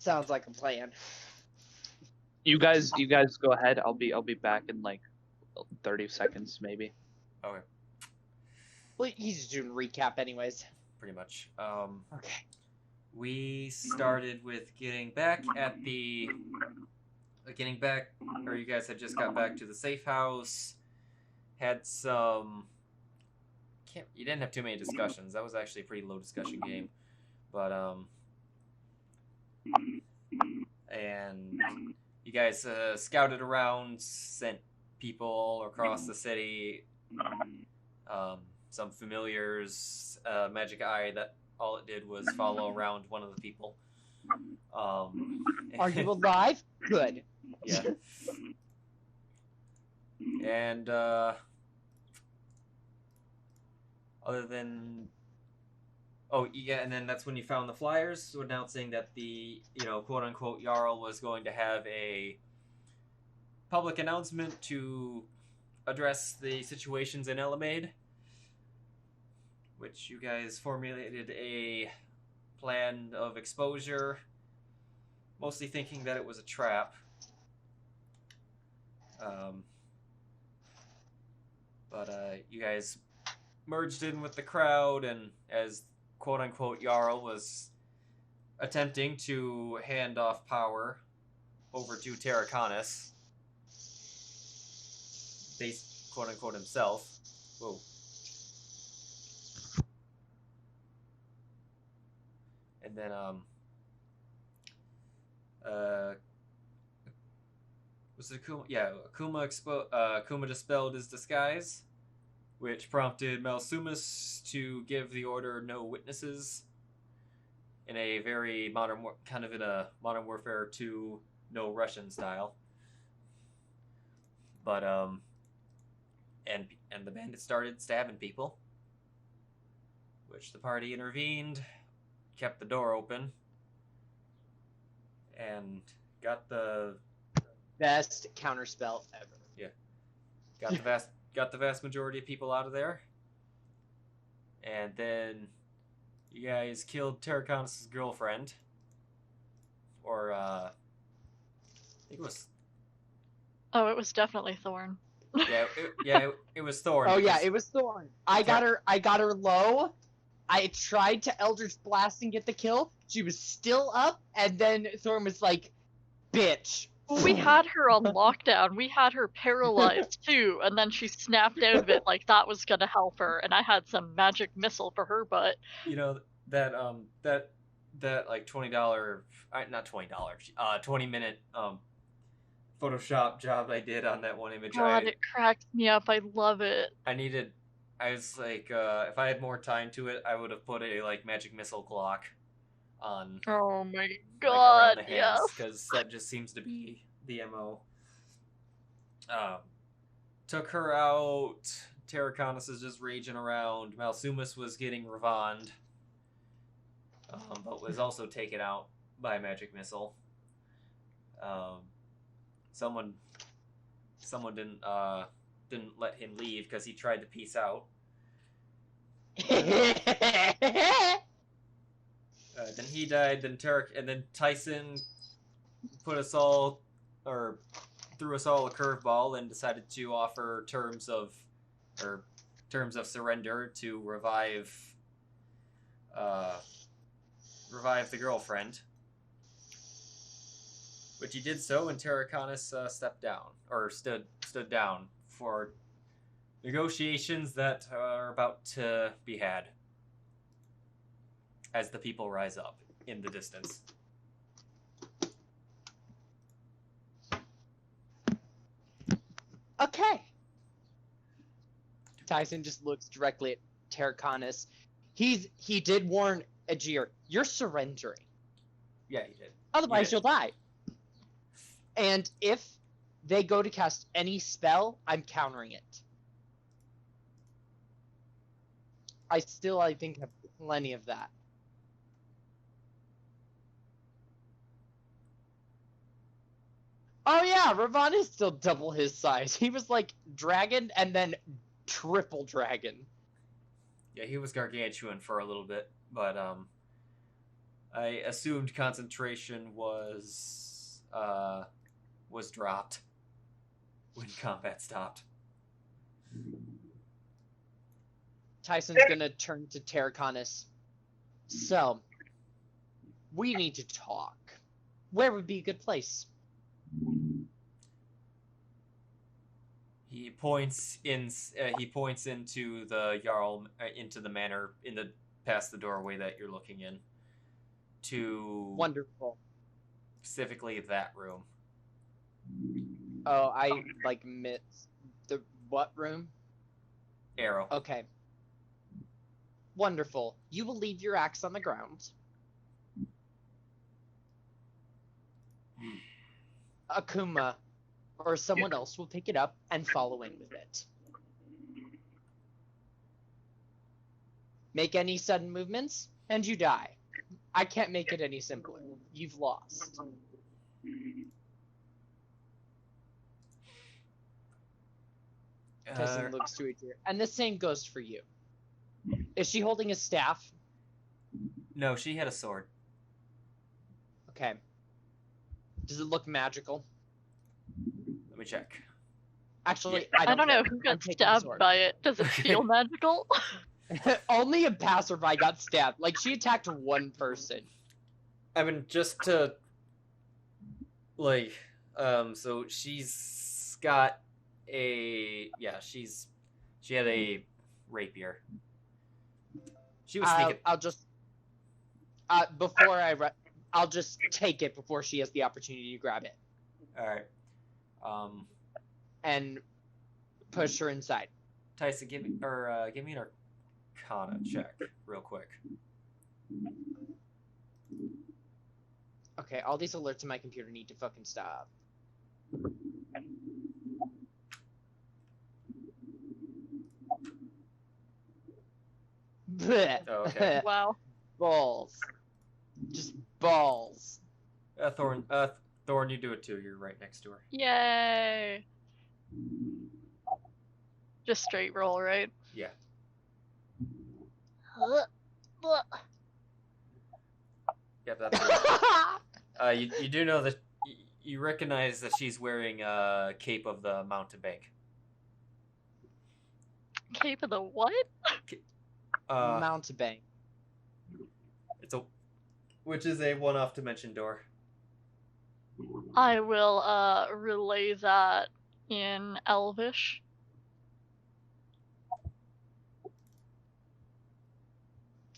Sounds like a plan. You guys go ahead. I'll be back in like 30 seconds maybe. Okay. Well, he's just doing a recap anyways. Pretty much. Okay. We started with getting back, or you guys had just got back to the safe house. Had some. You didn't have too many discussions. That was actually a pretty low discussion game, but and you guys scouted around, sent people across the city. Some familiars, magic eye that all it did was follow around one of the people. Are you alive? Good. Yeah. And other than, and then that's when you found the flyers announcing that the quote unquote Jarl was going to have a public announcement to address the situations in Elamade, which you guys formulated a plan of exposure, mostly thinking that it was a trap. But you guys merged in with the crowd, and as quote-unquote Jarl was attempting to hand off power over to Terraconis, quote-unquote himself. Whoa. And then, was it Akuma? Yeah, Akuma dispelled his disguise, which prompted Malsumus to give the order no witnesses in a very Modern Warfare 2 no Russian style. But, and the bandits started stabbing people, which the party intervened, kept the door open, and got the best counterspell ever. Yeah. Got the vast majority of people out of there. And then you guys killed Terraconis' girlfriend. Or I think it was Oh, it was definitely Thorn. It was Thorn. Oh yeah, it was Thorn. I got her low. I tried to Eldritch Blast and get the kill. She was still up, and then Thorn was like, "Bitch." We had her on lockdown. We had her paralyzed too, and then she snapped out of it like that was gonna help her. And I had some magic missile for her butt. You know that like $20, not $20, 20-minute Photoshop job I did on that one image. God, it cracked me up. I love it. I was like, if I had more time to it, I would have put a like magic missile clock on. Oh my god, like, yes. Because that just seems to be the MO. Took her out. Terraconis is just raging around. Malsumus was getting revonned, but was also taken out by a magic missile. Someone didn't let him leave because he tried to peace out. Then he died. Then Tycen threw us all a curveball and decided to offer terms of surrender to revive the girlfriend, which he did so, and Terraconis stood down for negotiations that are about to be had as the people rise up in the distance. Okay. Tycen just looks directly at Terraconis. He did warn Ajir, you're surrendering. Yeah, he did. Otherwise, you'll die. And if they go to cast any spell, I'm countering it. I think, have plenty of that. Oh yeah, Ravon is still double his size. He was like dragon and then triple dragon. Yeah, he was gargantuan for a little bit, but I assumed concentration was dropped when combat stopped. Tyson's gonna turn to Terraconis. So, we need to talk. Where would be a good place? He points into the Jarl, into the manor, past the doorway that you're looking in. To Wonderful. specifically that room. Oh, I missed the what room? Arrow. Okay. Wonderful. You will leave your axe on the ground. Akuma or someone else will pick it up and follow in with it. Make any sudden movements, and you die. I can't make it any simpler. You've lost. Tyson looks to each ear. And the same goes for you. Is she holding a staff? No, she had a sword. Okay. Does it look magical? Let me check. Actually, Yeah. I don't know care. who I'm got taking the stabbed sword. by it. Does it feel magical? Only a passerby got stabbed. Like, she attacked one person. I mean, just to so she's got she had a rapier. She was sneaking. I'll just I'll just take it before she has the opportunity to grab it All right. and push her inside. Tyson, give me an Arcana check real quick. Okay, all these alerts in my computer need to fucking stop. Blech. Oh, okay. Wow. Balls. Just balls. Thorn, you do it too. You're right next to her. Yay. Just straight roll, right? Yeah. Yep, that's right. You do know that you recognize that she's wearing a cape of the mountebank. Cape of the what? Mountebank. Which is a one-off dimension door. I will relay that in Elvish.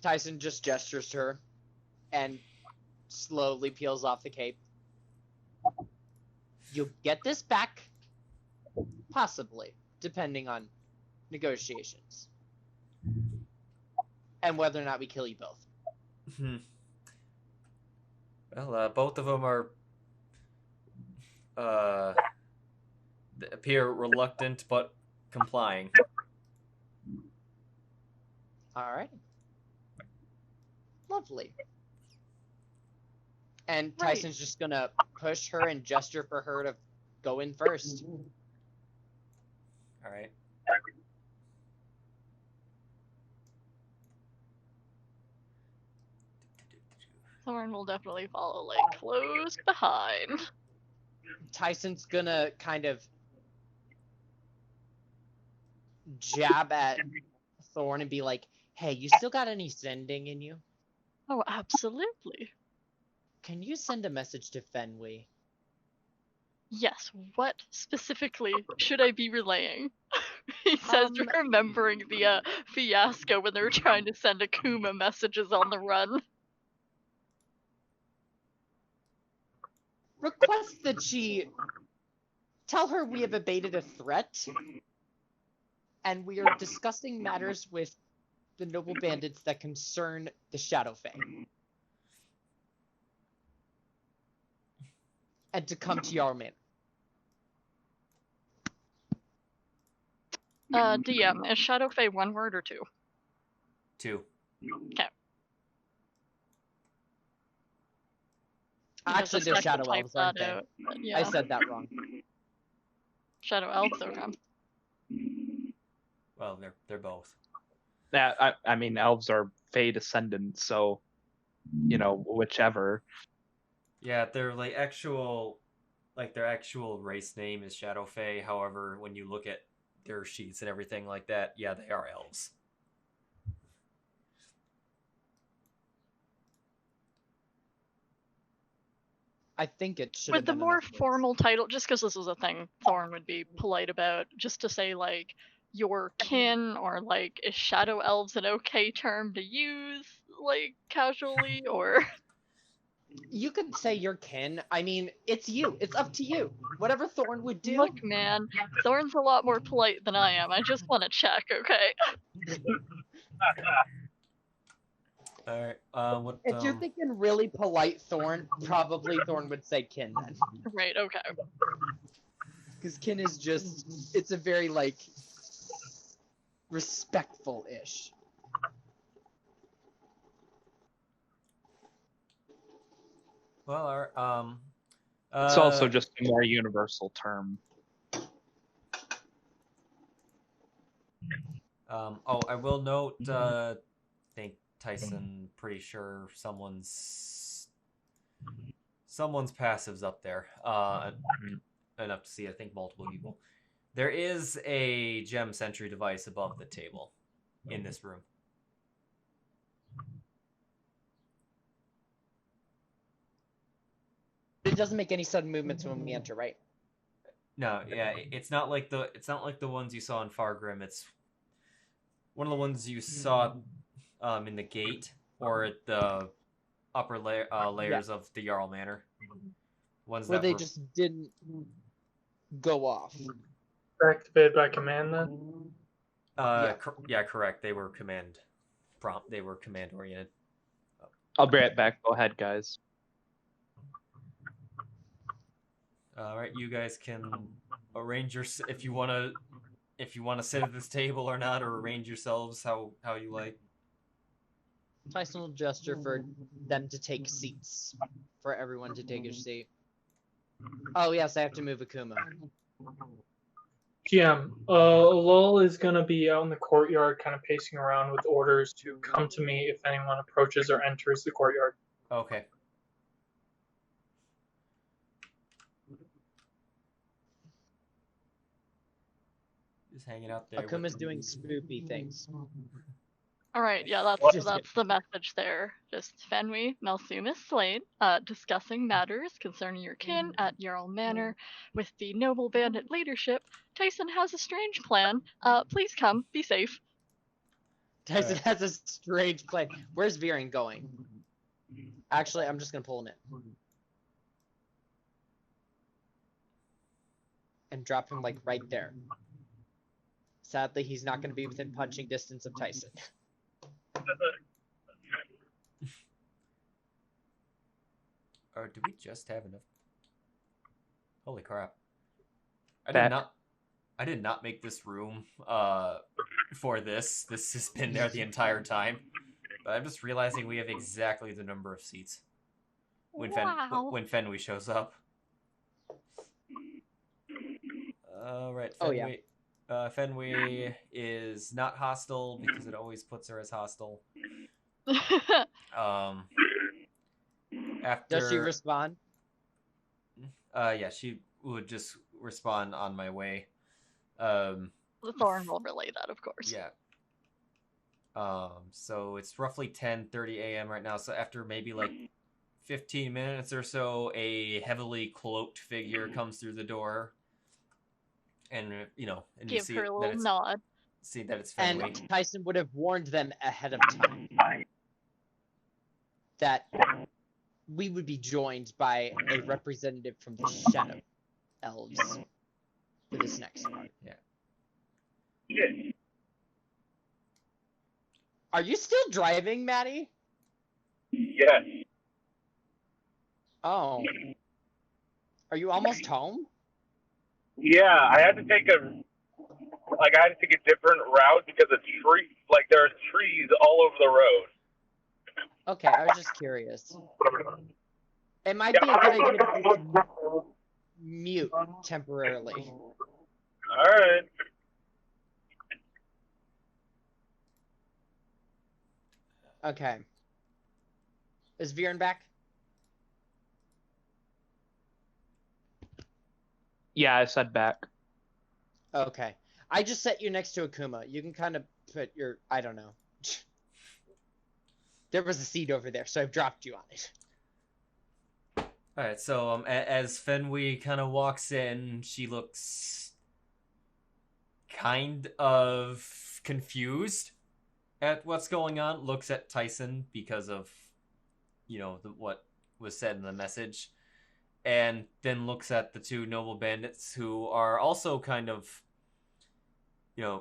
Tyson just gestures to her and slowly peels off the cape. You'll get this back, possibly, depending on negotiations. And whether or not we kill you both. Well, both of them are appear reluctant but complying. Alright. Lovely. And Right. Tyson's just gonna push her and gesture for her to go in first. All right. Thorn will definitely follow, like, close behind. Tyson's gonna kind of jab at Thorn and be like, hey, you still got any sending in you? Oh, absolutely. Can you send a message to Fenway? Yes, what specifically should I be relaying? He says, remembering the fiasco when they were trying to send Akuma messages on the run. Request that she tell her we have abated a threat and we are discussing matters with the noble bandits that concern the Shadowfang. And to come to Yarl Manor. DM, is Shadowfey one word or two? 2. Okay. Actually, they're Shadow Type Elves, aren't that they? out, but yeah. I said that wrong. Shadow Elves, okay. Well, they're both. Yeah, I mean, elves are Fey descendants, so you know, whichever. Yeah, their actual race name is Shadowfae. However, when you look at their sheets and everything like that, yeah, they are elves. I think it should With have the been more enough words. formal title, just because this was a thing Thorn would be polite about, just to say, like, your kin, or, like, is Shadow Elves an okay term to use, like, casually, or... You could say your kin. I mean, it's you. It's up to you. Whatever Thorn would do. Look, man, Thorn's a lot more polite than I am. I just want to check, okay? Alright, what, If you're thinking really polite Thorn, probably Thorn would say kin then. Right, okay. Because kin is just, it's a very, like, respectful-ish. well, It's also just a more universal term. I will note, I think Tycen, pretty sure someone's passive's up there. Enough to see, I think, multiple people. There is a gem sentry device above the table in this room. It doesn't make any sudden movements when we enter, right? No, yeah, it's not like the ones you saw in Fargrim. It's one of the ones you saw in the gate or at the upper layers of the Jarl Manor. Ones Where that they were... just didn't go off. Activated by command then? Yeah, correct. They were command prompt. They were command oriented. I'll be right back. Go ahead, guys. All right, you guys can arrange your if you want to sit at this table or not, or arrange yourselves how you like. Tyson will gesture for them to take seats. For everyone to take a seat. Oh yes, I have to move Akuma. GM, Lol is going to be out in the courtyard kind of pacing around with orders to come to me if anyone approaches or enters the courtyard. Okay. Just hanging out there. Akuma's doing spoopy things. Alright, yeah, Just that's the message there. Just Fenwy, Malsumis Slade, discussing matters concerning your kin at Jarl Manor with the noble bandit leadership. Tycen has a strange plan. Please come, be safe. Tyson has a strange plan. Where's Viran going? Actually, I'm just gonna pull him in. And drop him, like, right there. Sadly, he's not gonna be within punching distance of Tyson. Or do we just have enough? Holy crap! I did not make this room for this. This has been there the entire time. But I'm just realizing we have exactly the number of seats when Fenwy shows up. All right. Fenwy. Oh yeah. Fenwy is not hostile because it always puts her as hostile. After... Does she respond? Yeah, she would just respond on my way. The Thorn will relay that, of course. Yeah. So it's roughly 10:30 a.m. right now. So after maybe like 15 minutes or so, a heavily cloaked figure comes through the door. And, you know, and give you see her a little nod. See that it's Fenwy. And Tyson would have warned them ahead of time that we would be joined by a representative from the Shadow Elves for this next part. Yeah. Are you still driving, Maddie? Yes. Oh. Are you almost home? Yeah, I had to take a different route because of there are trees all over the road. Okay, I was just curious. It might be a good idea to mute temporarily. All right. Okay. Is Viran back? Yeah, I said back. Okay. I just set you next to Akuma. You can kind of put your... I don't know. There was a seed over there, so I've dropped you on it. Alright, so as Fenway kind of walks in, she looks kind of confused at what's going on, looks at Tycen because of, what was said in the message, and then looks at the two noble bandits who are also kind of,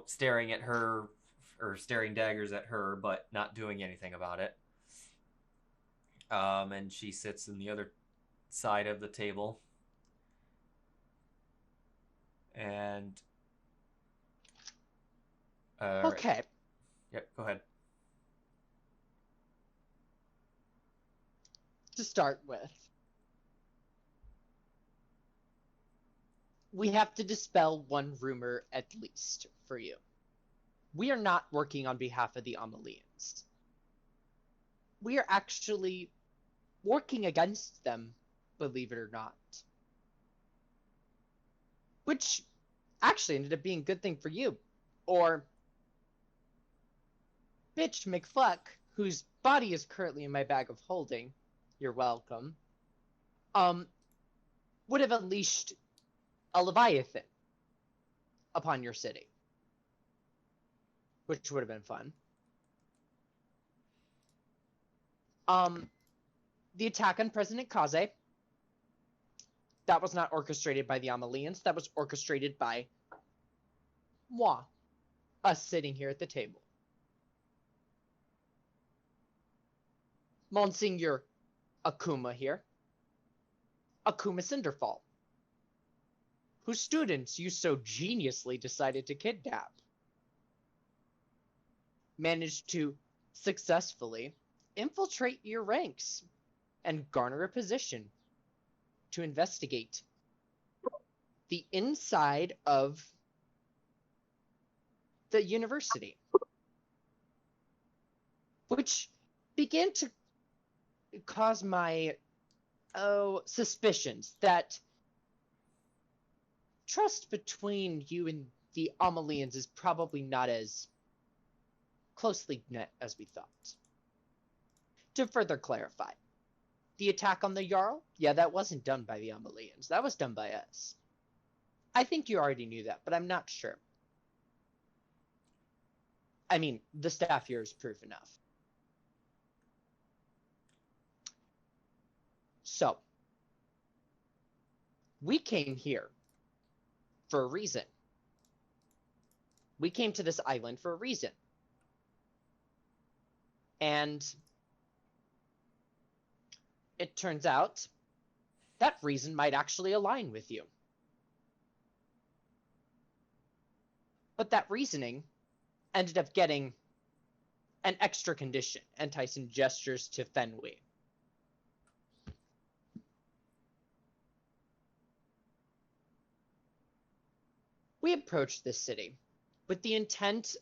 staring at her, or staring daggers at her, but not doing anything about it. And she sits in the other side of the table. And... Okay. Right. Yep, go ahead. To start with, we have to dispel one rumor at least for you. We are not working on behalf of the Amalians. We are actually working against them, believe it or not. Which actually ended up being a good thing for you. Or Bitch McFuck, whose body is currently in my bag of holding, you're welcome, would have unleashed a Leviathan upon your city. Which would have been fun. The attack on President Kaze, that was not orchestrated by the Amalians, that was orchestrated by moi, us sitting here at the table. Monsignor Akuma here, Akuma Cinderfall, whose students you so geniusly decided to kidnap, managed to successfully infiltrate your ranks and garner a position to investigate the inside of the university, which began to cause my suspicions that trust between you and the Amalians is probably not as closely knit as we thought. To further clarify, the attack on the Jarl, yeah, that wasn't done by the Amalians. That was done by us. I think you already knew that, but I'm not sure. I mean, the staff here is proof enough. So, we came here for a reason. We came to this island for a reason. And it turns out that reason might actually align with you. But that reasoning ended up getting an extra condition, and Tycen gestures to Fenway. We approached this city with the intent...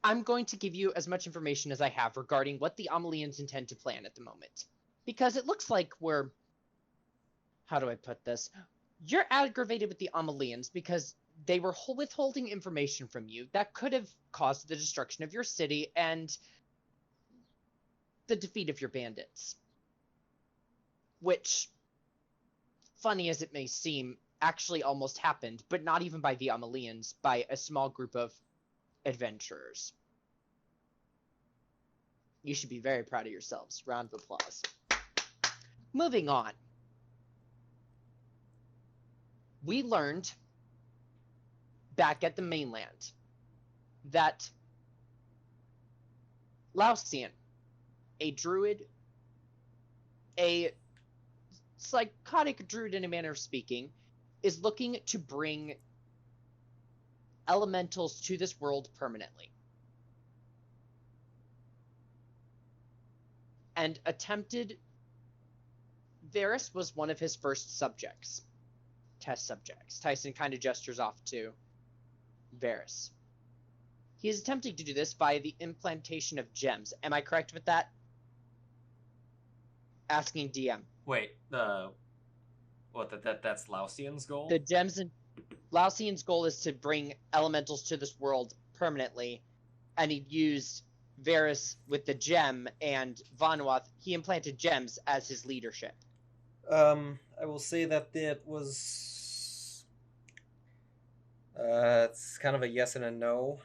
I'm going to give you as much information as I have regarding what the Amalians intend to plan at the moment. Because it looks like we're... How do I put this? You're aggravated with the Amalians because they were withholding information from you that could have caused the destruction of your city and the defeat of your bandits. Which, funny as it may seem, actually almost happened, but not even by the Amalians, by a small group of adventurers. You should be very proud of yourselves. Round of applause. Moving on. We learned back at the mainland that Lausian, a druid, a psychotic druid in a manner of speaking, is looking to bring elementals to this world permanently. And attempted... Varys was one of his first subjects. Test subjects. Tycen kind of gestures off to Varys. He is attempting to do this via the implantation of gems. Am I correct with that? asking DM. Wait, that's Lausian's goal? The gems and Lausian's goal is to bring elementals to this world permanently, and he used Varys with the gem, and Vanuath, he implanted gems as his leadership. I will say that it was it's kind of a yes and a no.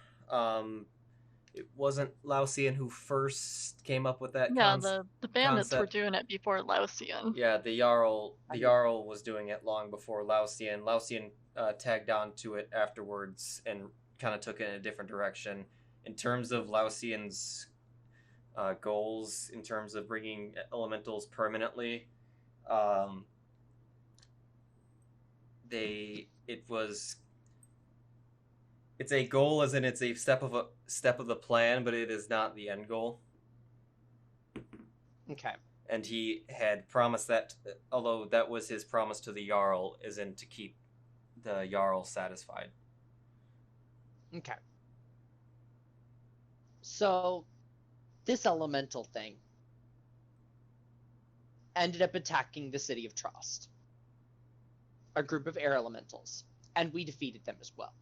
It wasn't Lausian who first came up with that the bandits concept. were doing it before Lausian. Yeah, the Jarl was doing it long before Lausian. Lausian tagged on to it afterwards and kind of took it in a different direction. In terms of Lausian's goals, in terms of bringing elementals permanently, it's a goal, as in it's a step of the plan, but it is not the end goal. Okay. And he had promised that, although that was his promise to the Jarl, is in to keep the Jarl satisfied. Okay. So, this elemental thing ended up attacking the city of Trost. A group of air elementals. And we defeated them as well.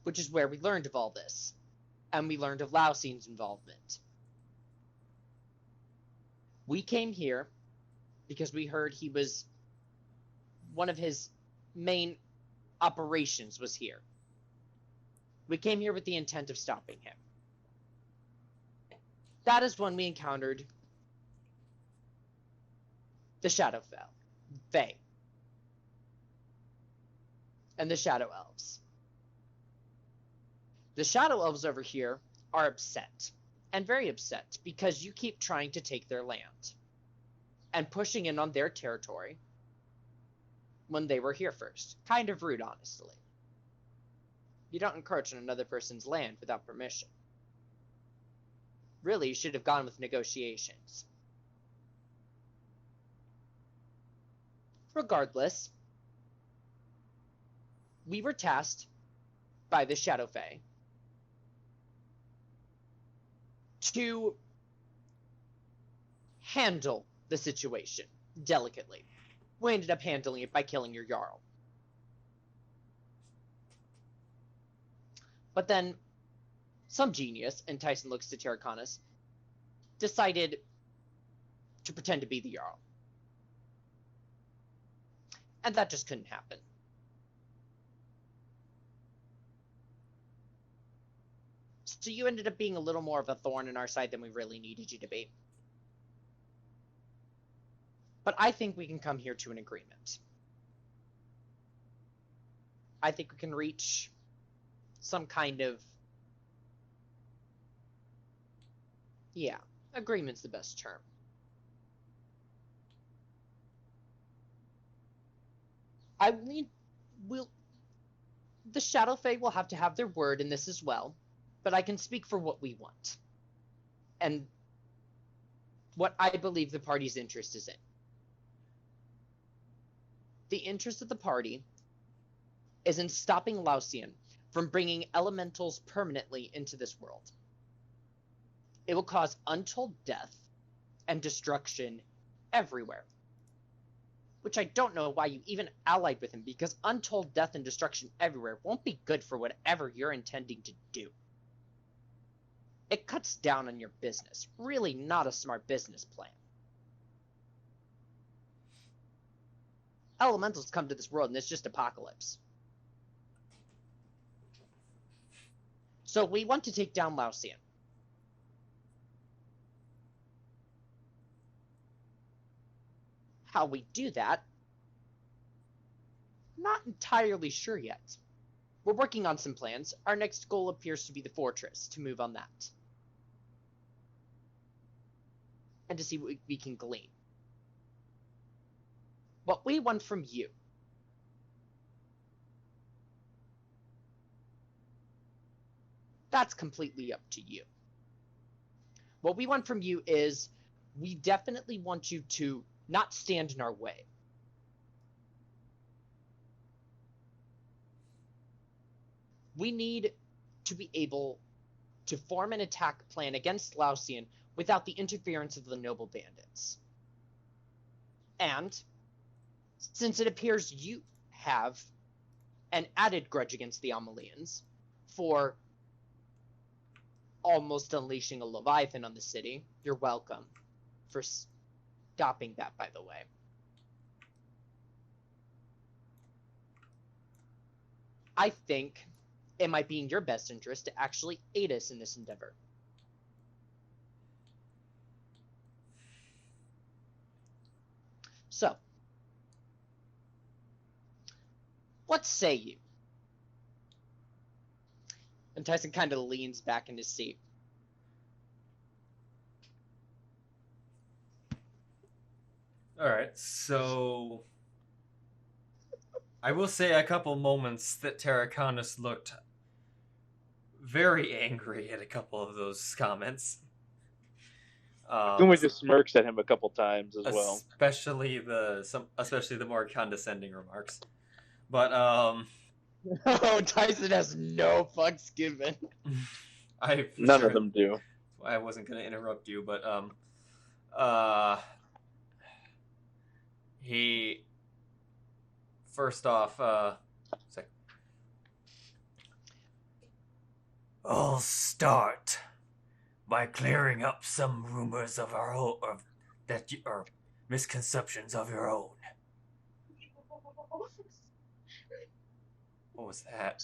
Which is where we learned of all this. And we learned of Lausian's involvement. We came here because we heard he was... one of his main operations was here. We came here with the intent of stopping him. That is when we encountered the Shadowfell, Fae, and the Shadow Elves. The Shadow Elves over here are upset, and very upset, because you keep trying to take their land and pushing in on their territory when they were here first. Kind of rude, honestly. You don't encroach on another person's land without permission. Really, you should have gone with negotiations. Regardless, we were tasked by the Shadow Fae to handle the situation delicately. We ended up handling it by killing your Jarl. But then, some genius, and Tycen looks to Terraconis, decided to pretend to be the Jarl. And that just couldn't happen. So you ended up being a little more of a thorn in our side than we really needed you to be. But I think we can come here to an agreement. I think we can reach some kind of... yeah, agreement's the best term. The Shadow Fae will have to have their word in this as well, but I can speak for what we want. And what I believe the party's interest is in. The interest of the party is in stopping Lausian from bringing elementals permanently into this world. It will cause untold death and destruction everywhere. Which I don't know why you even allied with him, because untold death and destruction everywhere won't be good for whatever you're intending to do. It cuts down on your business. Really not a smart business plan. Elementals come to this world and it's just apocalypse. So we want to take down Lausian. How we do that, not entirely sure yet. We're working on some plans. Our next goal appears to be the fortress, to move on that. And to see what we can glean. What we want from you that's completely up to you. What we want from you is we definitely want you to not stand in our way. We need to be able to form an attack plan against Lausian without the interference of the noble bandits. And since it appears you have an added grudge against the Amalians for almost unleashing a Leviathan on the city, you're welcome for stopping that, by the way. I think it might be in your best interest to actually aid us in this endeavor. So, what say you? And Tycen kind of leans back in his seat. Alright, so I will say a couple moments that Terraconus looked very angry at a couple of those comments. Akuma just smirks at him a couple times as well. Especially the more condescending remarks. But Oh, Tycen has no fucks given. None of them do. I wasn't gonna interrupt you, but he first off I'll start by clearing up some rumors of our own, or misconceptions of your own. What was that?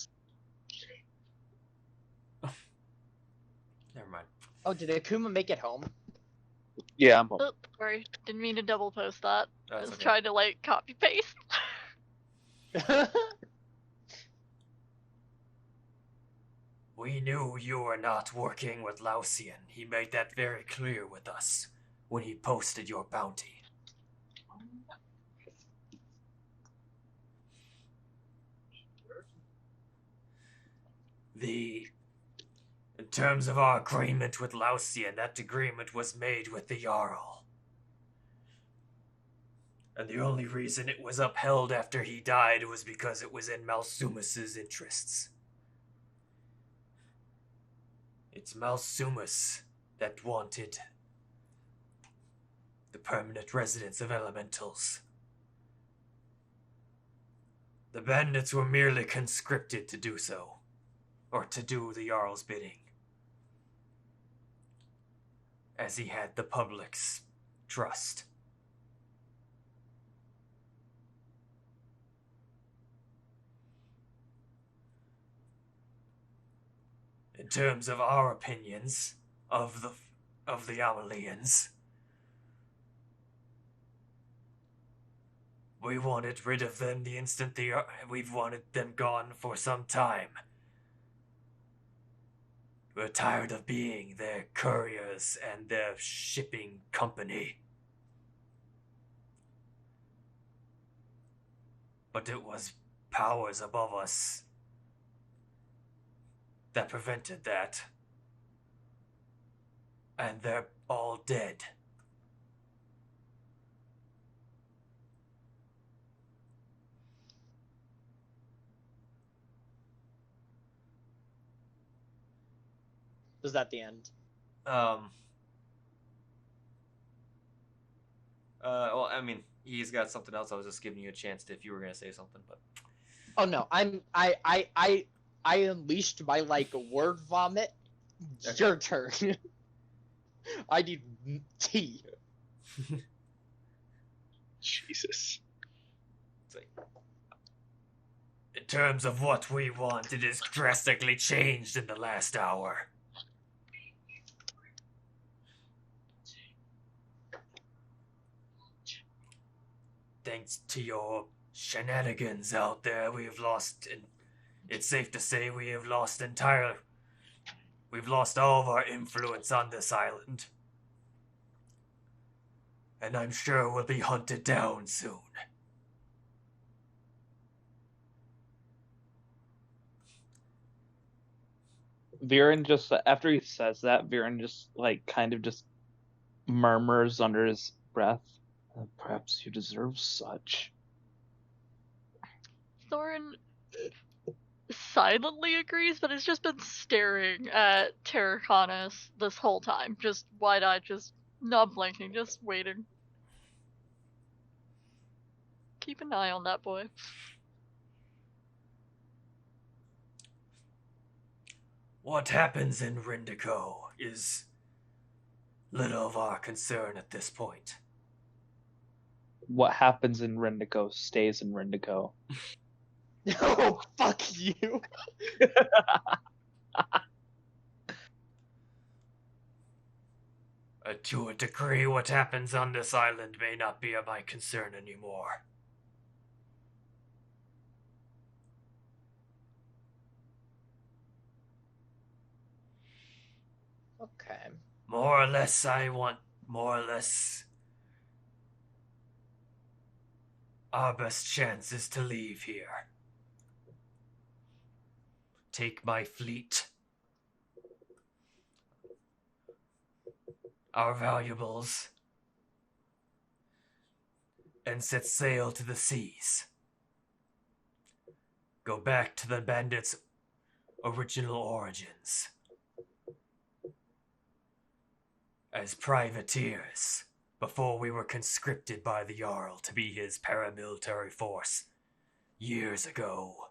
Never mind. Oh, did Akuma make it home? Yeah, I'm home. Oh, sorry, didn't mean to double post that. I That's was okay. trying to like copy paste. We knew you were not working with Lausian. He made that very clear with us when he posted your bounty. In terms of our agreement with Lausian, that agreement was made with the Jarl. And the only reason it was upheld after he died was because it was in Malsumus's interests. It's Malsumus that wanted the permanent residence of elementals. The bandits were merely conscripted to do so, or to do the Jarl's bidding, as he had the public's trust. In terms of our opinions of the Amalians, we wanted rid of them the instant we've wanted them gone for some time. We're tired of being their couriers and their shipping company. But it was powers above us that prevented that. And they're all dead. Was that the end? Well, I mean, he's got something else. I was just giving you a chance if you were gonna say something, but. Oh no, I unleashed my word vomit. Okay. Your turn. I need tea. Jesus. In terms of what we want, it has drastically changed in the last hour. Thanks to your shenanigans out there, it's safe to say we've lost all of our influence on this island. And I'm sure we'll be hunted down soon. Viran just, after he says that, Viran just, kind of just murmurs under his breath, perhaps you deserve such. Thorn, silently agrees, but has just been staring at Terraconis this whole time. Just wide-eyed, just not blinking, just waiting. Keep an eye on that boy. What happens in Rindico is little of our concern at this point. What happens in Rindico stays in Rindico. Oh, fuck you. To a degree, what happens on this island may not be of my concern anymore. Okay. More or less, our best chance is to leave here. Take my fleet, our valuables, and set sail to the seas. Go back to the bandits' original origins. As privateers, before we were conscripted by the Jarl to be his paramilitary force years ago.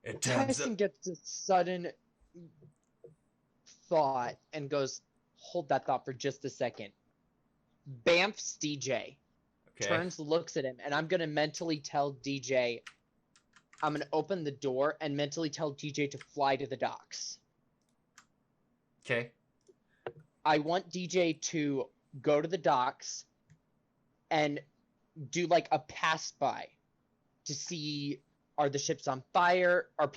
Tycen gets a sudden thought and goes, hold that thought for just a second. Bamfs DJ. Okay. Turns, looks at him, and I'm going to mentally tell DJ, I'm going to open the door and mentally tell DJ to fly to the docks. Okay. I want DJ to go to the docks and do like a pass by to see, are the ships on fire? Are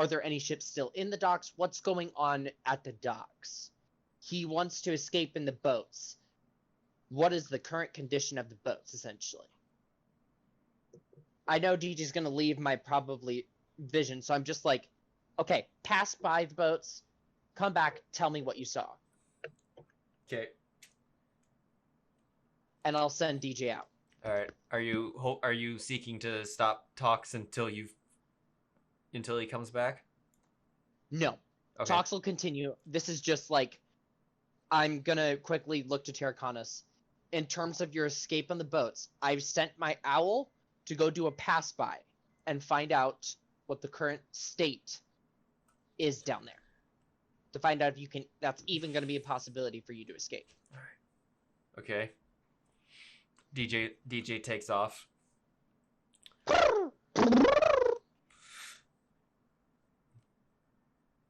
there any ships still in the docks? What's going on at the docks? He wants to escape in the boats. What is the current condition of the boats, essentially? I know DJ's going to leave my probably vision, so I'm just like, okay, pass by the boats, come back, tell me what you saw. Okay. And I'll send DJ out. All right. Are you seeking to stop talks until he comes back? No. Okay. Talks will continue. This is just like, I'm going to quickly look to Terraconis. In terms of your escape on the boats, I've sent my owl to go do a pass by and find out what the current state is down there. To find out if that's even going to be a possibility for you to escape. All right. Okay. DJ takes off.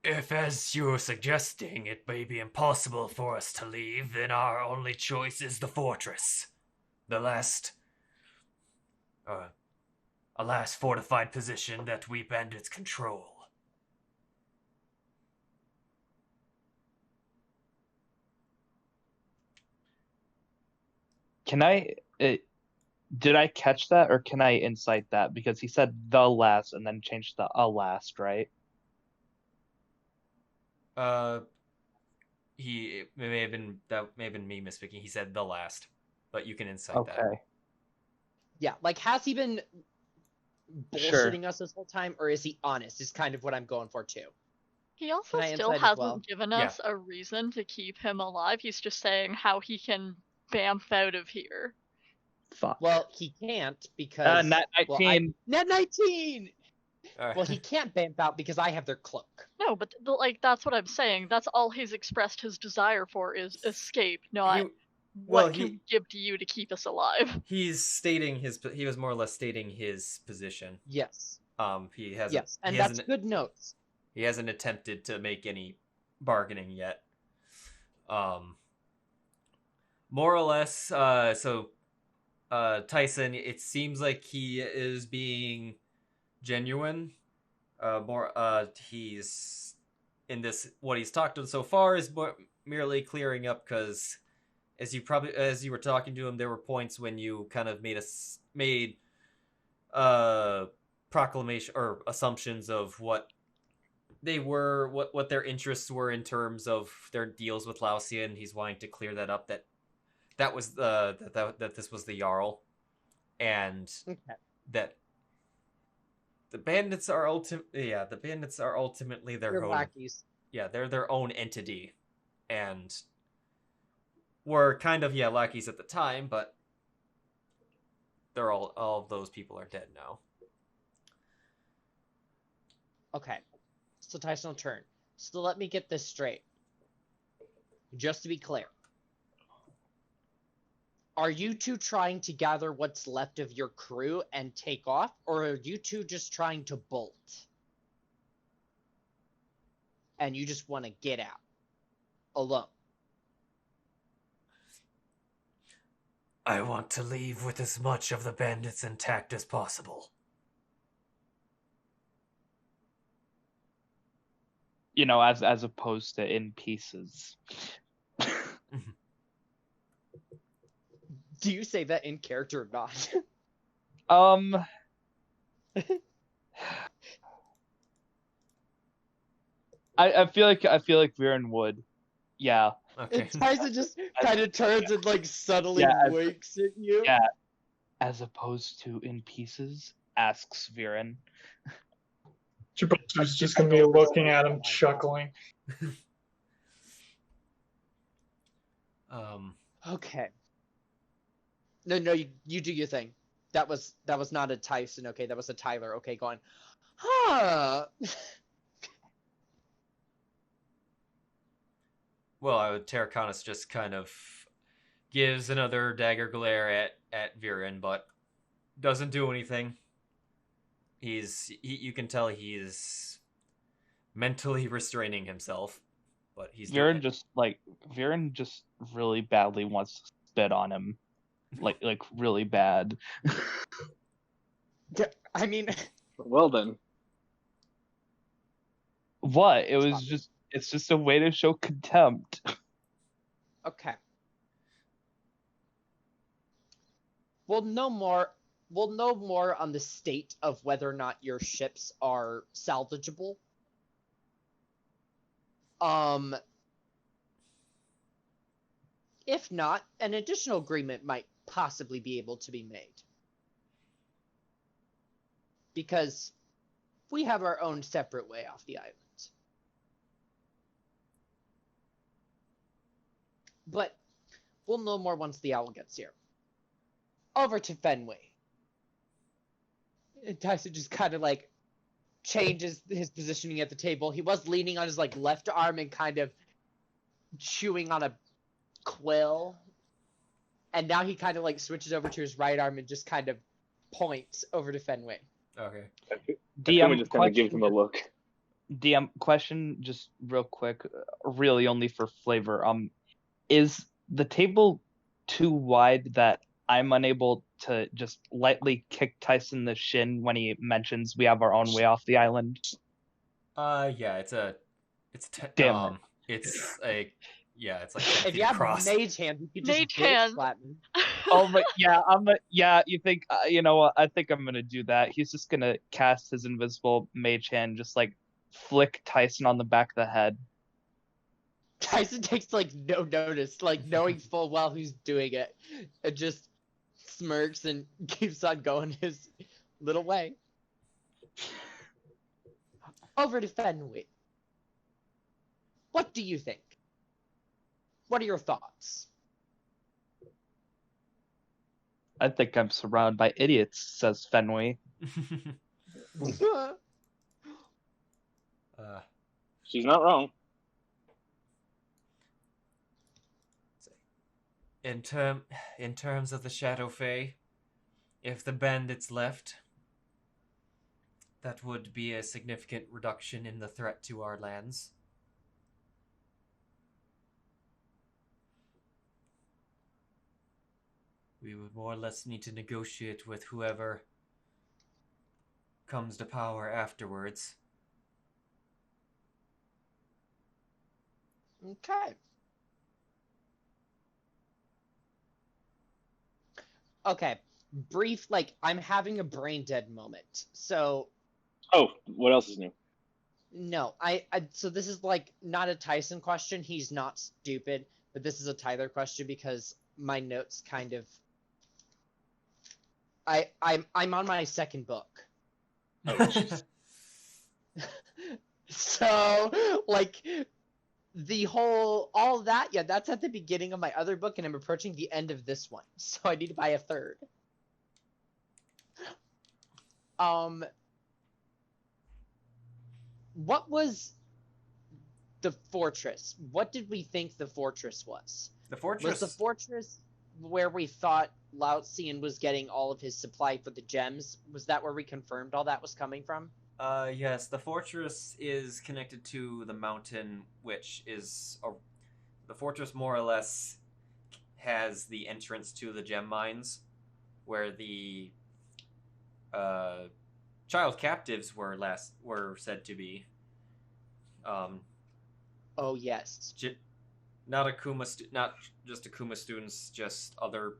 If, as you're suggesting, it may be impossible for us to leave, then our only choice is the fortress. The last fortified position that we bandits control. Can I... did I catch that, or can I incite that? Because he said the last and then changed the last, right? It may have been me misspeaking. He said the last, but you can incite that. Okay. Yeah, like, has he been bullshitting us this whole time, or is he honest? Is kind of what I'm going for, too. He also Can I still insight as hasn't well? given us a reason to keep him alive. He's just saying how he can bamf out of here. Fuck. Well, he can't because... Nat 19! Nat 19! All right. Well, he can't bamf out because I have their cloak. No, but that's what I'm saying. That's all he's expressed his desire for is escape, not what can we give to you to keep us alive. He's stating he was more or less stating his position. Yes. He hasn't. Yes, and that's good notes. He hasn't attempted to make any bargaining yet. More or less, so Tycen, it seems like he is being genuine. He's in this, what he's talked to so far is merely clearing up, because as you were talking to him, there were points when you kind of made proclamation or assumptions of what they were, what their interests were in terms of their deals with Laosia, and he's wanting to clear that up, that that was that this was the Jarl, and Okay. that the bandits are ultimately their They're own. lackeys. Yeah, they're their own entity, and were kind of lackeys at the time, but they're all of those people are dead now. Okay. So Tycen will turn. So let me get this straight. Just to be clear. Are you two trying to gather what's left of your crew and take off, or are you two just trying to bolt? And you just want to get out alone? I want to leave with as much of the bandits intact as possible. You know, as opposed to in pieces. Do you say that in character or not? I feel like Viran would. Yeah. Okay. And Tycen just kind of turns and like subtly winks at you. Yeah. As opposed to in pieces, asks Viran. Gibraltar's just gonna be looking at him, chuckling. Okay. No, you do your thing. That was not a Tycen. Okay, that was a Tyler. Okay, going. Huh. Well, Terraconis just kind of gives another dagger glare at Viran, but doesn't do anything. You can tell he's mentally restraining himself, but he's Viran just really badly wants to spit on him, like really bad. I mean, Well then. What? It's just a way to show contempt. okay. We'll know more on the state of whether or not your ships are salvageable. If not, an additional agreement might possibly be able to be made. Because we have our own separate way off the island. But we'll know more once the owl gets here. Over to Fenway. And Tycen just kind of like changes his positioning at the table. He was leaning on his like left arm and kind of chewing on a quill. And now he kind of like switches over to his right arm and just kind of points over to Fenway. Okay. DM just kind of gives him a look. DM question, just real quick, really only for flavor. Is the table too wide that I'm unable to just lightly kick Tycen the shin when he mentions we have our own way off the island? Yeah, it's like If you have mage hand, you could just Mage bitch hand. slap me. Oh, but yeah, you think, you know what, I think I'm gonna do that. He's just gonna cast his invisible mage hand, just like flick Tycen on the back of the head. Tycen takes like no notice, like knowing full well who's doing it, and just smirks and keeps on going his little way. Over to Fenway. What do you think? What are your thoughts? I think I'm surrounded by idiots, says Fenway. She's not wrong. In terms of the Shadow Fae, if the bandits left, that would be a significant reduction in the threat to our lands. We would more or less need to negotiate with whoever comes to power afterwards. Okay. Okay. Brief, like, I'm having a brain dead moment. So, Oh, what else is new? no, so this is like not a Tycen question. He's not stupid, but this is a Tyler question because my notes kind of. I'm on my second book. Oh, jeez. So, like, all that, yeah, that's at the beginning of my other book, and I'm approaching the end of this one, so I need to buy a third. What was the fortress? What did we think the fortress was? The fortress. Was the fortress where we thought Lao Xian was getting all of his supply for the gems? Was that where we confirmed all that was coming from? Yes, the fortress is connected to the mountain, which is the fortress more or less has the entrance to the gem mines, where the child captives were said to be. Oh yes. Not just Akuma students, just other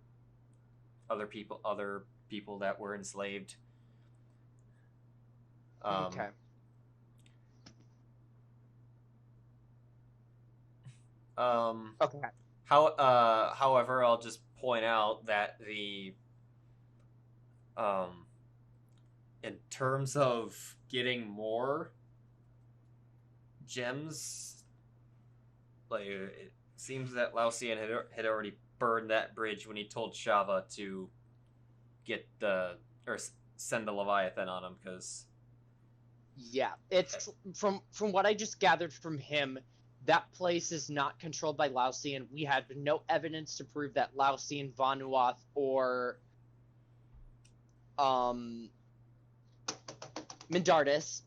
people that were enslaved. Okay. Okay. However, I'll just point out that in terms of getting more gems, like it seems that Lao Xian had already burned that bridge when he told Shava to send the Leviathan on him, because. Yeah, it's from what I just gathered from him, that place is not controlled by Lao Xian. We have no evidence to prove that Lao Xian, Vanuath, or Mindardus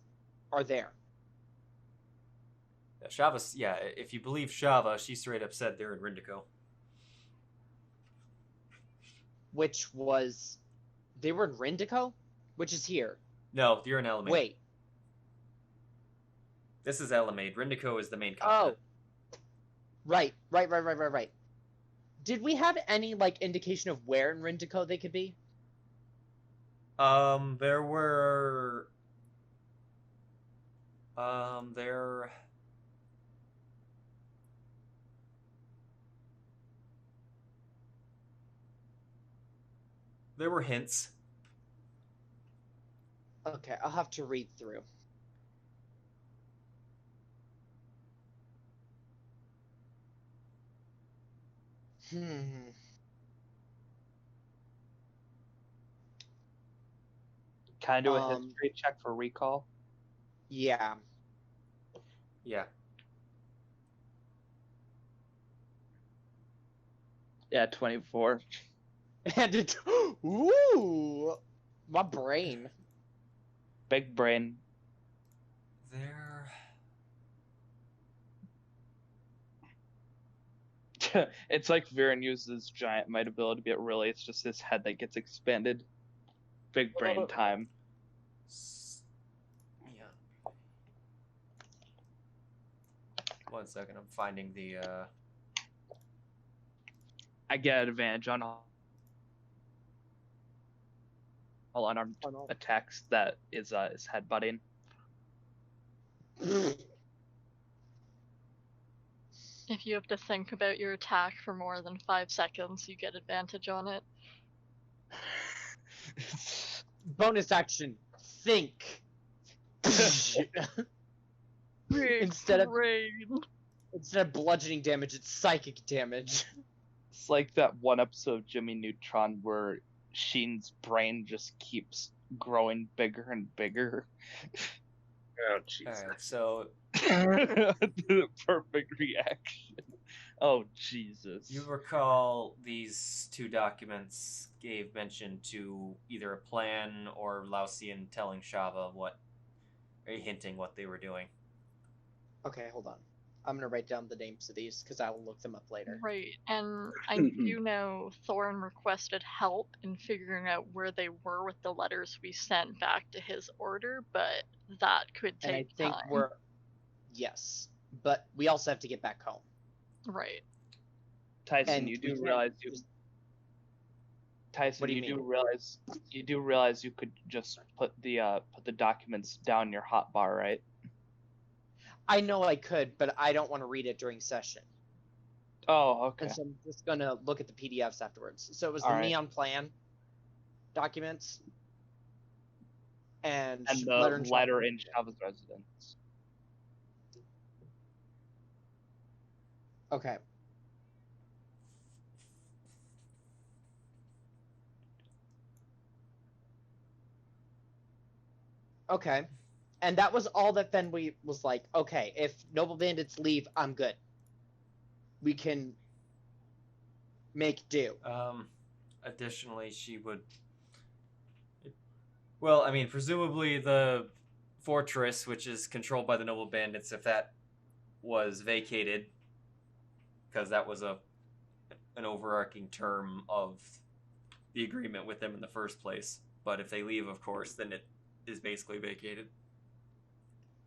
are there. Shava's, yeah, if you believe Shava, she straight up said they're in Rindico. They were in Rindico? Which is here. No, you're in Elamade. Wait. This is Elamade. Rindico is the main continent. Oh. Right. Did we have any, like, indication of where in Rindico they could be? There were... There were hints. Okay, I'll have to read through. Can I do a history check for recall? Yeah. Yeah. Yeah, 24. And it... Ooh! My brain. Big brain. There... It's like Viran uses giant might ability, but really it's just his head that gets expanded. Big brain time. Yeah. 1 second, I'm finding the... I get advantage on all unarmed attacks that is headbutting. If you have to think about your attack for more than 5 seconds, you get advantage on it. Bonus action. Think. Instead of bludgeoning damage, it's psychic damage. It's like that one episode of Jimmy Neutron where Sheen's brain just keeps growing bigger and bigger. Oh, jeez. Alright, so... The perfect reaction. Oh, Jesus. You recall these two documents gave mention to either a plan or Lao Xian telling Shava or hinting what they were doing. Okay, hold on. I'm gonna write down the names of these because I will look them up later. Right, and I do know Thorn requested help in figuring out where they were with the letters we sent back to his order, but that could take and I think time. Yes, but we also have to get back home. Right. Tycen, And you we do can't realize just- Tycen, What do you you mean? do realize you could just put the documents down your hotbar, right? I know I could, but I don't want to read it during session. Oh, okay. And so I'm just gonna look at the PDFs afterwards. So it was the All right. Neon Plan documents and And the letter in Chava's residence. Okay. Okay. And that was all that Fenway was like, okay, if Noble Bandits leave, I'm good. We can make do. Additionally, she would. Well, I mean, presumably the fortress, which is controlled by the Noble Bandits, if that was vacated, because that was an overarching term of the agreement with them in the first place. But if they leave, of course, then it is basically vacated.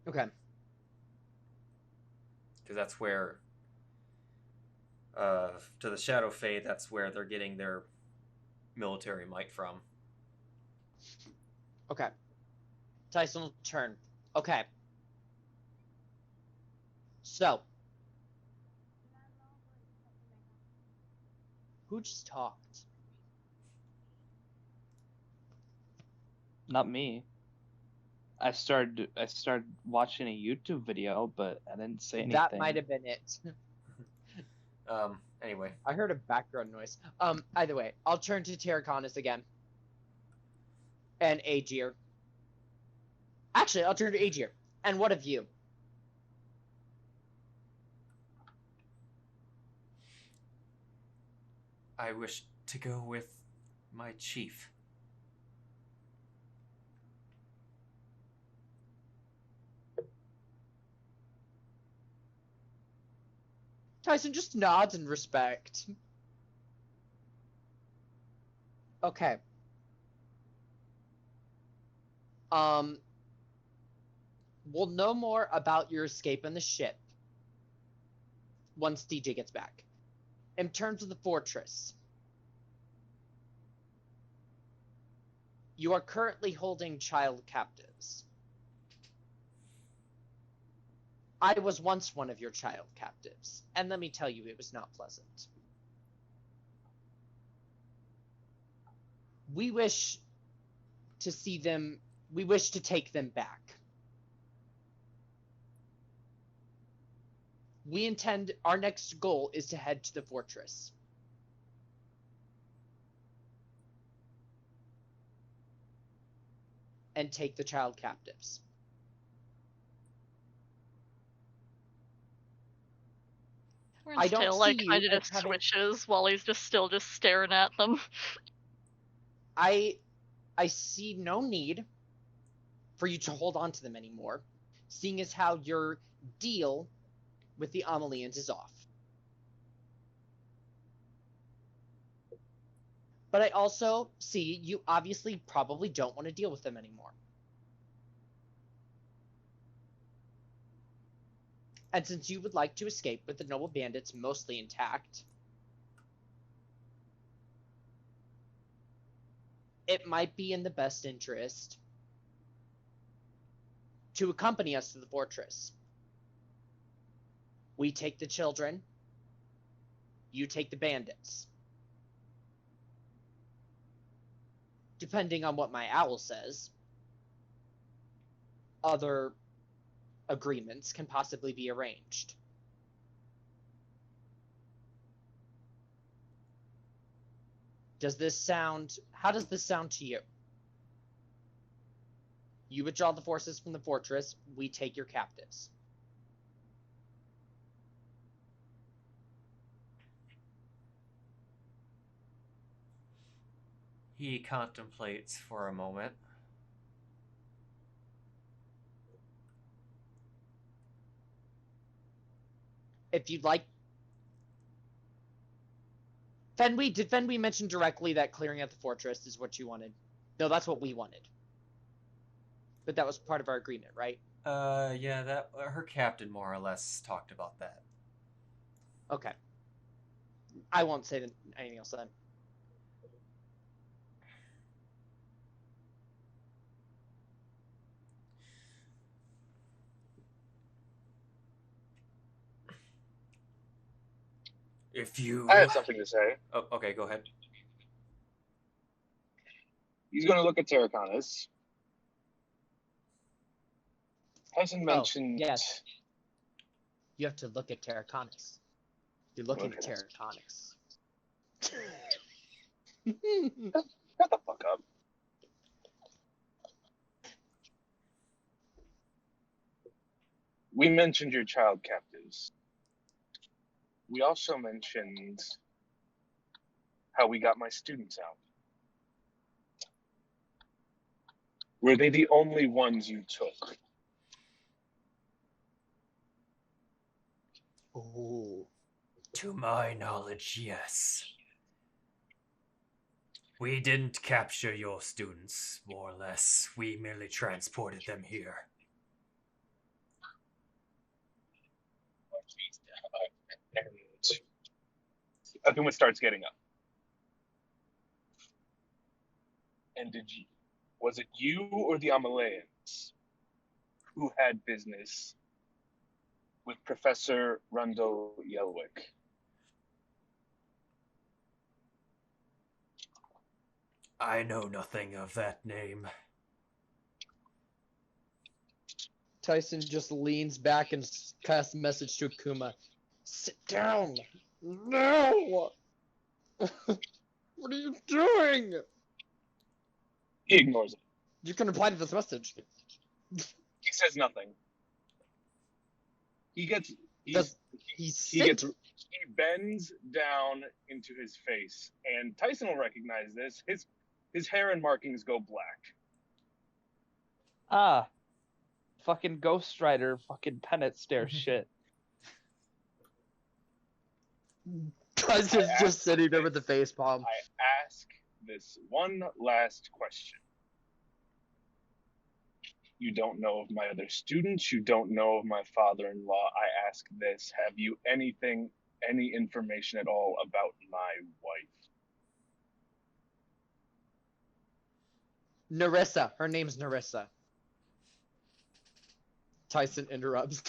Okay. Because that's where, to the Shadow Fae, that's where they're getting their military might from. Okay. Tycen will turn. Okay. So. Who just talked? Not me. I started watching a YouTube video, but I didn't say anything. That might have been it. Anyway. I heard a background noise. Either way, I'll turn to Terraconis again. And Aegir. Actually, I'll turn to Aegir. And what of you? I wish to go with my chief. Tycen just nods in respect. Okay. We'll know more about your escape in the ship once DJ gets back. In terms of the fortress, you are currently holding child captives. I was once one of your child captives, and let me tell you, it was not pleasant. We wish to take them back. Our next goal is to head to the fortress. And take the child captives. I don't tail, like kind of just switches while he's just staring at them. I see no need for you to hold on to them anymore, seeing as how your deal with the Amalians is off. But I also see you obviously probably don't want to deal with them anymore. And since you would like to escape with the Noble Bandits mostly intact, it might be in the best interest to accompany us to the fortress. We take the children, you take the bandits. Depending on what my owl says, other agreements can possibly be arranged. How does this sound to you? You withdraw the forces from the fortress, we take your captives. He contemplates for a moment. If you'd like... Did Fenway mention directly that clearing out the fortress is what you wanted? No, that's what we wanted. But that was part of our agreement, right? Yeah, that her captain more or less talked about that. Okay. I won't say anything else then. If you... I have something to say. Oh, okay, go ahead. He's going to look at Terraconis. Tycen mentioned... yes. You have to look at Terraconis. You're looking at Okay. Terraconis. Shut the fuck up. We mentioned your child captives. We also mentioned how we got my students out. Were they the only ones you took? Ooh. To my knowledge, yes. We didn't capture your students, more or less. We merely transported them here. And Akuma starts getting up. And was it you or the Amalayans who had business with Professor Rundle Yelwick? I know nothing of that name. Tycen just leans back and casts a message to Akuma. Sit down! No! What are you doing? He ignores it. You can reply to this message. He says nothing. He bends down into his face, and Tycen will recognize this. His hair and markings go black. Ah. Fucking Ghost Rider, fucking Penance Stare shit. Tycen's just sitting there with the face palm. I ask this one last question. You don't know of my other students. You don't know of my father-in-law. I ask this. Have you any information at all about my wife? Narissa. Her name's Narissa. Tycen interrupts.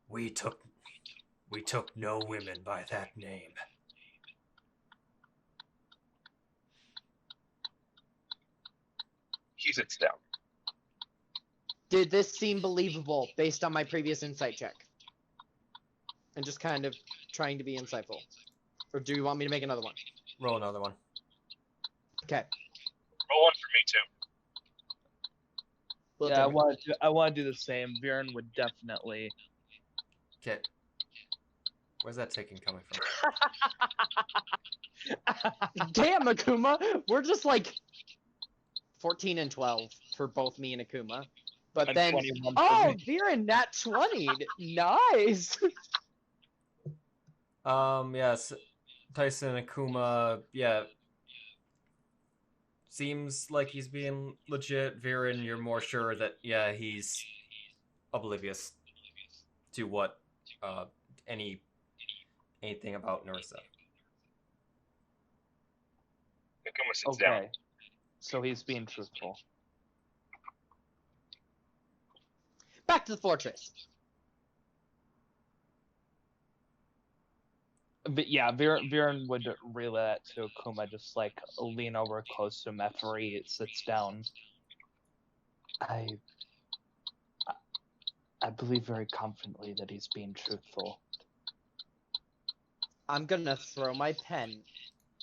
We took no women by that name. He sits down. Did this seem believable based on my previous insight check? And just kind of trying to be insightful. Or do you want me to make another one? Roll another one. Okay. Roll one for me too. Will Yeah, do. I want to do the same. Viran would definitely. Okay. Where's that taking coming from? Damn, Akuma! We're just like 14 and 12 for both me and Akuma. But And then, 21 for oh, me. Viran nat 20'd. Nice! Yes. Tycen Akuma, yeah. Seems like he's being legit. Viran, you're more sure that, yeah, he's oblivious to what, anything about Narissa. Akuma sits down. Okay. So he's being truthful. Back to the fortress. But yeah, Viran would relay that to Akuma, just like lean over close to Mephiry, sits down. I believe very confidently that he's being truthful. I'm gonna throw my pen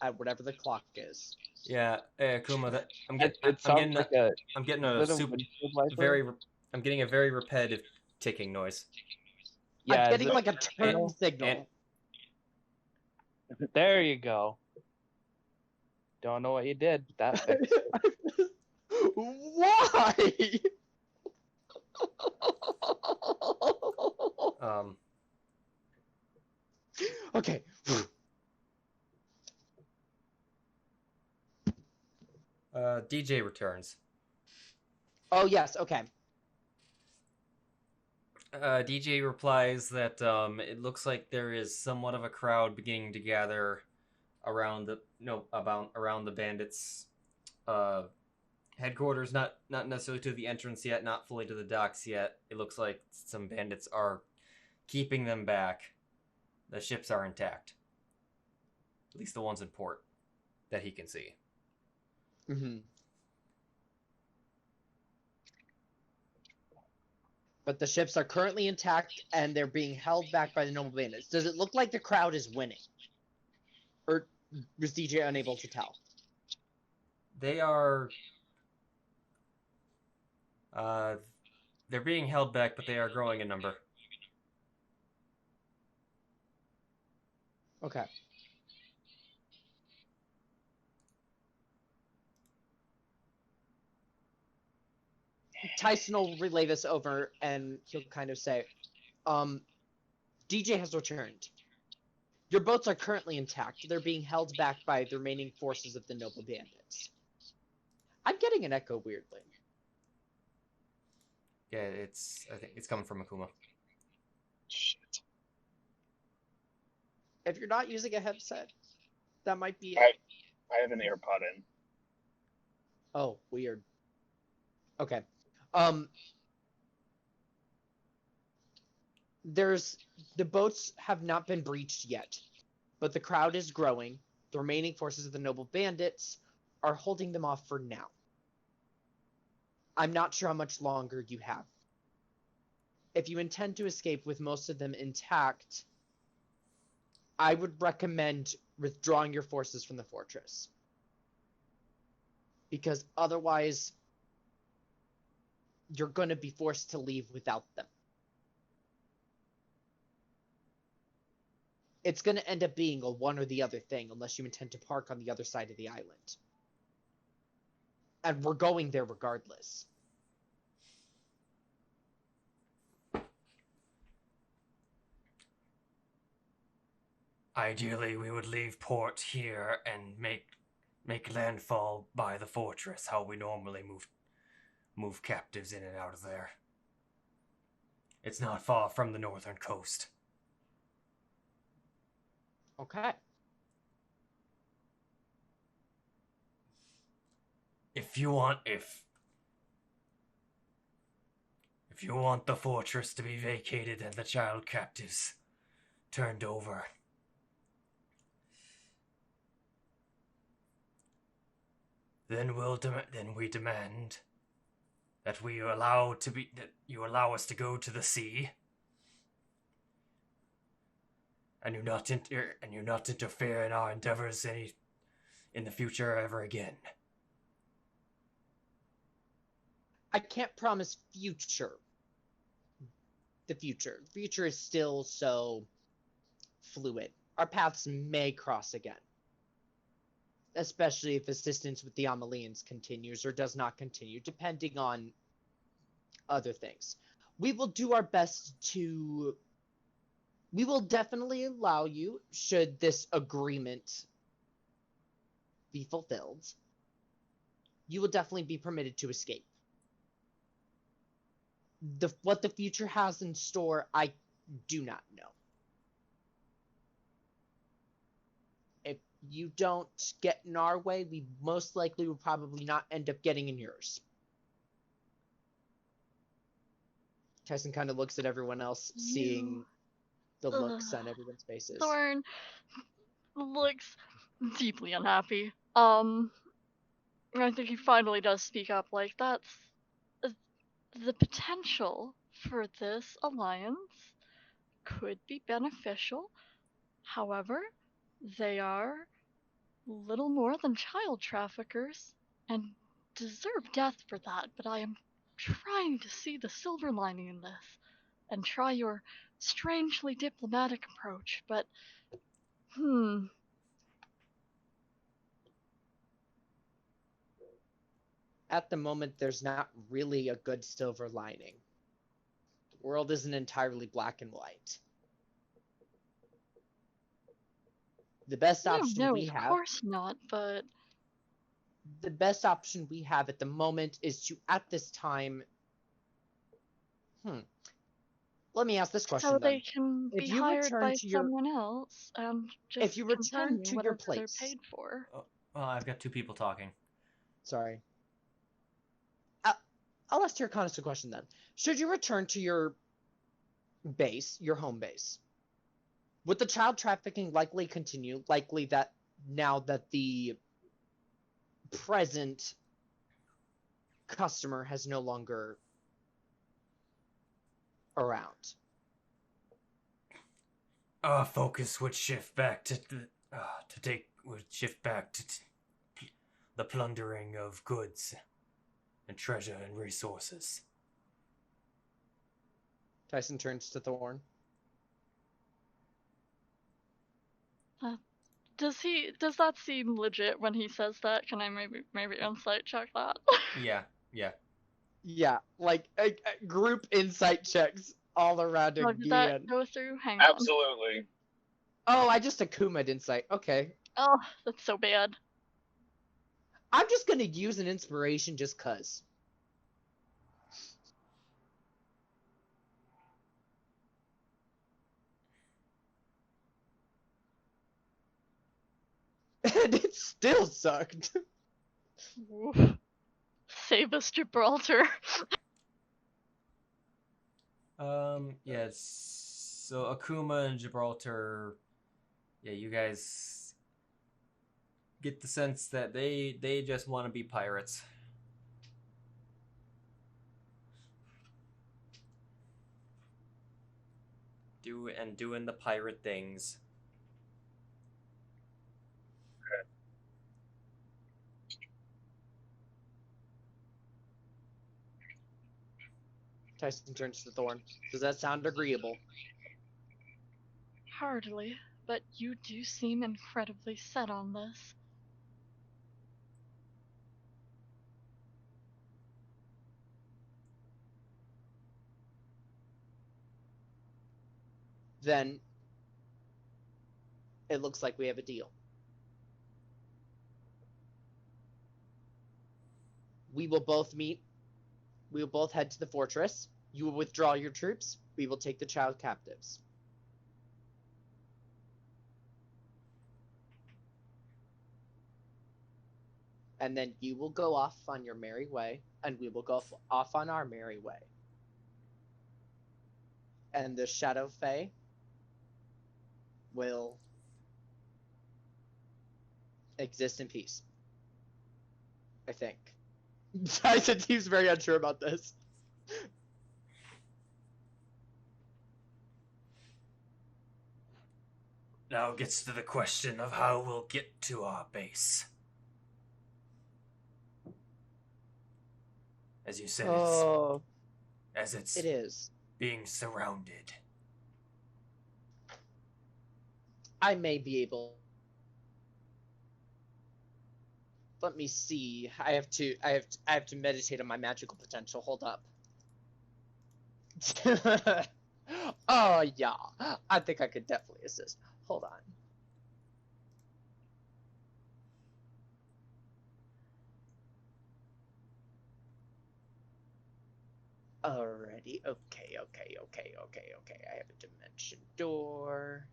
at whatever the clock is. Yeah, Akuma, I'm It sounds like a I'm getting a little super, windshield wiper. I'm getting a very repetitive ticking noise. Yeah, I'm is getting it- like a turn signal. There you go. Don't know what you did, but that fixed it. Why? Okay. DJ returns. Oh yes. Okay. DJ replies that it looks like there is somewhat of a crowd beginning to gather around the bandits' headquarters, not necessarily to the entrance yet, not fully to the docks yet. It looks like some bandits are keeping them back. The ships are intact. At least the ones in port that he can see. Mm-hmm. But the ships are currently intact, and they're being held back by the noble bandits. Does it look like the crowd is winning? Or was DJ unable to tell? They are... they're being held back, but they are growing in number. Okay. Tycen will relay this over, and he'll kind of say, DJ has returned. Your boats are currently intact. They're being held back by the remaining forces of the noble bandits. I'm getting an echo weirdly. Yeah, I think it's coming from Akuma. Shit. If you're not using a headset, that might be... I have an AirPod in. Oh, weird. Okay. The boats have not been breached yet, but the crowd is growing. The remaining forces of the noble bandits are holding them off for now. I'm not sure how much longer you have. If you intend to escape with most of them intact, I would recommend withdrawing your forces from the fortress. Because otherwise, you're going to be forced to leave without them. It's going to end up being a one or the other thing unless you intend to park on the other side of the island. And we're going there regardless. Ideally, we would leave port here and make landfall by the fortress, how we normally move captives in and out of there. It's not far from the northern coast. Okay. If you want the fortress to be vacated and the child captives turned over, then we demand that you allow us to go to the sea, and you not interfere in our endeavors in the future ever again. I can't promise future. The future is still so fluid. Our paths may cross again. Especially if assistance with the Amalians continues or does not continue, depending on other things. We will do our best to... We will definitely allow you, should this agreement be fulfilled, you will definitely be permitted to escape. What the future has in store, I do not know. If you don't get in our way, we most likely will probably not end up getting in yours. Tycen kind of looks at everyone else, seeing the looks on everyone's faces. Thorn looks deeply unhappy. I think he finally does speak up. Like, that's the potential for this alliance could be beneficial. However, they are little more than child traffickers and deserve death for that. But I am trying to see the silver lining in this and try your strangely diplomatic approach. But, At the moment, there's not really a good silver lining. The world isn't entirely black and white. The best option we have... of course not, but... The best option we have at the moment is to, at this time... Let me ask this question, so then. they can be hired by someone else and just if you return to your place... they're paid for. Oh, well, I've got two people talking. Sorry. I'll ask your honest question then. Should you return to your base, your home base, would the child trafficking likely continue? Likely that now that the present customer has no longer around. Our focus would shift back to the plundering of goods and treasure and resources. Tycen turns to Thorn. Does that seem legit when he says that? Can I maybe insight check that? Yeah. Yeah, like group insight checks all around Oh, again. did that go through? Hang on. Absolutely. Oh, I just Akuma'd insight. Okay. Oh, that's so bad. I'm just gonna use an inspiration just cuz. And it still sucked. Oof. Save us, Gibraltar. Yeah, so Akuma and Gibraltar, yeah, you guys get the sense that they just want to be pirates. Doing the pirate things. Tycen turns to Thorn. Does that sound agreeable? Hardly, but you do seem incredibly set on this. Then it looks like we have a deal. We will both meet. We will both head to the fortress. You will withdraw your troops. We will take the child captives. And then you will go off on your merry way, and we will go off on our merry way. And the Shadow Fae will exist in peace. I think. Tycen seems very unsure about this. Now it gets to the question of how we'll get to our base. As you said, it's it is. Being surrounded. I may be able. Let me see. I have to meditate on my magical potential. Hold up. Oh yeah. I think I could definitely assist. Hold on. Alrighty. Okay. I have a dimension door.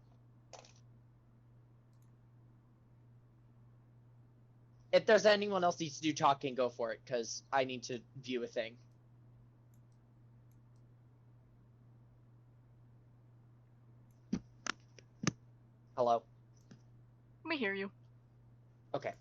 If there's anyone else needs to do talking, go for it, because I need to view a thing. Hello? We hear you. Okay.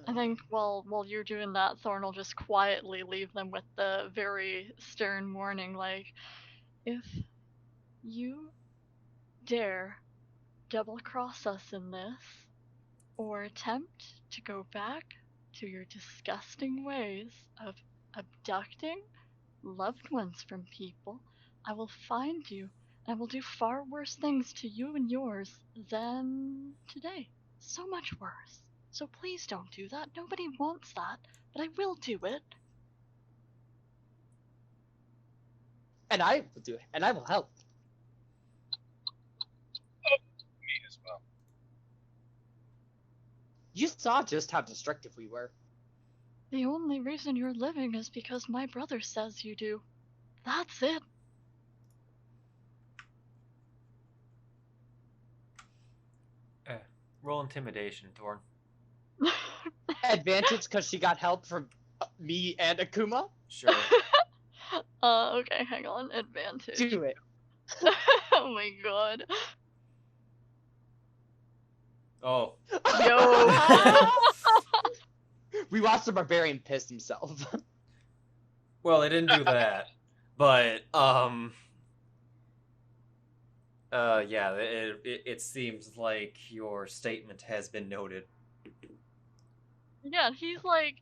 I think while you're doing that, Thorn will just quietly leave them with the very stern warning, like, if you dare double-cross us in this, or attempt to go back to your disgusting ways of abducting loved ones from people, I will find you, and I will do far worse things to you and yours than today. So much worse. So please don't do that. Nobody wants that, but I will do it. And I will do it, and I will help. Me as well. You saw just how destructive we were. The only reason you're living is because my brother says you do. That's it. Roll intimidation, Thorn. Advantage because she got help from me and Akuma. Sure. Okay, hang on. Advantage. Do it. Oh my god. Oh. Yo. We watched the barbarian piss himself. Well, they didn't do that, but yeah, it seems like your statement has been noted. Yeah, he's like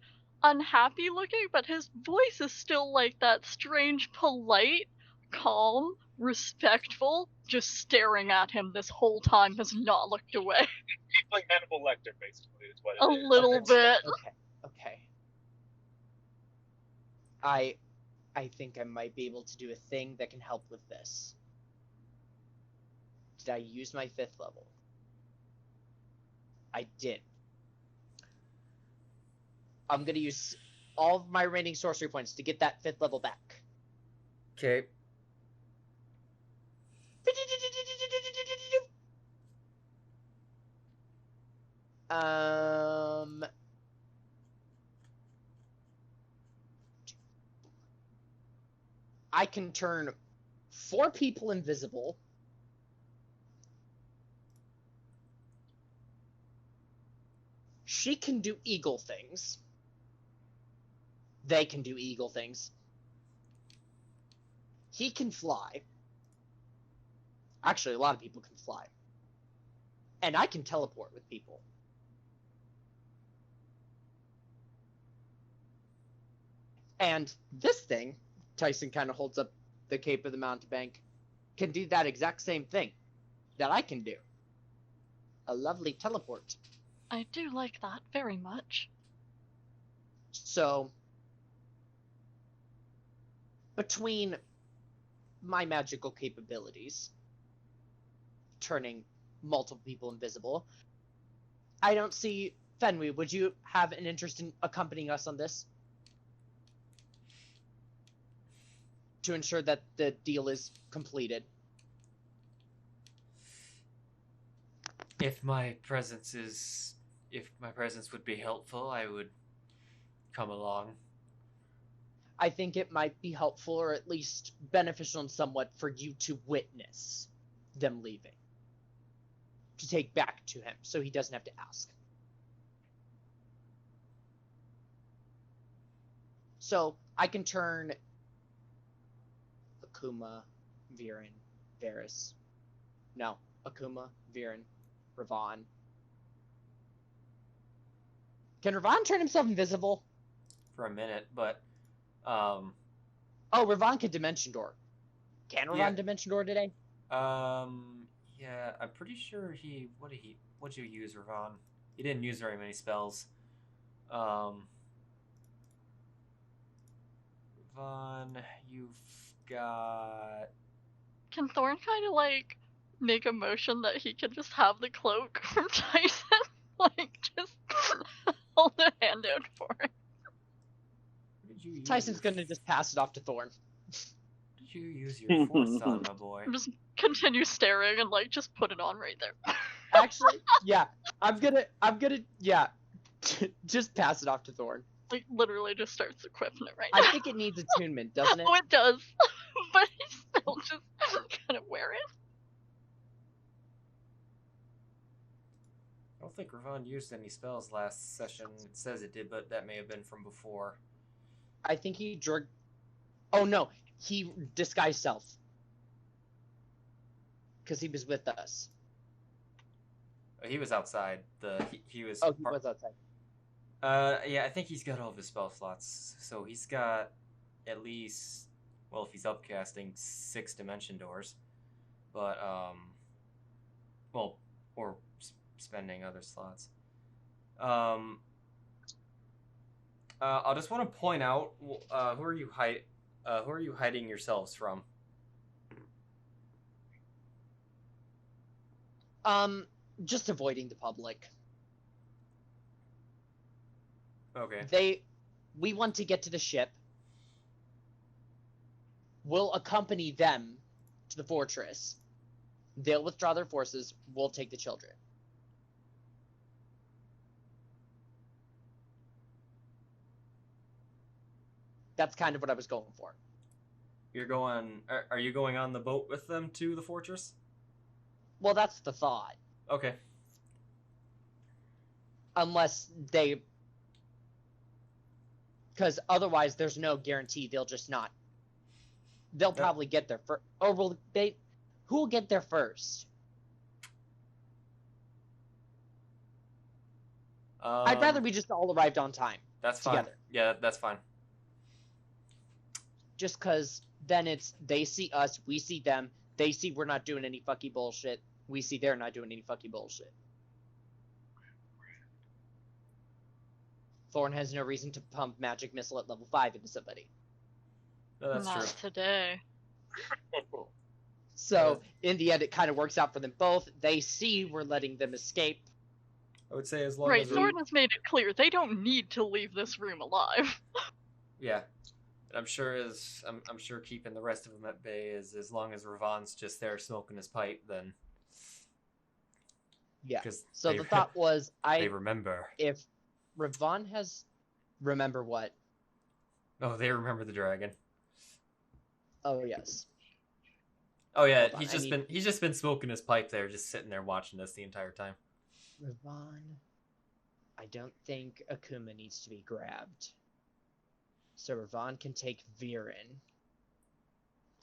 unhappy looking, but his voice is still like that strange, polite, calm, respectful, just staring at him this whole time, has not looked away. He's like Hannibal Lecter, basically, is what it A is. little bit. Okay. I think I might be able to do a thing that can help with this. Did I use my 5th level? I did. I'm gonna use all of my remaining sorcery points to get that 5th level back. Okay. I can turn 4 people invisible. She can do eagle things. They can do eagle things. He can fly. Actually, a lot of people can fly. And I can teleport with people. And this thing, Tycen kind of holds up the Cape of the Mountebank, can do that exact same thing that I can do. A lovely teleport. I do like that very much. So, between my magical capabilities, turning multiple people invisible, I don't see... Fenway, would you have an interest in accompanying us on this? To ensure that the deal is completed. If my presence would be helpful, I would come along. I think it might be helpful, or at least beneficial in somewhat, for you to witness them leaving. To take back to him, so he doesn't have to ask. So, I can turn Akuma, Viran, Varys. No, Akuma, Viran, Ravon. Can Ravon turn himself invisible? For a minute, but Oh, Ravon can Dimension Door. Can Ravon Yeah. Dimension Door today? Yeah, I'm pretty sure what'd you use, Ravon? He didn't use very many spells. Ravon, you've got... Can Thorn kind of like make a motion that he can just have the cloak from Tycen? Like, just hold a hand out for it. What did you use? Tyson's gonna just pass it off to Thorn. Did you use your force on, my boy? Just continue staring and like just put it on right there. Actually, yeah, I'm gonna, yeah, just pass it off to Thorn. Like literally just starts equipping it right now. I think it needs attunement, doesn't it? Oh, it does. But he's still just kind of wear it. I don't think Ravon used any spells last session. It says it did, but that may have been from before. I think he drug. Oh no, he disguised self. Because he was with us. He was outside. He was. Oh, he was outside. Yeah, I think he's got all of his spell slots. So he's got at least, well, if he's upcasting, 6 dimension doors. But well, or spending other slots. I'll just want to point out, who are you hiding yourselves from? Just avoiding the public. Okay. We want to get to the ship. We'll accompany them to the fortress. They'll withdraw their forces. We'll take the children. That's kind of what I was going for. You're going. Are you going on the boat with them to the fortress? Well, that's the thought. Okay. Unless they... Because otherwise, there's no guarantee they'll just not... They'll probably get there first. Or will they... Who will get there first? I'd rather we just all arrived on time. That's fine. Together. Yeah, that's fine. Just because then it's they see us, we see them, they see we're not doing any fucky bullshit, we see they're not doing any fucky bullshit. Thorn has no reason to pump magic missile at level 5 into somebody. No, that's Not true. today. So, in the end, it kind of works out for them both. They see we're letting them escape. I would say as long Right, as Thorn has made it clear they don't need to leave this room alive. Yeah. I'm sure I'm sure keeping the rest of them at bay is as long as Ravon's just there smoking his pipe, then. Yeah. 'Cause So they- the thought was, They remember. if Ravon has... Remember what? Oh, they remember the dragon. Oh, yes. Oh yeah, Hold on, he's just been smoking his pipe there, just sitting there watching us the entire time. Ravon... I don't think Akuma needs to be grabbed. So Ravon can take Viran.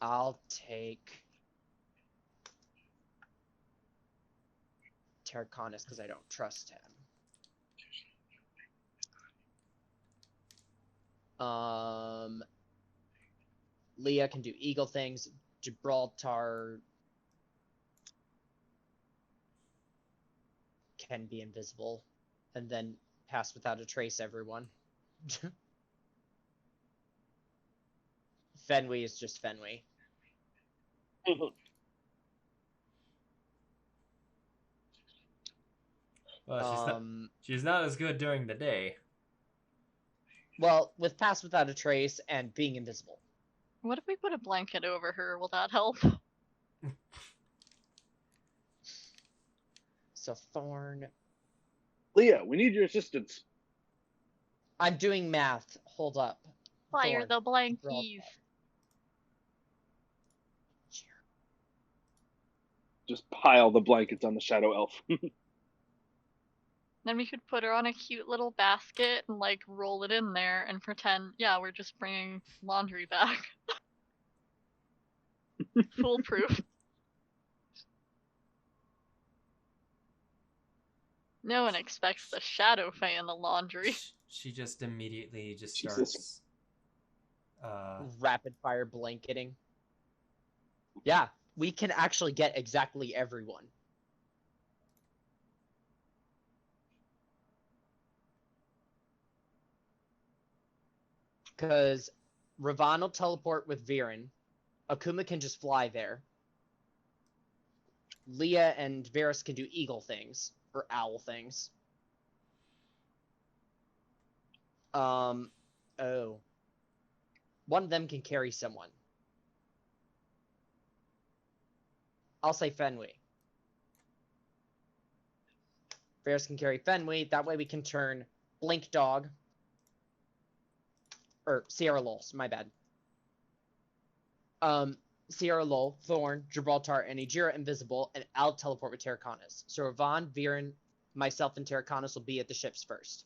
I'll take Terraconis because I don't trust him. Lia can do eagle things. Gibraltar can be invisible and then pass without a trace everyone. Fenway is just Fenway. Well, she's not as good during the day. Well, with pass without a trace and being invisible. What if we put a blanket over her? Will that help? So Thorn... Leah, we need your assistance. I'm doing math. Hold up. Fire Thorn. the blankies. Just pile the blankets on the shadow elf. Then we could put her on a cute little basket and like roll it in there and pretend, yeah, we're just bringing laundry back. Foolproof. No one expects the Shadow Fae in the laundry. She just immediately just Jesus. starts. Rapid fire blanketing. Yeah, we can actually get exactly everyone. Because Ravon will teleport with Viran. Akuma can just fly there. Lia and Varys can do eagle things. Or owl things. Oh. One of them can carry someone. I'll say Fenway. Varys can carry Fenway. That way we can turn Blink Dog. Or Sierra Lols, my bad. Sierra Lol, Thorn, Gibraltar, and Ajira invisible, and I'll teleport with Terraconis. So Ravon, Viran, myself, and Terraconis will be at the ships first.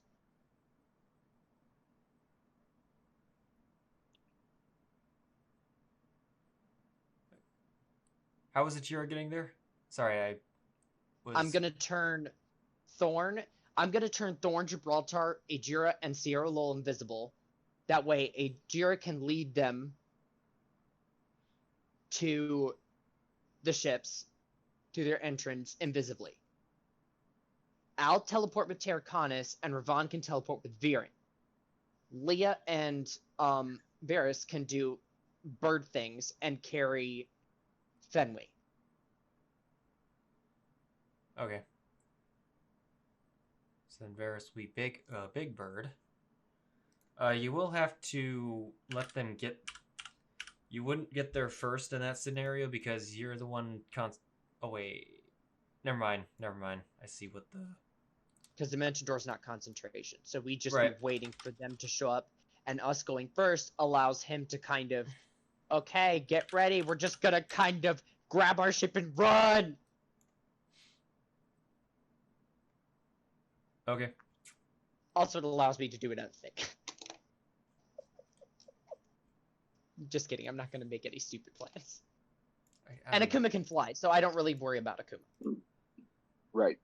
How was Ajira getting there? Sorry, I'm gonna turn Thorn. I'm gonna turn Thorn, Gibraltar, Ajira, and Sierra Lol invisible. That way, Ajira can lead them to the ships, to their entrance, invisibly. I'll teleport with Terraconis, and Ravon can teleport with Viran. Lia and Varys can do bird things and carry Fenway. Okay. So then Varys will be big bird. You will have to let them get... You wouldn't get there first in that scenario because you're the one oh wait. Never mind. I see what the... Because Dimension Door's not concentration. So we just Right. be waiting for them to show up. and us going first allows him to kind of, okay, get ready, we're just gonna kind of grab our ship and run! Okay. Also, it allows me to do another thing. Just kidding, I'm not gonna make any stupid plans. And Akuma can fly, so I don't really worry about Akuma. Right.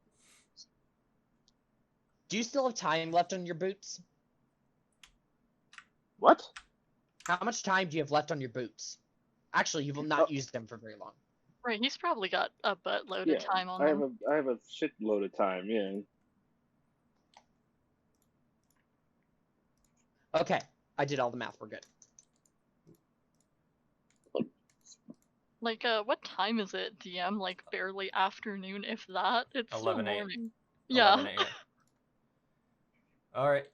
Do you still have time left on your boots? What? How much time do you have left on your boots? Actually, you will not use them for very long. Right, he's probably got a buttload of time on I him. have a shitload of time. Yeah. Okay, I did all the math. We're good. Like, what time is it, DM? Like, barely afternoon, if that? It's 11 still a.m. morning. Yeah. 11 a.m. All right.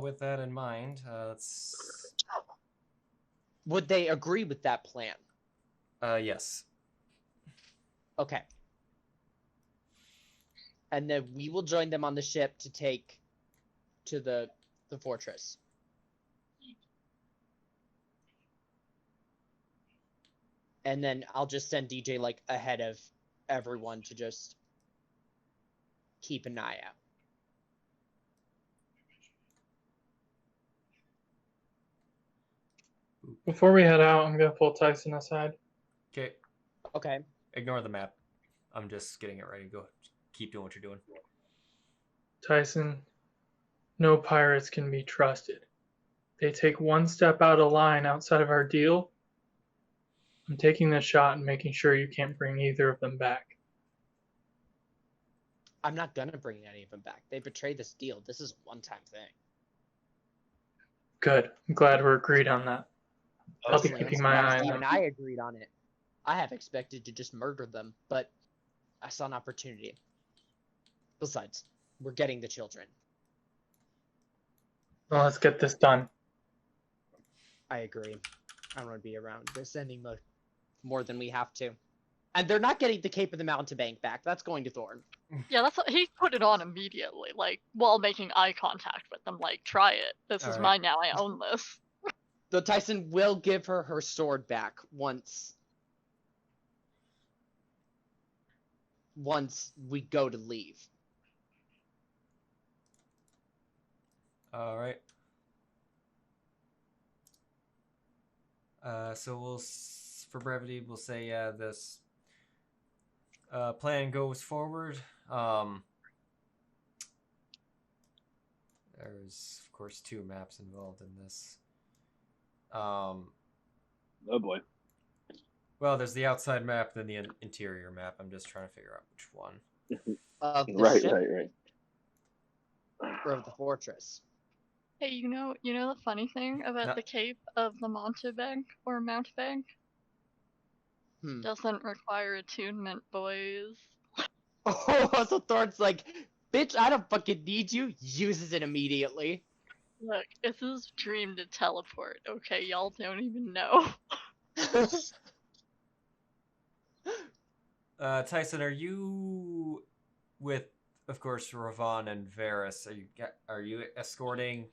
With that in mind, let's. Would they agree with that plan? Yes. Okay. And then we will join them on the ship to take to the fortress. And then I'll just send DJ like ahead of everyone to just keep an eye out. Before we head out, I'm gonna pull Tycen aside. Okay. Okay. Ignore the map. I'm just getting it ready. Go. Keep doing what you're doing. Tycen, no pirates can be trusted. They take one step out of line outside of our deal. I'm taking this shot and making sure you can't bring either of them back. I'm not gonna bring any of them back. They betrayed this deal. This is a one-time thing. Good. I'm glad we're agreed on that. I'll be Personally, keeping I'm my surprised eye on even them. I agreed on it. I have expected to just murder them, but I saw an opportunity. Besides, we're getting the children. Well, let's get this done. I agree. I don't want to be around. They're sending more than we have to. And they're not getting the Cape of the Mountebank back. That's going to Thorn. Yeah, that's what he put it on immediately, like, while making eye contact with them, like, try it. This is Alright. mine now, I own this. Though Tycen will give her sword back once we go to leave. All right. So we'll, for brevity, we'll say this plan goes forward. There's of course 2 maps involved in this. Oh boy. Well, there's the outside map, then the interior map. I'm just trying to figure out which one. Of the Right. ship or of the fortress. Hey, you know the funny thing about No. the Cape of the Mountebank or Mountebank? Doesn't require attunement, boys. Oh, so Thorn's like, bitch, I don't fucking need you. Uses it immediately. Look, it's his dream to teleport, okay? Y'all don't even know. Tycen, are you with, of course, Ravon and Varys? Are you escorting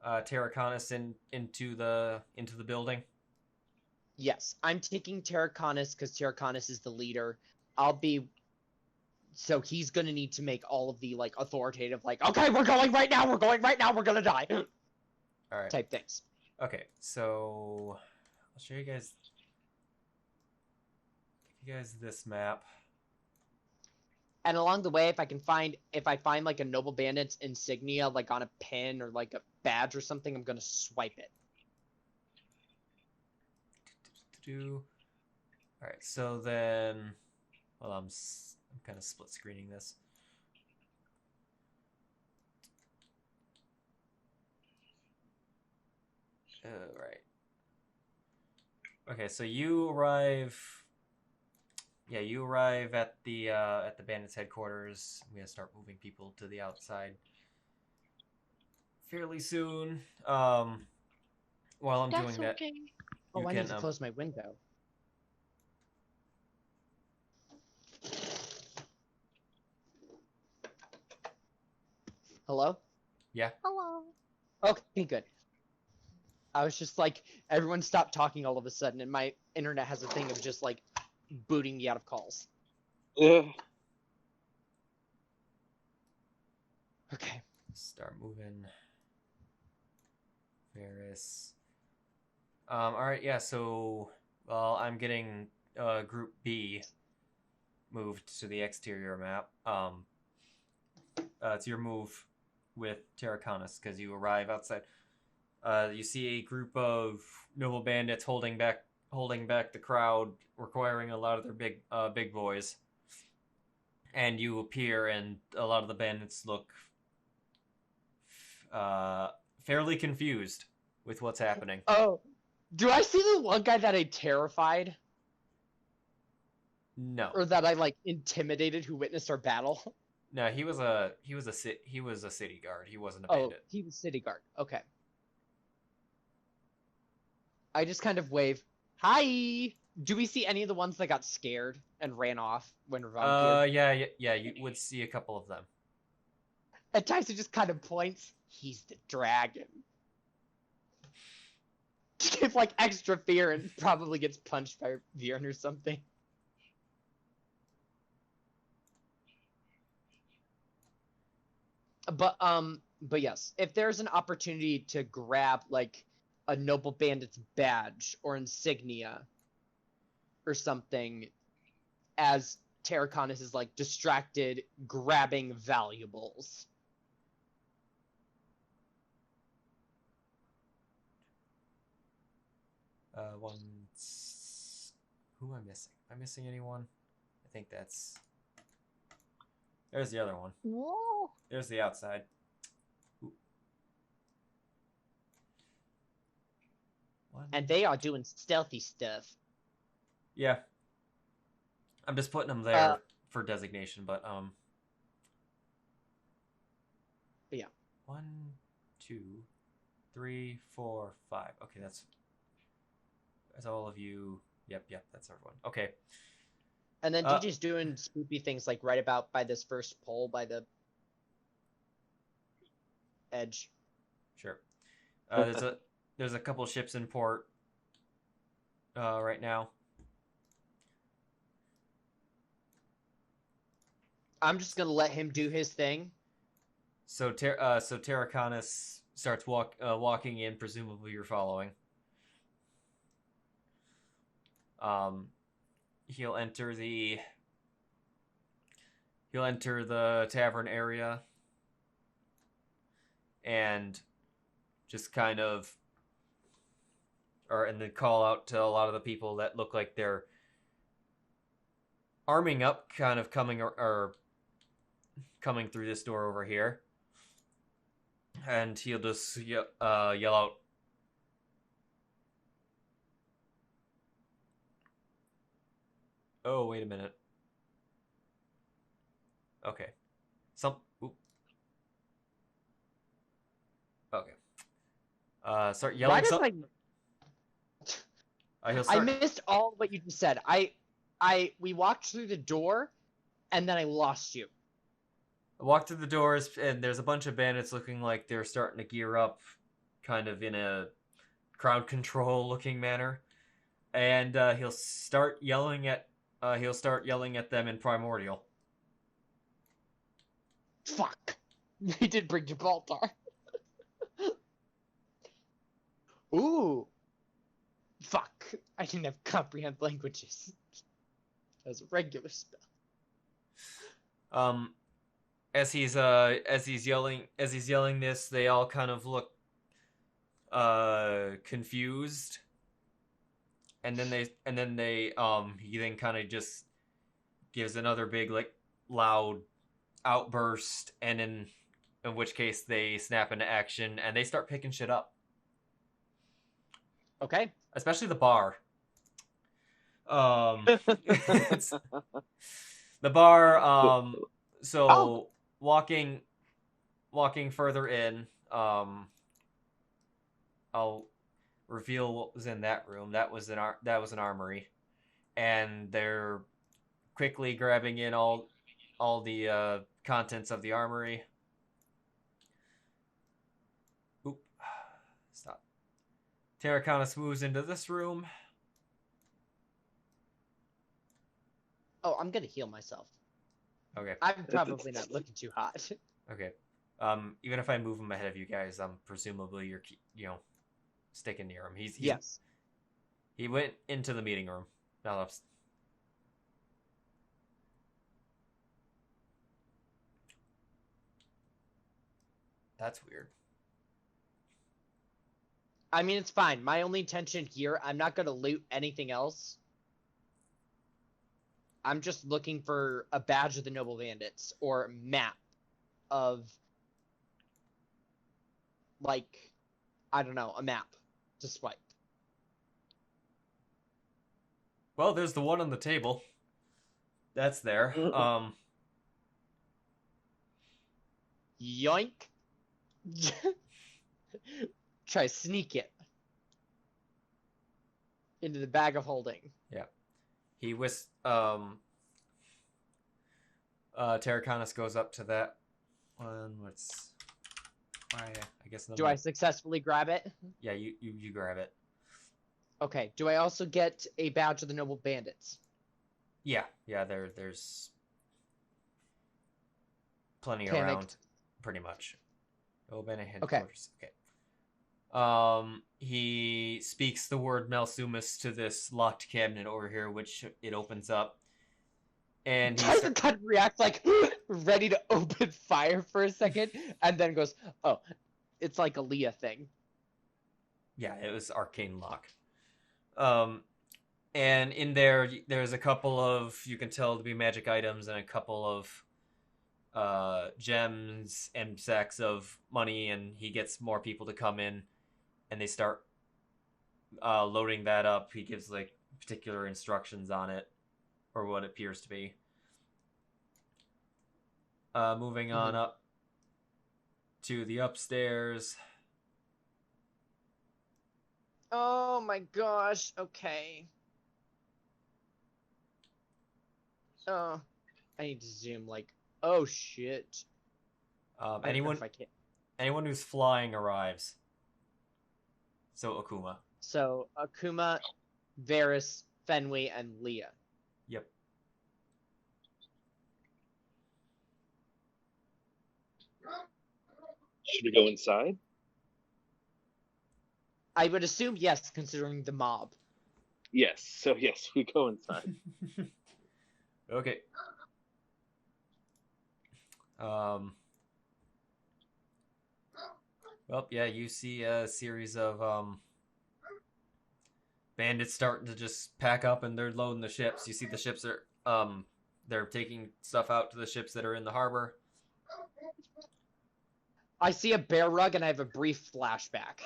Terraconis into the building? Yes, I'm taking Terraconis because Terraconis is the leader. So he's gonna need to make all of the like authoritative, like, okay, we're going right now, we're gonna die. All right. Type things. Okay, so I'll show you guys. Give you guys this map. And along the way, if I find like a noble bandit's insignia, like on a pin or like a badge or something, I'm gonna swipe it. All right, so then, well, I'm kind of split screening this. All right. Okay, so you arrive. Yeah, you arrive at the bandits' headquarters. I'm gonna start moving people to the outside fairly soon. While I'm That's doing that, okay. Oh, I can, need to close my window. Hello? Yeah. Hello. Okay, good. I was just like, everyone stopped talking all of a sudden, and my internet has a thing of just like booting me out of calls. Ugh. Okay. Start moving. Varys. Alright, yeah, so, well, I'm getting Group B moved to the exterior map. It's your move with Terraconis, because you arrive outside. You see a group of noble bandits holding back the crowd, requiring a lot of their big boys. And you appear, and a lot of the bandits look fairly confused with what's happening. Oh, do I see the one guy that I terrified, No, or that I like intimidated, who witnessed our battle? no, he was a city guard. He wasn't a Oh, bandit. he was city guard. Okay. I just kind of wave, hi. Do we see any of the ones that got scared and ran off when Ravon appeared? Yeah, you would see a couple of them. And Tyson just kind of points. He's the dragon. To give like extra fear, and probably gets punched by Viran or something. But yes, if there's an opportunity to grab like a noble bandit's badge or insignia or something, as Terraconis is like distracted grabbing valuables. Who am I missing? Am I missing anyone? I think that's... There's the other one. Whoa. There's the outside. Ooh. One. And they are doing stealthy stuff. Yeah. I'm just putting them there for designation, but yeah. 1, 2, 3, 4, 5. Okay, that's all of you. Yep, that's everyone. Okay. And then DJ's doing spoopy things like right about by this first pole by the edge. Sure. There's a couple ships in port right now. I'm just gonna let him do his thing. So Terraconis starts walking in. Presumably, you're following. He'll enter the tavern area and just kind of, and then call out to a lot of the people that look like they're arming up, kind of coming through this door over here. And he'll just yell out, "Oh, wait a minute. Okay. Okay. Start yelling. Why does I missed all what you just said. We walked through the door, and then I lost you. I walked through the doors, and there's a bunch of bandits looking like they're starting to gear up, kind of in a crowd control looking manner. And he'll start yelling at them in Primordial. Fuck. We did bring Gibraltar. Ooh. Fuck. I didn't have comprehend languages. That was a regular spell. As he's yelling this, they all kind of look confused. And then he then kind of just gives another big like loud outburst, and in which case they snap into action and they start picking shit up. Okay. Especially the bar. The bar. So walking further in. I'll reveal what was in that room. That was an armory, and they're quickly grabbing in all the contents of the armory. Terraconis moves into this room. Oh, I'm gonna heal myself. Okay. I'm probably not looking too hot. Okay. Even if I move him ahead of you guys, presumably you're, sticking near him. He's Yes. He went into the meeting room. Now that's weird. I mean, it's fine. My only intention here, I'm not gonna loot anything else. I'm just looking for a badge of the Noble Bandits or map of, like, I don't know, a map to swipe. Well, there's the one on the table. That's there. Yoink. Try to sneak it into the bag of holding. Yeah. He Terraconis goes up to that one. I guess. Do I successfully grab it? Yeah, you grab it. Okay. Do I also get a badge of the Noble Bandits? Yeah. There's plenty Panicked. around, pretty much. Okay. He speaks the word Malsumus to this locked cabinet over here, which it opens up. And he Tyson kind of reacts like ready to open fire for a second, and then goes, "Oh, it's like a Lia thing." Yeah, it was arcane lock. And in there's a couple of, you can tell to be magic items, and a couple of gems and sacks of money, and he gets more people to come in, and they start loading that up. He gives like particular instructions on it, or what it appears to be. Moving on up to the upstairs. Oh my gosh. Okay. Oh, I need to zoom. Like, oh shit. Anyone who's flying arrives. So Akuma. So Akuma, Varys, Fenway, and Lia. Yep. Should we go inside? I would assume yes, considering the mob. Yes. So yes, we go inside. Okay. Well, yeah, you see a series of bandits starting to just pack up, and they're loading the ships. You see the ships are they're taking stuff out to the ships that are in the harbor. I see a bear rug, and I have a brief flashback.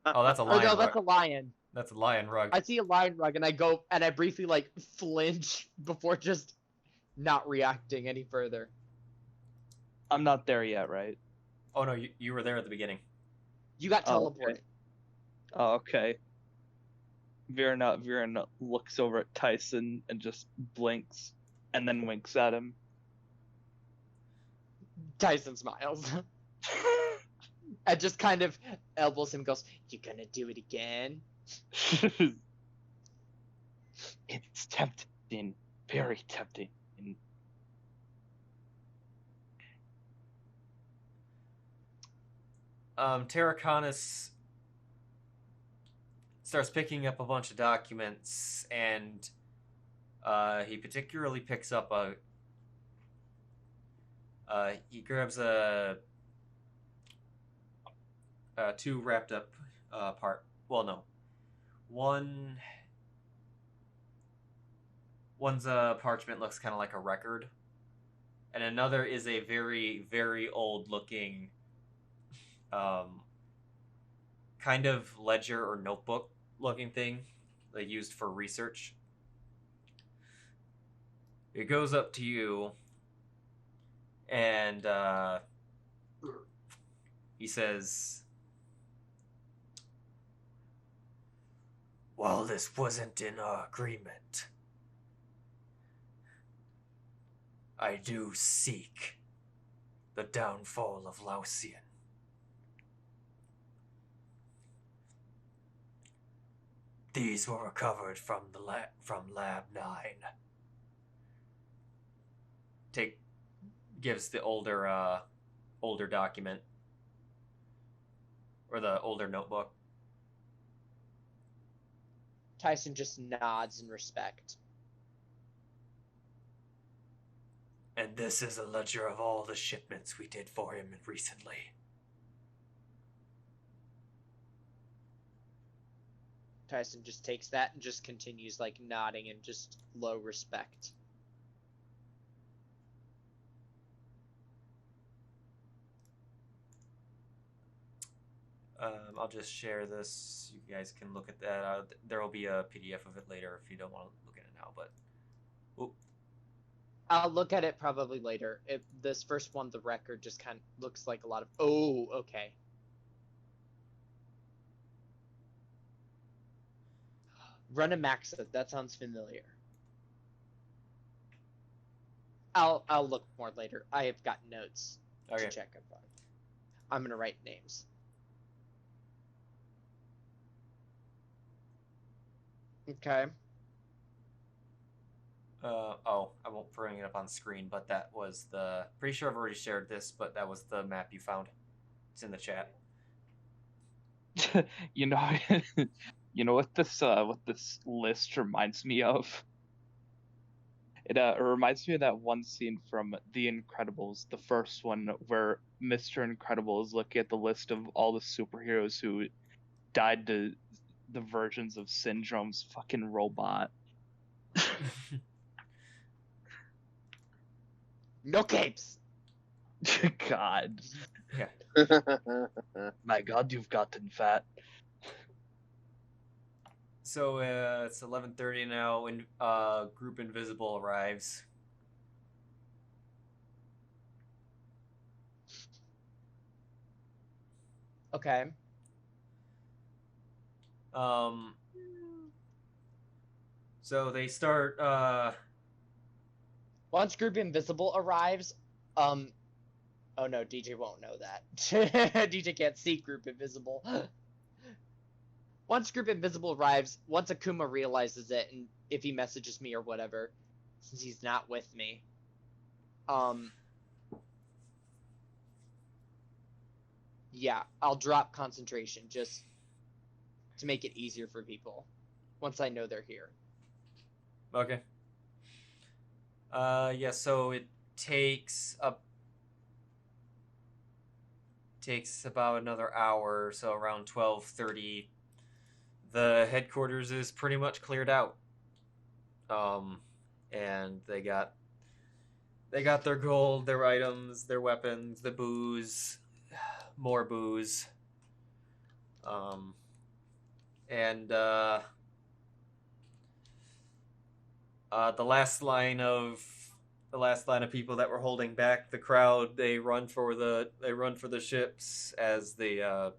Oh, that's a Oh lion. no, rug. that's a lion. That's a lion rug. I see a lion rug, and I go, and I briefly like flinch before just not reacting any further. I'm not there yet, right? Oh no, you were there at the beginning. You got Oh, teleported. Oh, okay. Viran looks over at Tycen and just blinks, and then winks at him. Tyson smiles. And just kind of elbows him and goes, "You gonna do it again?" It's tempting. Very tempting. Terraconis starts picking up a bunch of documents, and he particularly picks up he grabs two wrapped up one's a parchment, looks kind of like a record, and another is a very, very old looking kind of ledger or notebook looking thing they used for research. It goes up to you, and he says, "While this wasn't in our agreement, I do seek the downfall of Laucian. These were recovered from Lab 9. Gives the older document. Or the older notebook. Tycen just nods in respect. And this is a ledger of all the shipments we did for him recently. Tycen just takes that and just continues, like, nodding in just low respect. I'll just share this. You guys can look at that. There will be a PDF of it later if you don't want to look at it now, but... Oop. I'll look at it probably later. This first one, the record, just kind of looks like a lot of... Oh, okay. Run a Maxa. That sounds familiar. I'll look more later. I have got notes to check up on. I'm going to write names. Okay. I won't bring it up on screen, but that was the... Pretty sure I've already shared this, but that was the map you found. It's in the chat. You know what this list reminds me of? It reminds me of that one scene from The Incredibles, the first one, where Mr. Incredible is looking at the list of all the superheroes who died to the versions of Syndrome's fucking robot. No capes! God. Yeah. My God, you've gotten fat. So it's 11:30 now when Group Invisible arrives. Okay. So they start Once Group Invisible arrives, oh no, DJ won't know that. DJ can't see Group Invisible. Once Group Invisible arrives, once Akuma realizes it, and if he messages me or whatever, since he's not with me, yeah, I'll drop concentration just to make it easier for people once I know they're here. Okay. Yeah, so it takes about another hour, so around 12:30 the headquarters is pretty much cleared out. And they got their gold, their items, their weapons, the booze, more booze. And the last line of people that were holding back the crowd, they run for the ships as the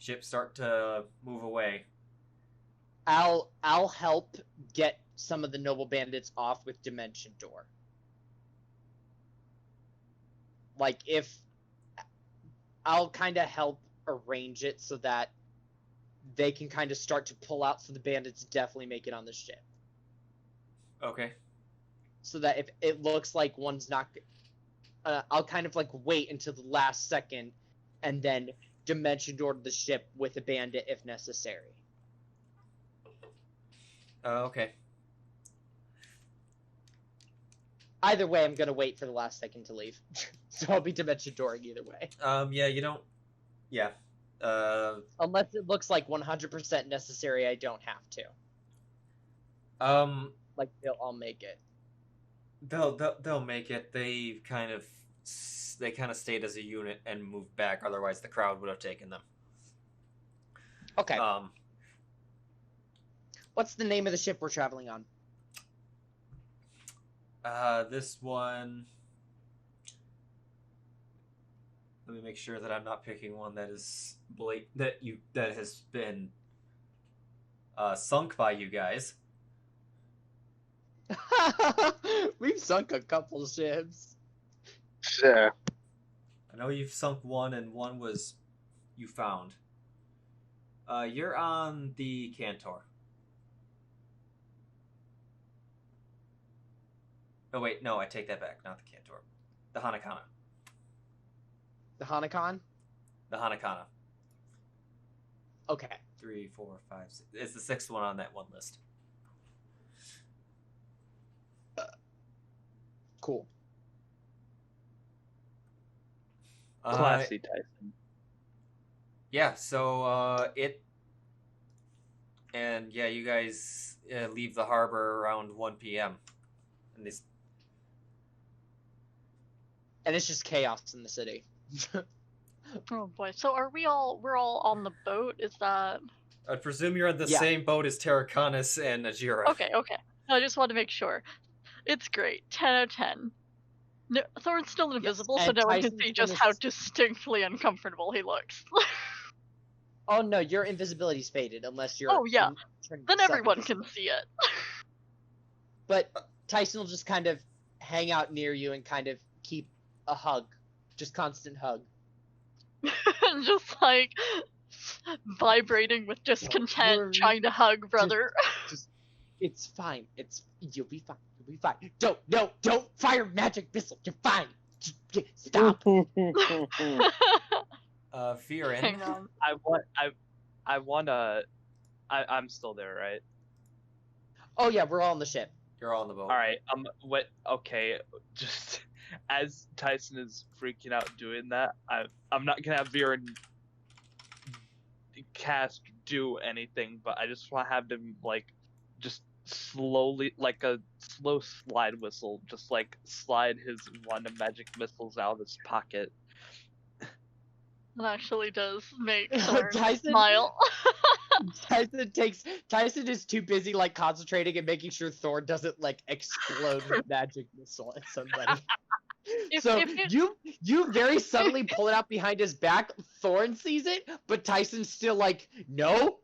ships start to move away. I'll help get some of the noble bandits off with Dimension Door. Like, if I'll kind of help arrange it so that they can kind of start to pull out, so the bandits definitely make it on the ship. Okay. So that if it looks like one's not, I'll kind of like wait until the last second, and then Dimension Door to the ship with a bandit if necessary. Okay. Either way, I'm gonna wait for the last second to leave, so I'll be Dimension Dooring either way. Yeah, you don't. Yeah. Unless it looks like 100% necessary, I don't have to. Like, they'll all make it. They'll make it. They kind of stayed as a unit and moved back. Otherwise, the crowd would have taken them. Okay. What's the name of the ship we're traveling on? This one. Let me make sure that I'm not picking one that is that has been sunk by you guys. We've sunk a couple ships. Yeah. I know you've sunk one, and one was you found. You're on the Cantor. Oh wait, no, I take that back. Not the Cantor. The Hanakana. The Hanakon? The Hanakana. Okay. 3, 4, 5, 6. It's the sixth one on that one list. Cool. Classy, Tycen. Yeah, so and yeah, you guys leave the harbor around 1 p.m. And it's just chaos in the city. Oh boy. So we're all on the boat? Is that... I'd presume you're on the Yeah. same boat as Terraconis and Ajira. Okay. I just want to make sure. It's great. 10 out of 10. No, Thorn's still invisible, so and no one can Tyson's see just gonna how distinctly uncomfortable he looks. Oh no, your invisibility's faded unless you're. Oh, yeah. turning Then yourself everyone invisible. can see it. But Tycen will just kind of hang out near you and kind of keep a hug, just constant hug. Just like vibrating with discontent, worry. trying to hug brother. Just, it's fine. You'll be fine. You'll be fine. Don't fire magic missile. You're fine. Stop. Viran. Hang on. I'm still there, right? Oh yeah, we're all on the ship. You're all on the boat. All right. What? Okay. Just as Tycen is freaking out doing that, I'm not gonna have Viran do anything, but I just want to have him like just slowly, like a slow slide whistle, just like slide his wand of magic missiles out of his pocket. It actually does make Thorn Tycen- smile. Tycen is too busy like concentrating and making sure Thorn doesn't like explode with magic missile at somebody. You very subtly pull it out behind his back. Thorn sees it, but Tyson's still like, no.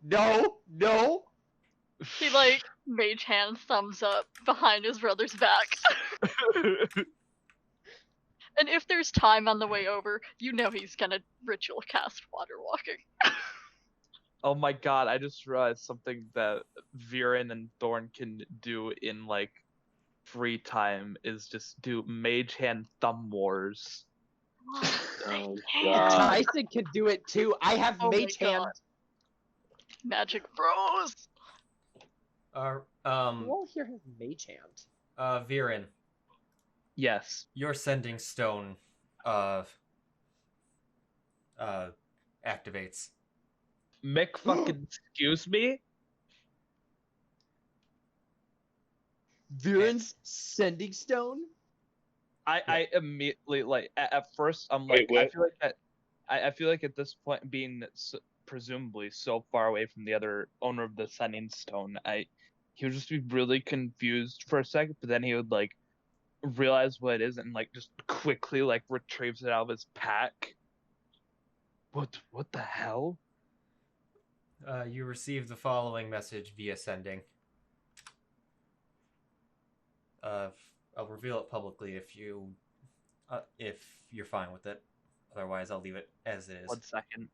He like mage hand thumbs up behind his brother's back. And if there's time on the way over, you know he's gonna ritual cast water walking. Oh my god, I just realized something that Viran and Thorn can do in like free time is just do mage hand thumb wars. Oh, God. Tycen can do it too. I have Oh my mage hand. God. Magic bros. Who all here has mage hand? Viran, Yes. your sending stone activates. Mick fucking excuse me? Viren's sending stone? I immediately like at first I'm Wait, like what? I feel like at this point being presumably so far away from the other owner of the sending stone, he would just be really confused for a second, but then he would like realize what it is and like just quickly like retrieves it out of his pack. What the hell? You receive the following message via sending. I'll reveal it publicly if you're fine with it. Otherwise, I'll leave it as it is. 1 second.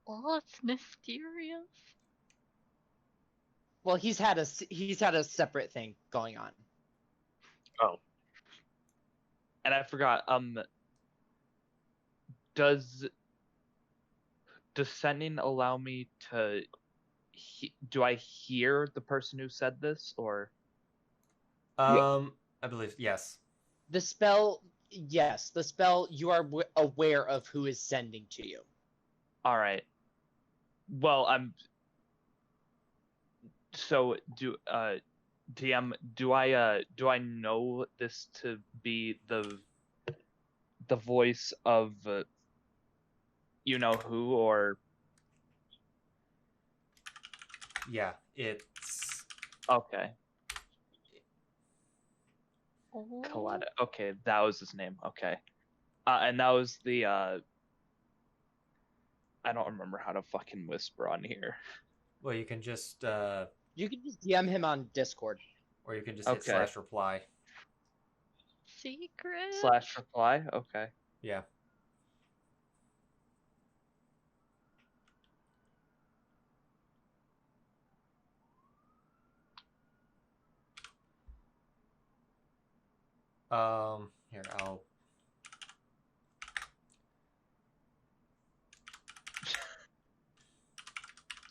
Oh, it's mysterious. Well, he's had a separate thing going on. Oh. And I forgot. Does sending allow me to? Do I hear the person who said this, or? I believe yes. The spell, yes, the spell. You are aware of who is sending to you. All right. Well, So DM, do I know this to be the voice of you know who, or? Yeah, it's Okay. Oh. Kalada. Okay, that was his name. Okay. And that was the I don't remember how to fucking whisper on here. well. You can just You can just DM him on Discord. or you can just hit Okay. /reply. Secret. /reply. Okay. Yeah. Here, I'll...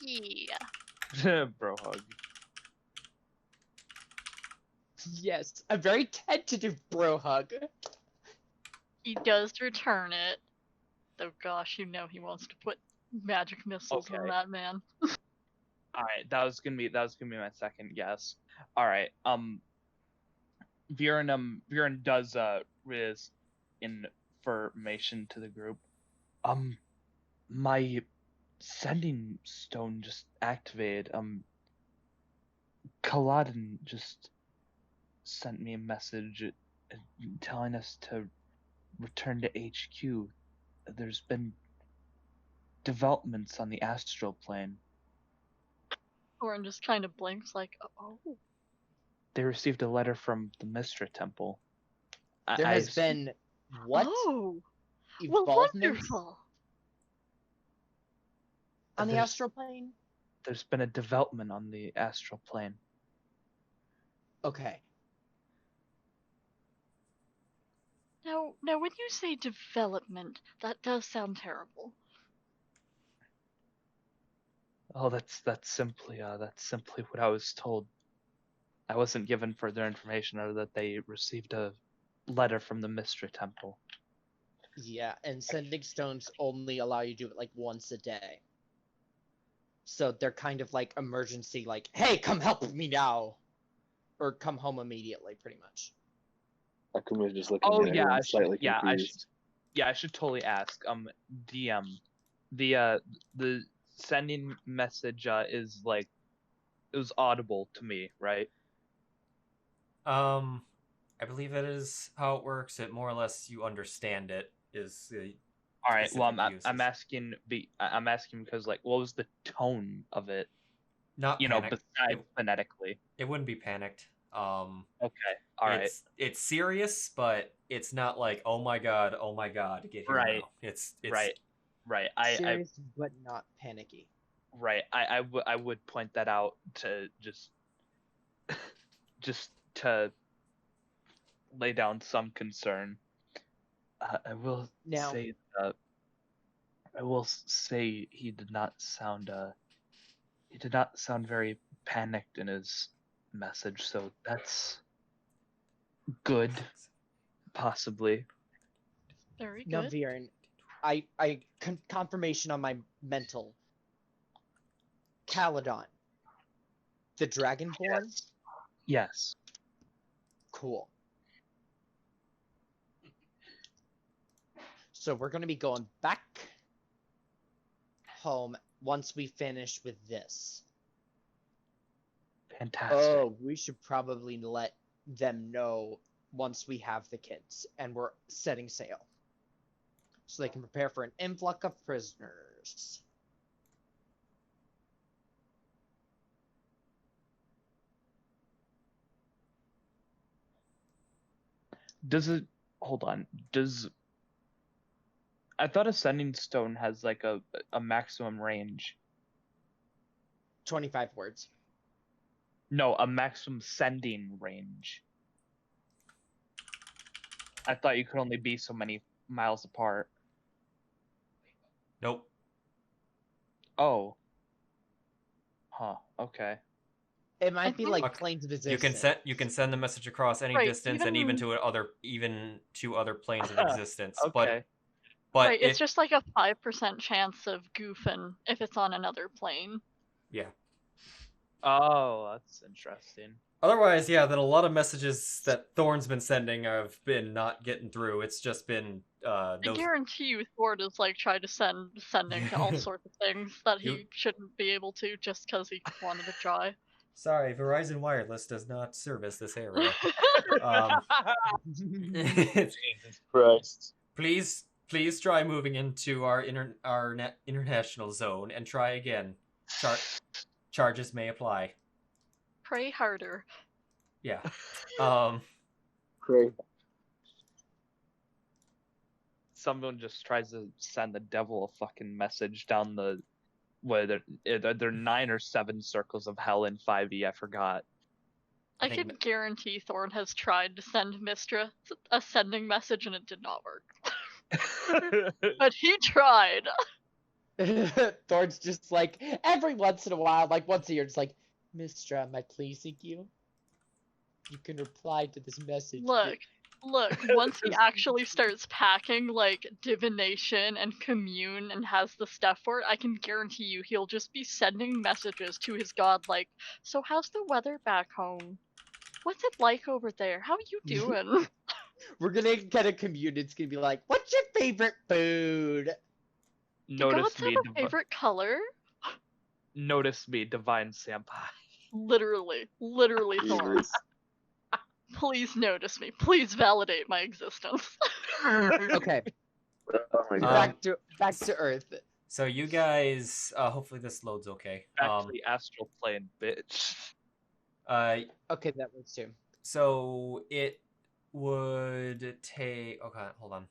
Yeah. Bro hug. Yes, a very tentative bro hug. He does return it. Though, gosh, you know he wants to put magic missiles on Okay. that man. All right, that was gonna be my second guess. All right, Viran does release information to the group. My sending stone just activated. Kaladin just sent me a message telling us to return to HQ. There's been developments on the astral plane. Thorn just kind of blinks like, oh. They received a letter from the Mistra Temple. There has been what? Oh, well, Evolvement wonderful. on the There's- astral plane? There's been a development on the astral plane. Okay. Now, when you say development, that does sound terrible. Oh, that's simply what I was told. I wasn't given further information other that they received a letter from the Mistra Temple. Yeah, and sending stones only allow you to do it like once a day. So they're kind of like emergency, like, hey, come help me now! Or come home immediately, pretty much. Akuma's just looking Oh at yeah, everyone slightly confused. I should totally ask. DM, the sending message is like, it was audible to me, right? I believe that is how it works. It more or less you understand it is. All right. Well, specific uses. I'm asking because like, what was the tone of it? Not You panic. know, besides phonetically. It wouldn't be panicked. Okay. All right. It's serious, but it's not like oh my god, get here Right. now. It's Right. Serious, but not panicky. Right. I would point that out to just to lay down some concern. I will Now- say that I will say he did not sound very panicked in his message, so that's good, possibly. Very Now, good. Viren, confirmation on my mental. Caledon. The Dragonborn? Yes. Cool. So we're going to be going back home once we finish with this. Fantastic. Oh, we should probably let them know once we have the kids and we're setting sail. So they can prepare for an influx of prisoners. Hold on. I thought a sending stone has like a maximum range. 25 words. No, a maximum sending range. I thought you could only be so many miles apart. nope. Oh. Huh. Okay. It might be like Okay. planes of existence. You can send the message across any Right, distance and even to other planes of existence. Okay. But Right, it's just like a 5% chance of goofing if it's on another plane. yeah. Oh, that's interesting. Otherwise, yeah, then a lot of messages that Thorn's been sending have been not getting through. It's just been I guarantee you Thorn is like trying to sending to all sorts of things that he You- shouldn't be able to just because he wanted to try. Sorry, Verizon Wireless does not service this area. Jesus Christ. Please try moving into our international zone and try again. Charges may apply. Pray harder. Yeah. Great. Someone just tries to send the devil a fucking message down the whether they're 9 or 7 circles of hell in 5e. I forgot. I think can guarantee Thorn has tried to send Mistra a sending message and it did not work. But he tried. Thorn's just like, every once in a while, like once a year, just like, Mistra, am I pleasing you? You can reply to this message. Look, once he actually starts packing, like, divination and commune and has the stuff for it, I can guarantee you he'll just be sending messages to his god like, so how's the weather back home? What's it like over there? How you doing? We're gonna get a commune. It's gonna be like, what's your favorite food? Do gods have a favorite color? Notice me, divine senpai. Literally, Thorn. Please notice me. Please validate my existence. Okay, Oh my back to Earth. So you guys, hopefully this loads okay. Back to the astral plane, bitch. Okay, that works too. So it would take. Okay, hold on.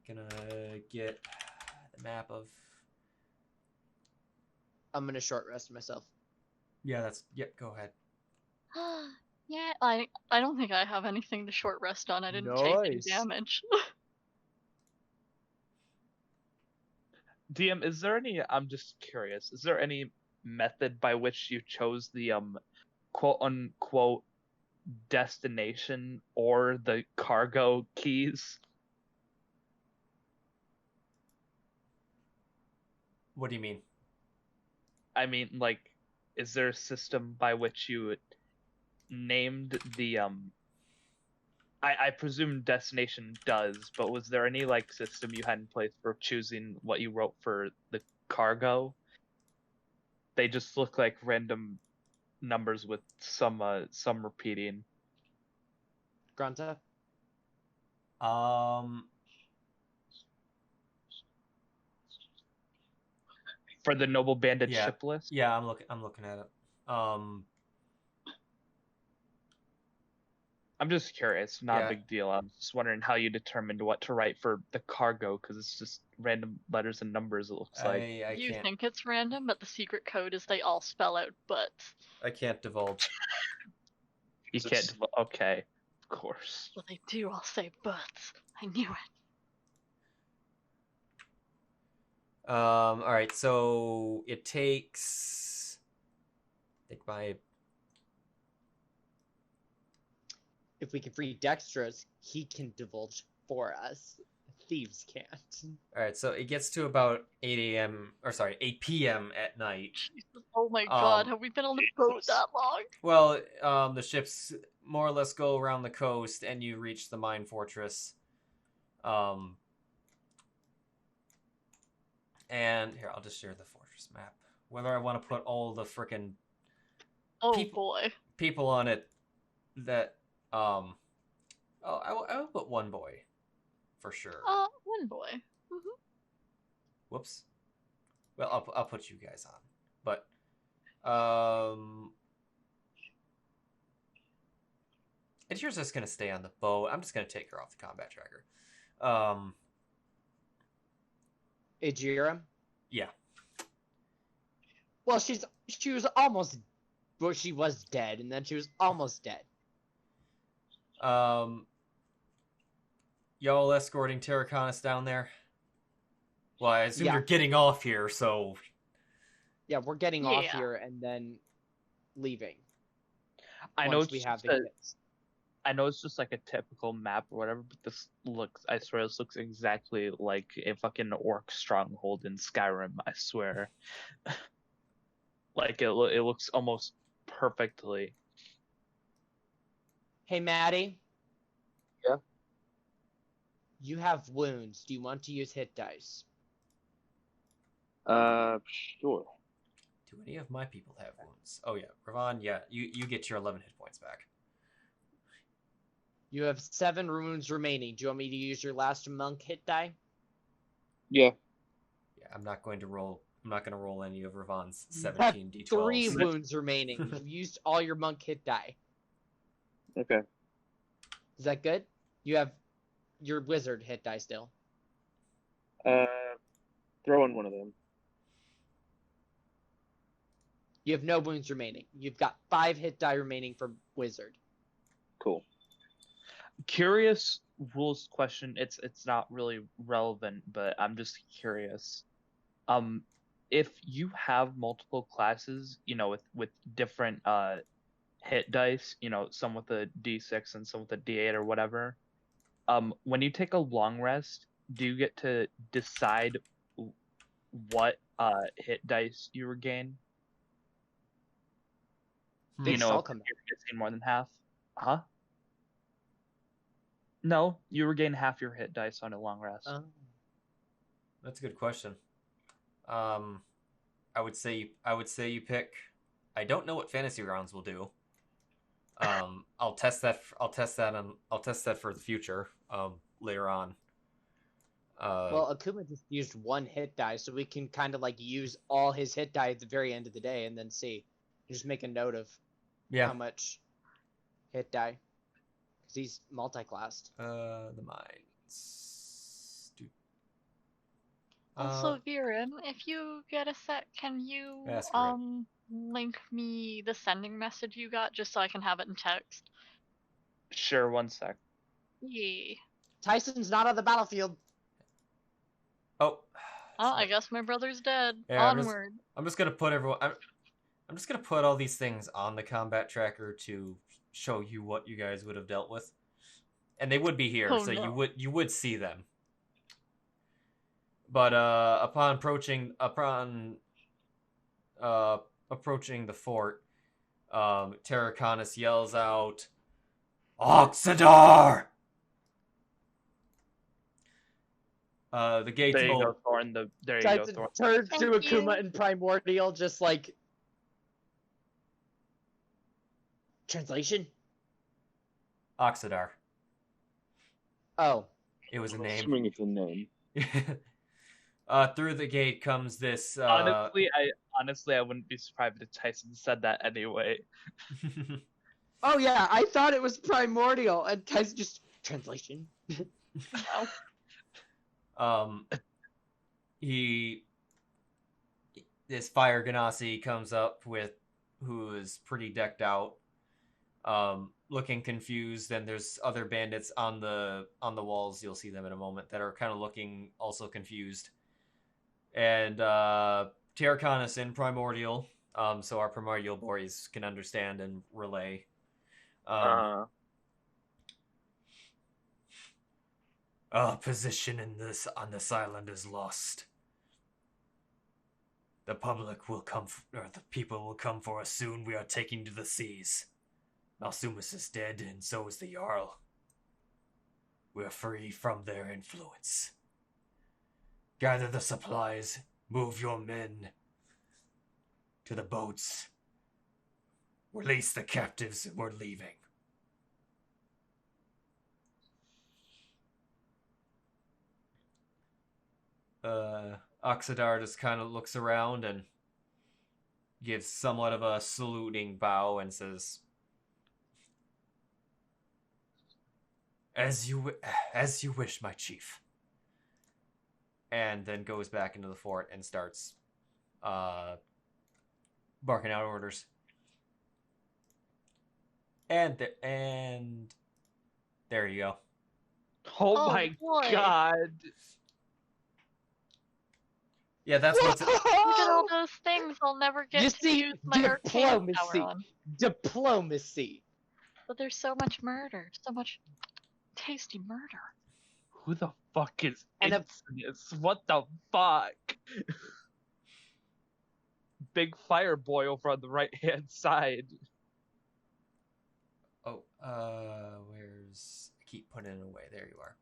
Gonna get the map of. I'm gonna short rest myself. Yeah, that's. Yep, go ahead. Yeah, I don't think I have anything to short rest on. I didn't take any Nice. damage. DM, is there any? I'm just curious. Is there any method by which you chose the quote unquote destination or the cargo keys? What do you mean? I mean, like, is there a system by which you named the I presume destination does, but was there any like system you had in place for choosing what you wrote for the cargo? They just look like random numbers with some repeating. Granta? For the noble banded Yeah. ship list? Yeah, I'm looking at it. I'm just curious, not Yeah. a big deal. I'm just wondering how you determined what to write for the cargo, because it's just random letters and numbers, it looks like. I You can't. think it's random, but the secret code is they all spell out butts. I can't divulge. You can't... Okay, of course. Well, they do all say butts. I knew it. All right. So it takes. I think my. If we can free Dexterous, he can divulge for us. Thieves can't. All right. So it gets to about 8 a.m. or sorry, 8 p.m. at night. Jesus, oh my god, have we been on the boat that long? Well, the ships more or less go around the coast, and you reach the mine fortress. And here, I'll just share the fortress map. Whether I want to put all the frickin' people on it that I will put one boy for sure. One boy. Mm-hmm. Whoops. Well, I'll put you guys on, but and she's just gonna stay on the boat. I'm just gonna take her off the combat tracker. Ajira? Yeah. Well, she was almost, well, she was dead, and then she was almost dead. Y'all escorting Terraconis down there? Well, I assume Yeah. you're getting off here, so... Yeah, we're getting off here and then leaving. I know once we have the kits. I know it's just like a typical map or whatever, but this looks, I swear, this looks exactly like a fucking orc stronghold in Skyrim, I swear. Like, it looks almost perfectly. Hey, Maddie? Yeah? You have wounds. Do you want to use hit dice? Sure. Do any of my people have wounds? Oh, yeah. Ravon, yeah. You get your 11 hit points back. You have 7 wounds remaining. Do you want me to use your last monk hit die? Yeah. Yeah, I'm not going to roll any of Ravon's 17 d12s. 3 wounds remaining. You've used all your monk hit die. Okay. Is that good? You have your wizard hit die still. Throw in one of them. You have no wounds remaining. You've got 5 hit die remaining for wizard. Cool. Curious rules question. It's not really relevant, but I'm just curious. If you have multiple classes, with different hit dice, some with a D6 and some with a D8 or whatever, when you take a long rest, do you get to decide what hit dice you regain? They all come back. You're missing more than half? Huh? No, you regain half your hit dice on a long rest. That's a good question. I would say you pick. I don't know what fantasy rounds will do. I'll test that for the future. Later on. Well, Akuma just used 1 hit die, so we can kind of like use all his hit die at the very end of the day, and then see. Just make a note of how much hit die, because he's multi-classed. The mines. Also, Viran, if you get a sec, can you Ask for link me the sending message you got just so I can have it in text? Sure, one sec. Yeah. Tycen's not on the battlefield. Oh. I guess my brother's dead. Yeah, Onward. I'm just gonna put everyone. I'm just gonna put all these things on the combat tracker to show you what you guys would have dealt with, and they would be here, so no. you would see them. But upon approaching the fort, Terraconis yells out, "Oxidar!" The gates There you will... go, Thorn. There you go, Thorn. Turns to Akuma and Primordial, just like... Translation? Oxidar. Oh. It was a name. Assuming it's a name. Through the gate comes this... Honestly, I wouldn't be surprised if Tycen said that anyway. Oh yeah, I thought it was Primordial, and Tycen just... Translation? This fire Genasi comes up with, who is pretty decked out, looking confused, and there's other bandits on the walls, you'll see them in a moment, that are kind of looking also confused. And Terraconis in Primordial, so our Primordial boys can understand and relay. Our position on this island is lost. The public will come, or the people will come for us soon. We are taking to the seas. Malsumus is dead, and so is the Jarl. We are free from their influence. Gather the supplies, move your men to the boats. Release the captives, and we're leaving. Oxidar just kind of looks around and gives somewhat of a saluting bow and says, As you wish, my chief. And then goes back into the fort and starts barking out orders. And there you go. Oh my boy. god. Yeah, that's what's... Look at all those things I'll never get to use my arcane power on. Diplomacy. But there's so much murder. So much tasty murder. Who the fuck is And Insidious? What the fuck? Big fire boy over on the right-hand side. Oh, where's... I keep putting it away. There you are.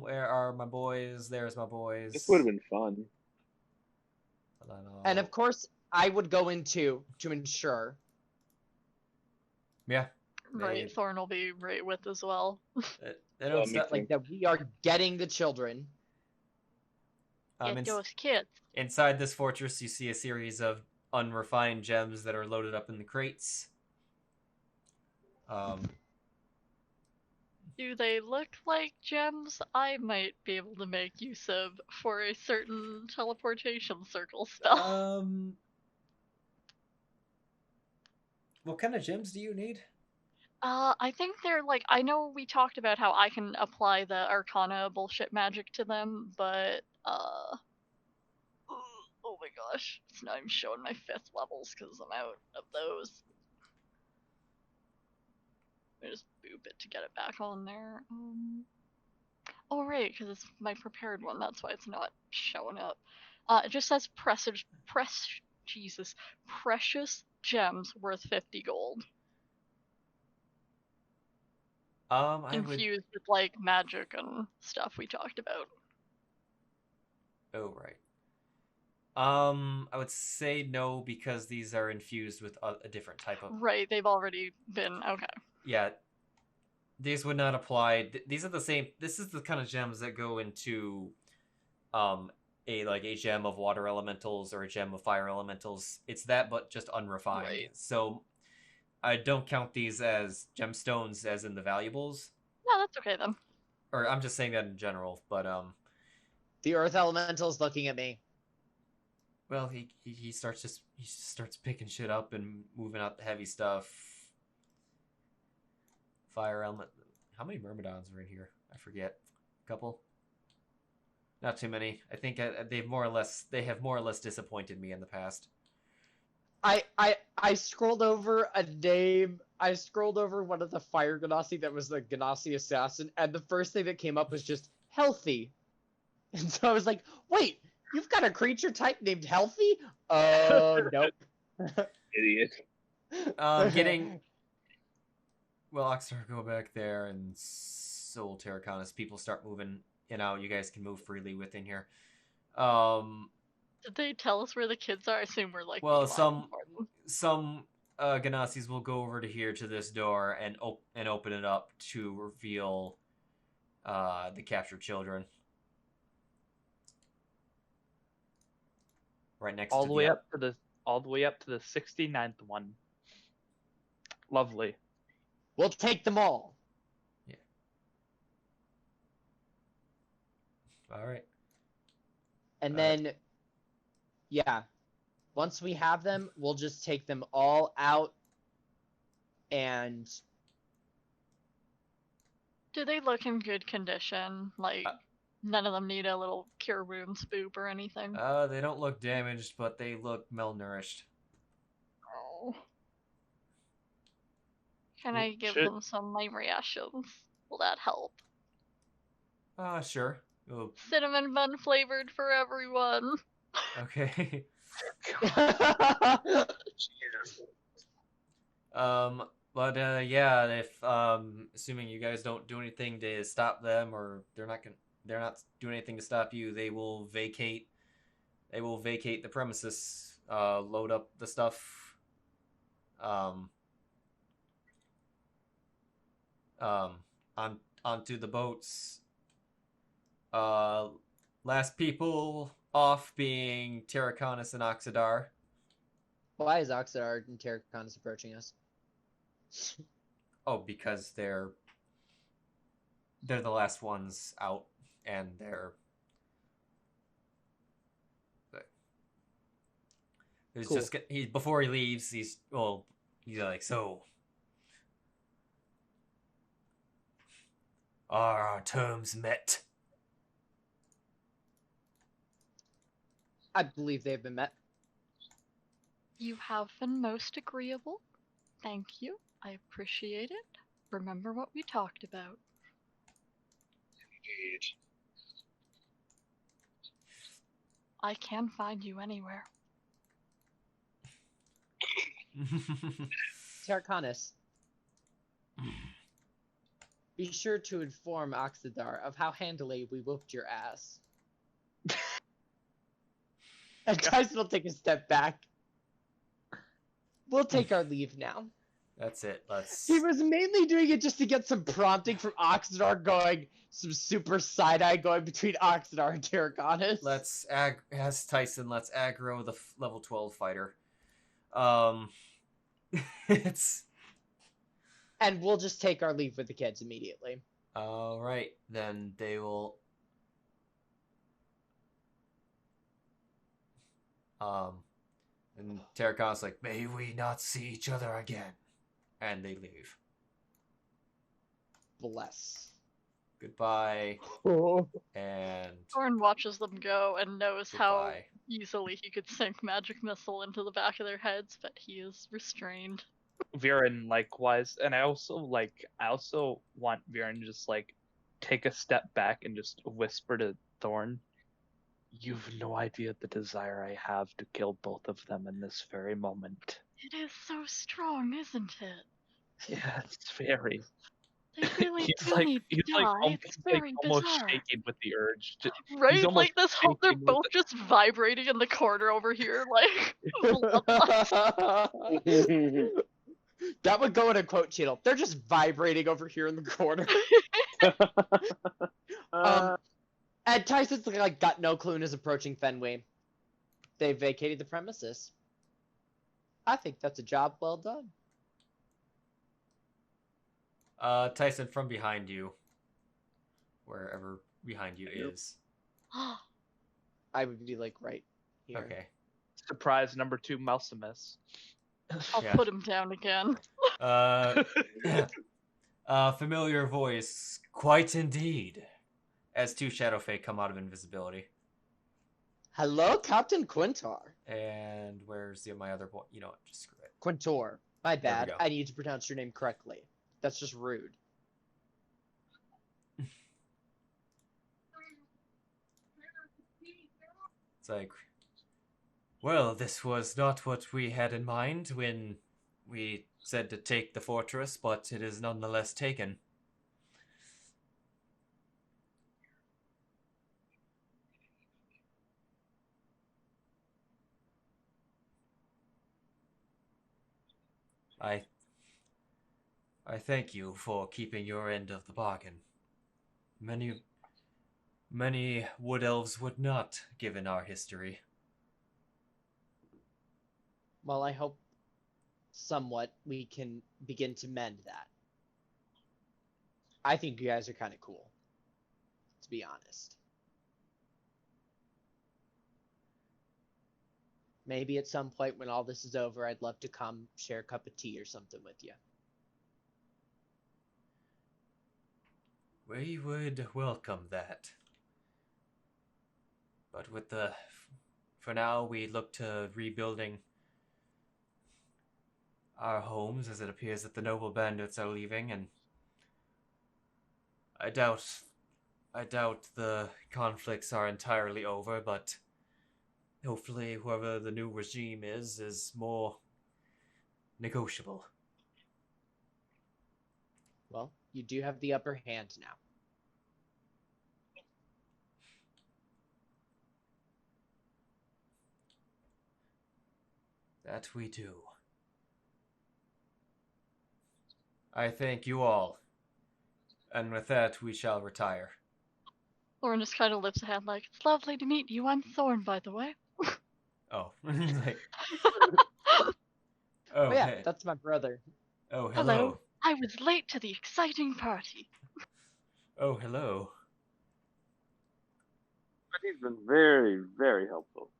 Where are my boys? There's my boys. This would have been fun. And of course, I would go into to ensure. Yeah. Right, Thorn will be right with as well. They don't stop, Like that we are getting the children. Get those kids. Inside this fortress, you see a series of unrefined gems that are loaded up in the crates. Do they look like gems I might be able to make use of for a certain teleportation circle spell? What kind of gems do you need? I think they're like, I know we talked about how I can apply the Arcana bullshit magic to them, but, oh my gosh, it's not even showing my 5th levels because I'm out of those. I just boop it to get it back on there. Oh right, because it's my prepared one, that's why it's not showing up. It just says precious gems worth 50 gold. Infused with like magic and stuff we talked about. Oh right. I would say no because these are infused with a different type of. Right, they've already been okay. Yeah, these would not apply. These are the same. This is the kind of gems that go into, a gem of water elementals or a gem of fire elementals. It's that, but just unrefined. Right. So, I don't count these as gemstones, as in the valuables. No, that's okay then. Or I'm just saying that in general, but The earth elemental's looking at me. well, he starts picking shit up and moving out the heavy stuff. Fire element. How many myrmidons are in here? I forget. A couple. Not too many. I think they have more or less disappointed me in the past. I scrolled over a name. I scrolled over one of the fire Genasi that was the Genasi assassin, and the first thing that came up was just healthy. And so I was like, wait, you've got a creature type named Healthy? Nope. Idiot. Getting. Well, Oxtar, go back there, and Soul Terraconis. People start moving in out. You guys can move freely within here. Did they tell us where the kids are? I assume we're like. Well, some Genasis will go over to here to this door and open it up to reveal the captured children. Right next all to the way up to the 69th one. Lovely. We'll take them all. Yeah. All right. And then, yeah, once we have them, we'll just take them all out and... Do they look in good condition? Like, none of them need a little cure wounds boop or anything? They don't look damaged, but they look malnourished. Oh. Can I give them some of my rations? Will that help? Sure. Ooh. Cinnamon bun flavored for everyone. Okay. But yeah, if assuming you guys don't do anything to stop them, or they're not doing anything to stop you, they will vacate the premises, load up the stuff, onto the boats. Last people off being Terraconis and Oxidar. Why is Oxidar and Terraconis approaching us? Oh, because they're the last ones out, and there's Cool. Before he leaves, he's like, so are our terms met? I believe they've been met. You have been most agreeable. Thank you. I appreciate it. Remember what we talked about. Indeed. I can find you anywhere. Terraconis. Be sure to inform Oxidar of how handily we whooped your ass. And Tycen will take a step back. We'll take our leave now. That's it. He was mainly doing it just to get some prompting from Oxidar going, some super side-eye going between Oxidar and Terraconis. Let's aggro the level 12 fighter. It's... And we'll just take our leave with the kids immediately. Alright, then they will... And Terracon's like, may we not see each other again. And they leave. Bless. Goodbye. And Thorn watches them go and knows how goodbye. easily he could sink magic missile into the back of their heads, but he is restrained. Viran likewise, and I also want Viran to just like take a step back and just whisper to Thorn, "You've no idea the desire I have to kill both of them in this very moment." It is so strong, isn't it? Yeah, it's very. They really He's do like need to he's like die. almost, It's like, very almost bizarre. shaking with the urge. Right? He's almost Like this whole, they're shaking with both just vibrating in the corner over here, like bloodlust. That would go in a quote, Cheadle. They're just vibrating over here in the corner. And Tycen's like got no clue and is approaching Fenway. They vacated the premises. I think that's a job well done. Tycen, from behind you. Wherever behind you is. I would be like right here. Okay. surprise number 2 Malsumus. I'll Yeah. put him down again. Familiar voice, quite indeed. As 2 Shadow Fae come out of invisibility. Hello, Captain Quintar. And where's my other boy? You know what? Just screw it. Quintor. My There we bad. go. I need to pronounce your name correctly. That's just rude. It's like, well, this was not what we had in mind when we said to take the fortress, but it is nonetheless taken. I thank you for keeping your end of the bargain. Many wood elves would not, given our history. Well, I hope somewhat we can begin to mend that. I think you guys are kind of cool, to be honest. Maybe at some point when all this is over, I'd love to come share a cup of tea or something with you. We would welcome that. But for now, we look to rebuilding our homes, as it appears that the noble bandits are leaving, and I doubt the conflicts are entirely over, but hopefully whoever the new regime is more negotiable. Well, you do have the upper hand now. That we do. I thank you all. And with that, we shall retire. Thorn just kind of lifts a hand like, it's lovely to meet you. I'm Thorn, by the way. Oh. Like, Oh yeah, hey. that's my brother. Oh, Hello. hello. I was late to the exciting party. Oh, hello. But he's been very, very helpful.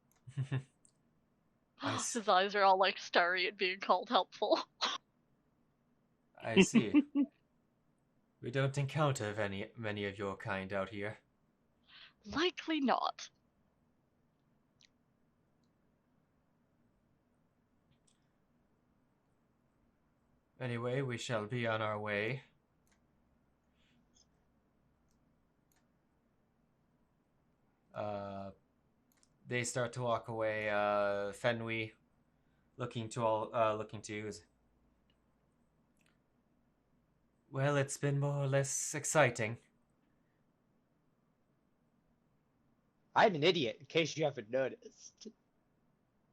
I see. His eyes are all like starry at being called helpful. I see. We don't encounter many of your kind out here. Likely not. Anyway, we shall be on our way. They start to walk away. Fenway, looking to you. Well, it's been more or less exciting. I'm an idiot, in case you haven't noticed.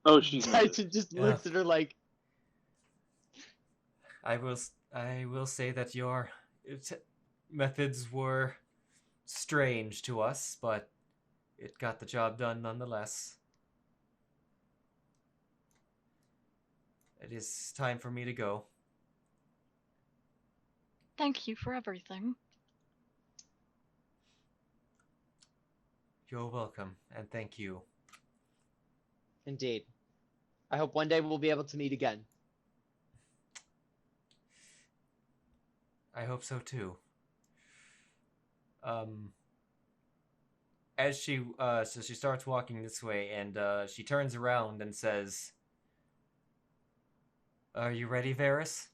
Oh, she's Tyson just looks at her like, I will say that your methods were strange to us, but it got the job done nonetheless. It is time for me to go. Thank you for everything. You're welcome, and thank you. indeed. I hope one day we'll be able to meet again. I hope so too. As she so she starts walking this way, and she turns around and says, "Are you ready, Varys?"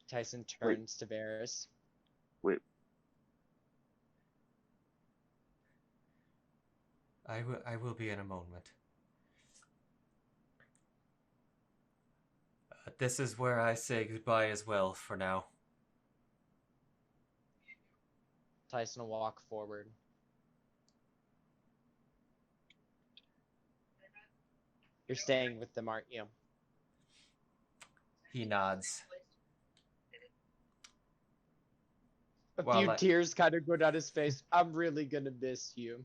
Tycen turns to Varys. Wait. I will be in a moment. This is where I say goodbye as well for now. Tycen will walk forward. You're staying with them, aren't you? He nods. A Well, few tears kind of go down his face. I'm really gonna miss you.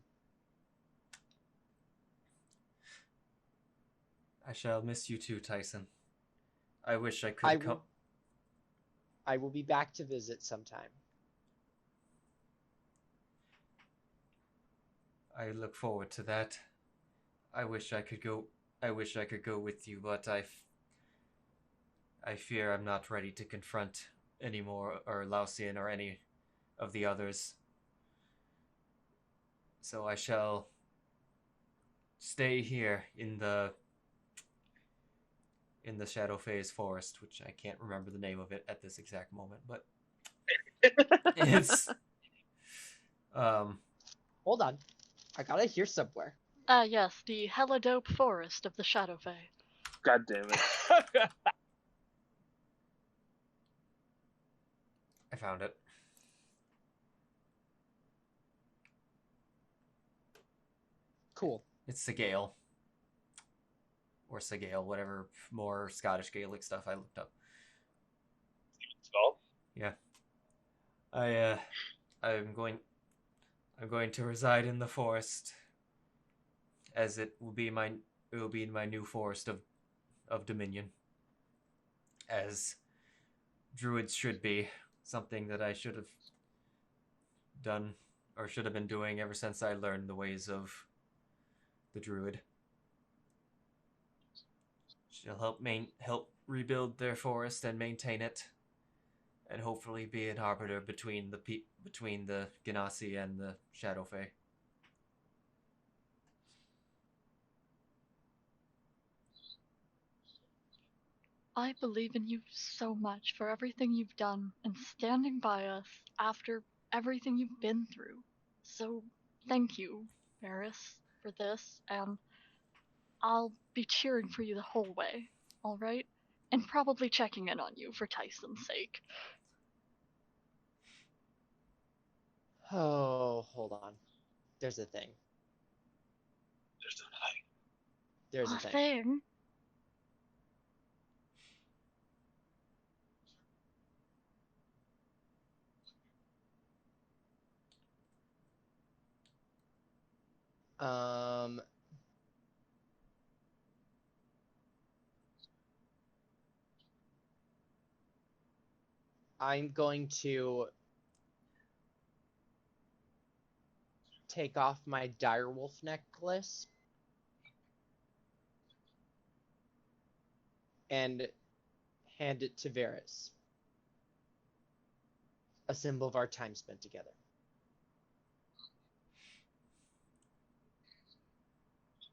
I shall miss you too, Tycen. I wish I could come. I will be back to visit sometime. I look forward to that. I wish I could go. I wish I could go with you, but I fear I'm not ready to confront any more, or Lausian, or any of the others. So I shall stay here in the Shadowface Forest, which I can't remember the name of it at this exact moment, but it's Hold on. I gotta hear somewhere. Yes, the hella dope forest of the Shadowfae. God damn it. I found it. Cool. It's Segale. Or Segale, whatever more Scottish Gaelic stuff I looked up. Skull? Yeah. I'm going to reside in the forest, as it will be my new forest of dominion. As druids should be, something that I should have done, or should have been doing ever since I learned the ways of the druid. She'll help rebuild their forest and maintain it, and hopefully be an arbiter between the Genasi and the Shadowfae. I believe in you so much for everything you've done and standing by us after everything you've been through. So thank you, Varys, for this, and I'll be cheering for you the whole way, alright? And probably checking in on you for Tycen's sake. Oh, hold on. There's a thing. There's a thing. I'm going to take off my direwolf necklace and hand it to Varys. A symbol of our time spent together.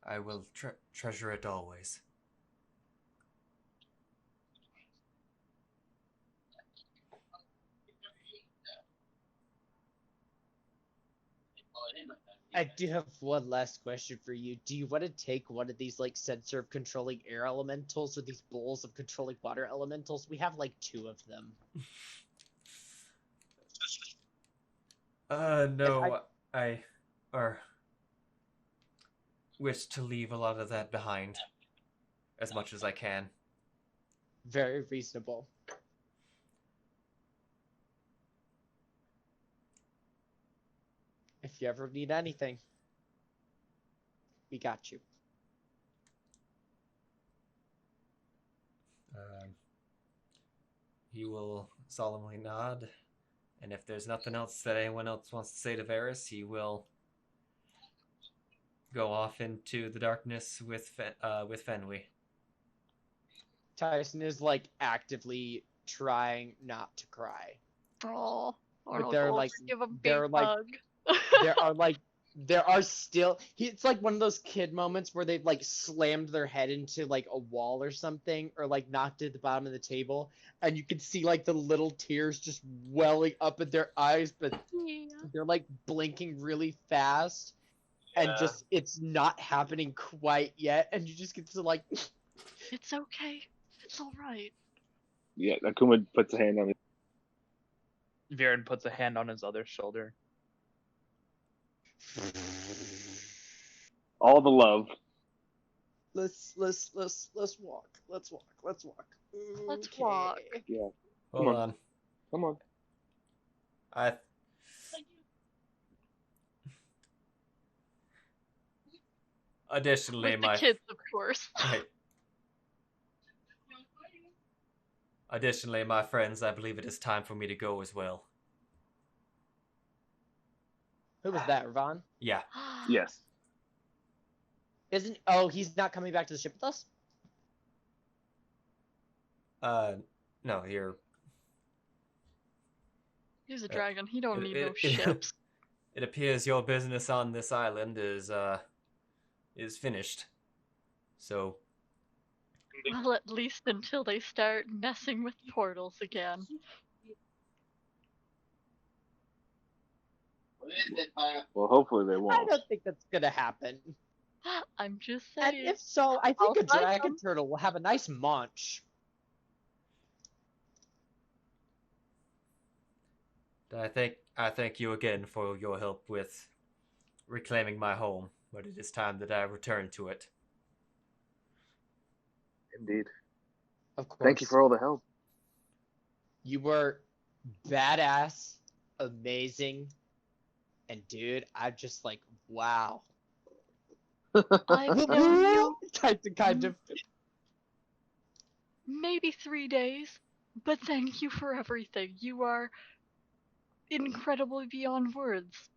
I will treasure it always. I do have one last question for you. Do you want to take one of these, like, sensor of controlling air elementals or these bowls of controlling water elementals? We have, like, 2 of them. No, I wish to leave a lot of that behind, as much as I can. Very reasonable. If you ever need anything, we got you. He will solemnly nod And if there's nothing else that anyone else wants to say to Varys, he will go off into the darkness with Fenway. Tycen is like actively trying not to cry. Oh, But they're like, give a big they're like, hug. there are still. It's like one of those kid moments where they've like slammed their head into like a wall or something, or like knocked it at the bottom of the table, and you can see like the little tears just welling up at their eyes, but they're like blinking really fast, and just it's not happening quite yet, and you just get to like, It's okay. It's all right. Yeah, Akuma puts a hand on it. Viran puts a hand on his other shoulder. All the love. let's walk. Let's walk. Let's Okay. walk. Yeah. Hold Come on. Come on. Additionally, With the kids, of course. Right. Additionally, my friends, I believe it is time for me to go as well. Who was that, Ravon? Yeah. Yes. He's not coming back to the ship with us? No, you're... He's a dragon. He don't need it- no it- ships. It appears your business on this island is finished. So, Well, at least until they start messing with portals again. Well, hopefully they I won't. don't think that's gonna happen. I'm just And saying. if so, I think I'll a fight dragon them. turtle will have a nice munch. I thank you again for your help with reclaiming my home, but it is time that I return to it. Indeed. Of course. Thank you for all the help. You were badass, amazing, and dude, I'm just like, wow. I've known you kind of. maybe 3 days, but thank you for everything. You are incredible beyond words.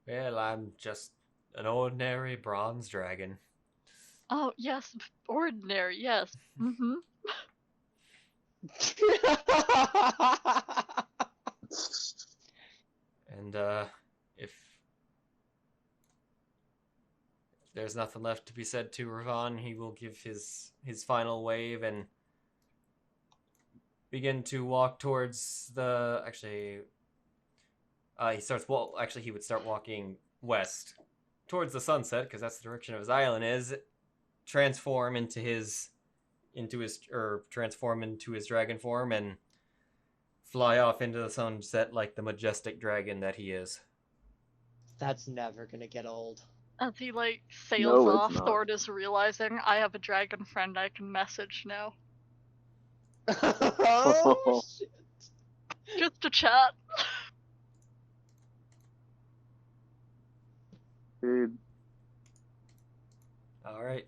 Well, I'm just an ordinary bronze dragon. Oh, yes, ordinary, yes. Mm-hmm. And if there's nothing left to be said to Ravon, he will give his final wave and begin to walk towards the. Actually, he would start walking west towards the sunset because that's the direction of his island is. Transform into his dragon form and fly off into the sunset like the majestic dragon that he is. That's never gonna get old. As he, sails No, it's off, not. Thorn is realizing, I have a dragon friend I can message now. Oh, shit. Just to chat. Dude, All right.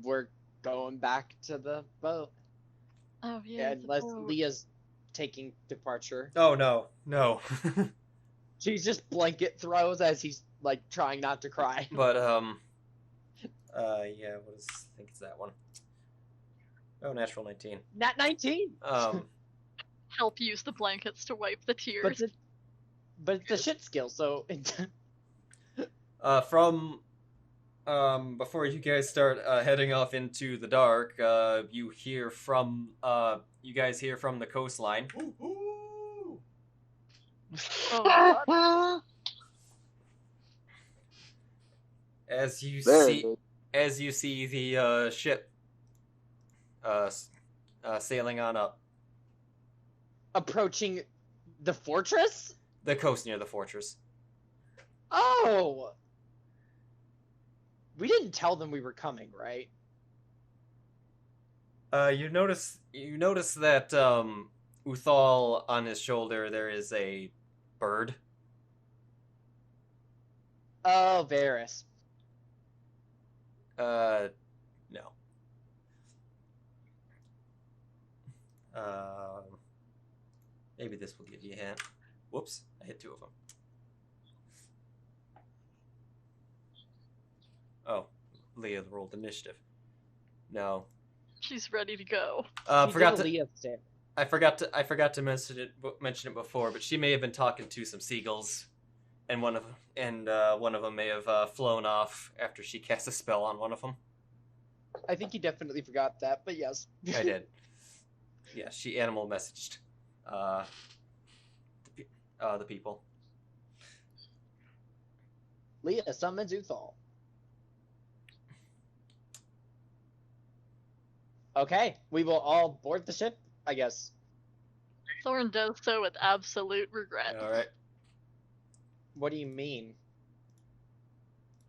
We're going back to the boat. Oh, yeah. Unless Leah's taking departure. Oh no. She's just blanket throws as he's trying not to cry. But yeah, I think it's that one. Oh, natural 19. Nat 19. Help use the blankets to wipe the tears. But it's a shit skill, so From before you guys start heading off into the dark, you guys hear from the coastline. Oh, God. As you there see, it is. as you see the ship sailing on up approaching the fortress? the coast near the fortress. Oh! We didn't tell them we were coming, right? You notice that Uthal on his shoulder there is a bird. Oh, Varys. No. Maybe this will give you a hint. Whoops, I hit 2 of them. Oh, Leah rolled initiative. No. She's ready to go. Forgot to. Leah stand. I forgot to mention it before, but she may have been talking to some seagulls, and one of them may have flown off after she cast a spell on one of them. I think you definitely forgot that, but yes. I did. Yeah, she animal messaged the people. Leah summons Uthal. Okay, we will all board the ship, I guess. Thorn does so with absolute regret. All right. What do you mean?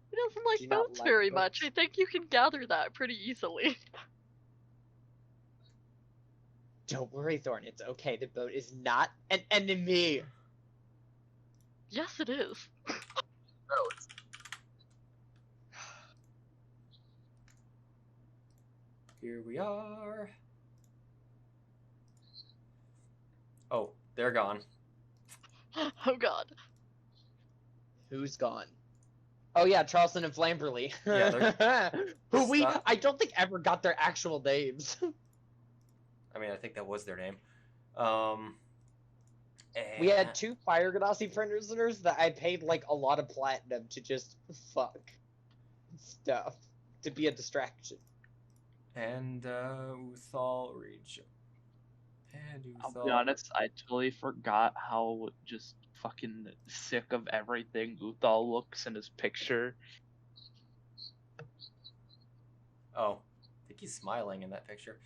He doesn't Do like you not boats like very boats? much. I think you can gather that pretty easily. Don't worry, Thorn. It's okay. The boat is not an enemy. Yes, it is. Here we are. Oh, they're gone. Oh god. Who's gone? Oh yeah, Charleston and Flamberley. Yeah, Who we Stop. I don't think ever got their actual names. I mean, I think that was their name. We had 2 Fire Genasi prisoners that I paid like a lot of platinum to just fuck stuff to be a distraction. And Uthal region. And Uthal. I'll be honest, I totally forgot how just fucking sick of everything Uthal looks in his picture. Oh, I think he's smiling in that picture.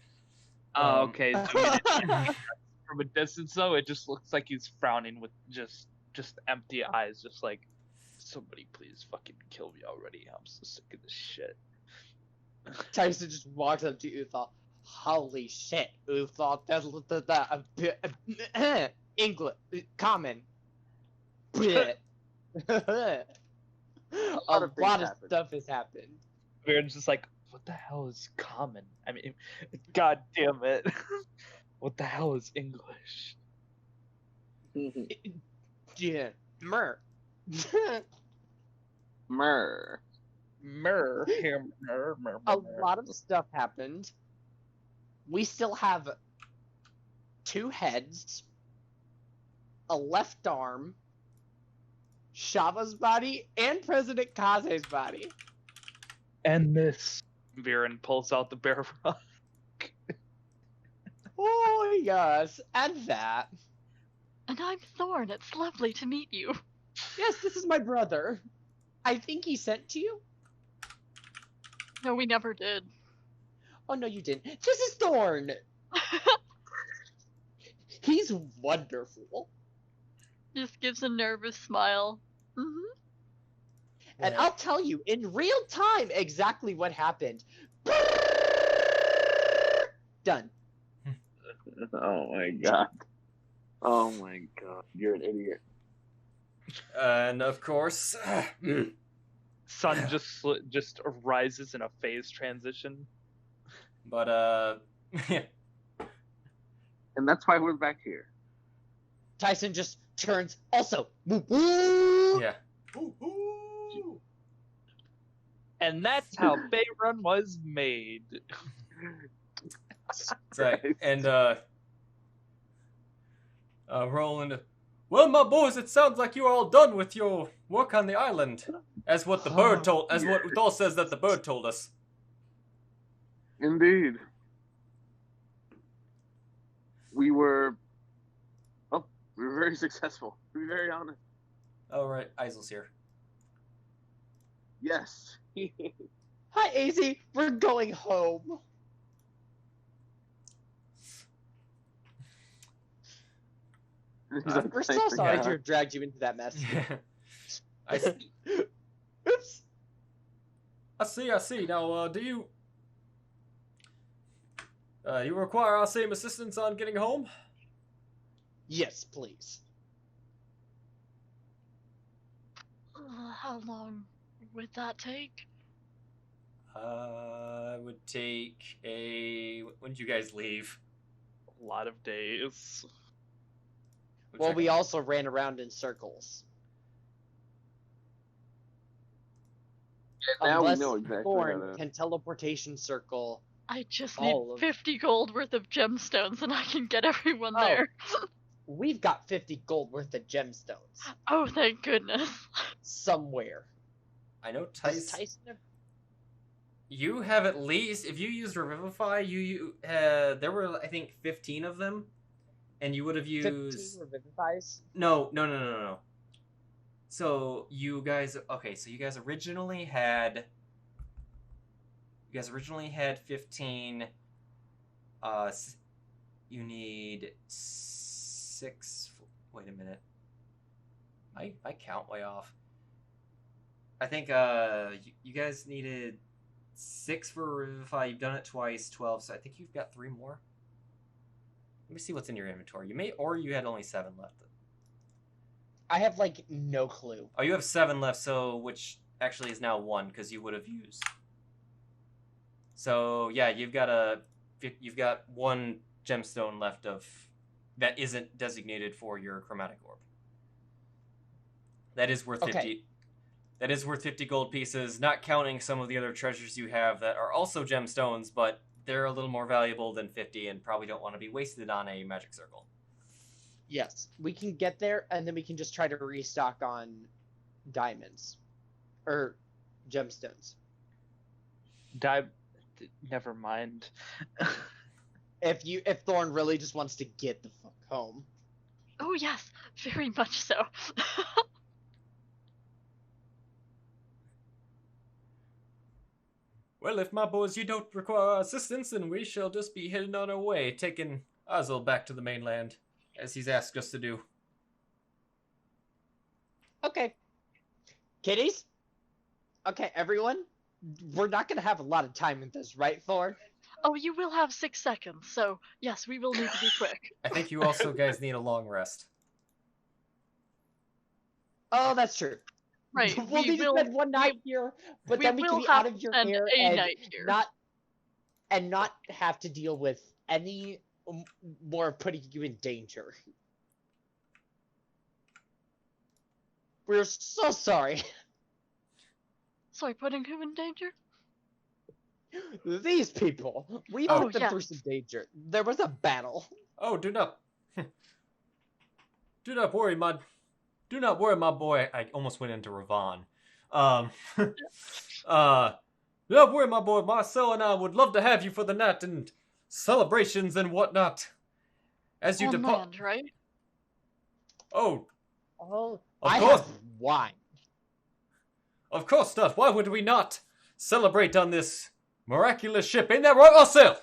Oh, okay. From a distance, though, it just looks like he's frowning with just empty eyes, just like, somebody please fucking kill me already. I'm so sick of this shit. Tyson just walks up to Uthal. Holy shit, Uthal. English. Common. a of things lot of happened. stuff has happened. Viran's just like, what the hell is common? I mean, god damn it. What the hell is English? Yeah. Mer. Mer. Mer. A lot of stuff happened. We still have 2 heads, a left arm, Shava's body, and President Kaze's body. And this. Viran pulls out the bear rock. Oh yes, and that. And I'm Thorn. It's lovely to meet you. Yes, this is my brother. I think he sent to you? No, we never did. Oh no, you didn't. This is Thorn. He's wonderful. Just gives a nervous smile. Mm-hmm. And Yeah. I'll tell you in real time exactly what happened. Done. Oh my god. Oh my god. You're an idiot. And of course, Sun just rises in a phase transition. but yeah. And that's why we're back here. Tyson just turns. Also, woo woo. Yeah. And that's how Viran was made. Right. And Roland. Well, my boys, it sounds like you're all done with your work on the island. As what the bird told, as what Uthal says that the bird told us. Indeed. We were very successful, to be very honest. Oh right, Isel's here. Yes. Hi, AZ. We're going home. We're so sorry to have dragged you into that mess. I see. Oops. I see. Now, do you require our same assistance on getting home? Yes, please. How long would that take? It would take a. When did you guys leave? A lot of days. Looks Well, like we also ran around in circles. Now we Unless know exactly Thorn how to. can teleportation circle. I just need All of- 50 gold worth of gemstones and I can get everyone Oh. there. We've got 50 gold worth of gemstones Oh, thank goodness. somewhere. I know Does Tycen. Tycen have- You have at least, if you used Revivify, there were I think 15 of them, and you would have 15 used. revivifies? No. So you guys originally had. You guys originally had 15. You need 6. Wait a minute. I count way off. I think you guys needed 6 for Revivify. You've done it twice, 12. So I think you've got 3 more. Let me see what's in your inventory. You had only 7 left. I have like no clue. Oh, you have 7 left. So which actually is now 1 because you would have used. So yeah, you've got 1 gemstone left that isn't designated for your chromatic orb. That is worth 50. Okay. That is worth 50 gold pieces, not counting some of the other treasures you have that are also gemstones, but they're a little more valuable than 50 and probably don't want to be wasted on a magic circle. Yes, we can get there, and then we can just try to restock on diamonds. Or gemstones. Never mind. If Thorn really just wants to get the fuck home. Oh, yes, very much so. Well, if my boys you don't require assistance, then we shall just be heading on our way, taking Uthal back to the mainland, as he's asked us to do. Okay. Kitties? Okay, everyone. We're not going to have a lot of time with this, right, Thorn? Oh, you will have 6 seconds, so yes, we will need to be quick. I think you also guys need a long rest. Oh, that's true. Right, We'll need to spend one night here, but then we can be out of your hair and not have to deal with any more putting you in danger. We're so sorry. Sorry, putting who in danger? These people. We put them through some danger. There was a battle. Oh, do not worry, my boy. I almost went into Ravon. Do not worry, my boy. Marcel and I would love to have you for the night and celebrations and whatnot. As you depart, land, right? Oh, of course. Have wine. Of course not. Why would we not celebrate on this miraculous ship? Ain't that right, Marcel?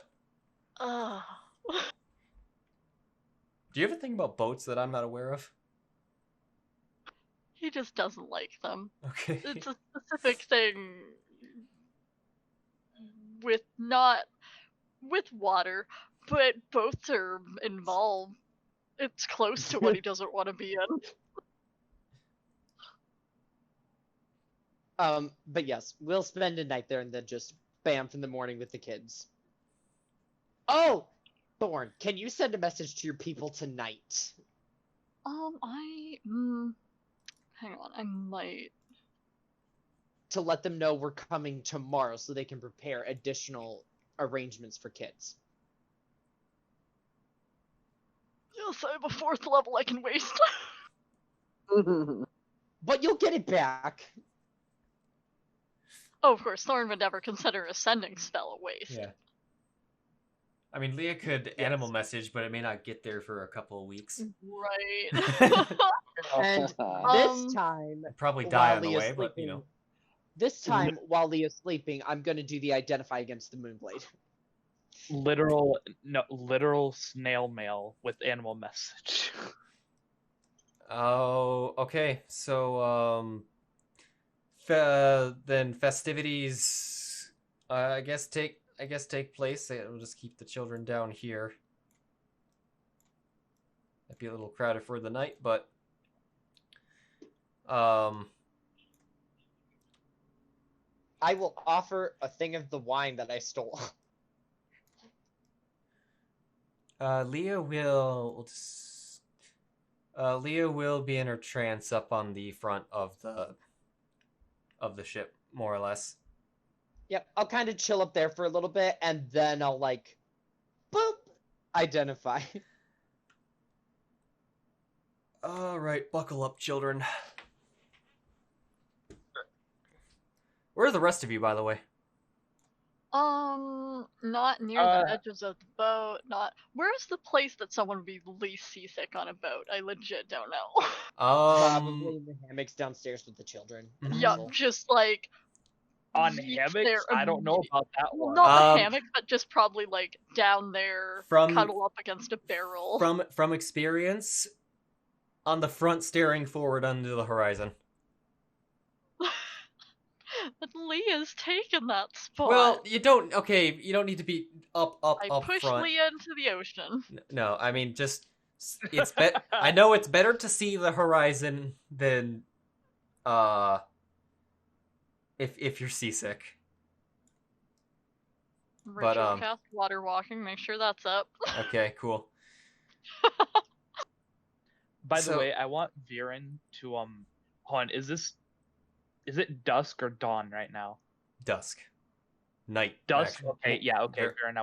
Do you ever think about boats that I'm not aware of? He just doesn't like them. Okay. It's a specific thing with water, but boats are involved. It's close to what he doesn't want to be in. But yes, we'll spend a night there and then just bamf in the morning with the kids. Oh! Thorn, can you send a message to your people tonight? Hang on, I might. To let them know we're coming tomorrow so they can prepare additional arrangements for kids. Yes, I have a 4th level I can waste. But you'll get it back. Oh, of course, Thorn would never consider a sending spell a waste. Yeah. I mean, Leah could animal message, but it may not get there for a couple of weeks. Right. And this time... Probably die on the way, sleeping, but, you know. This time, while Leah's sleeping, I'm going to do the Identify Against the Moonblade. Literal snail mail with animal message. Oh, okay. So, then festivities, I guess take place. We'll just keep the children down here. Might be a little crowded for the night, but I will offer a thing of the wine that I stole. Leah will be in her trance up on the front of the ship, more or less. Yep, I'll kind of chill up there for a little bit, and then I'll, like, boop, identify. Alright, buckle up, children. Where are the rest of you, by the way? Not near the edges of the boat. Where's the place that someone would be least seasick on a boat? I legit don't know. Probably in the hammocks downstairs with the children. Yeah, just like On yeet hammocks? there I don't know about that Well, one. not the hammock, but just probably like down there, From- cuddle up against a barrel. From experience, on the front, staring forward under the horizon. But Leah's taken that spot. Well, you don't need to be up I push front. Leah into the ocean. No, I mean, just it's I know it's better to see the horizon than if you're seasick. Ritual cast water walking. Make sure that's up. Okay, cool. By the way, I want Viran to hold on, is it dusk or dawn right now? Dusk. Night. Dusk? Actually. Okay, yeah, okay, Viran, I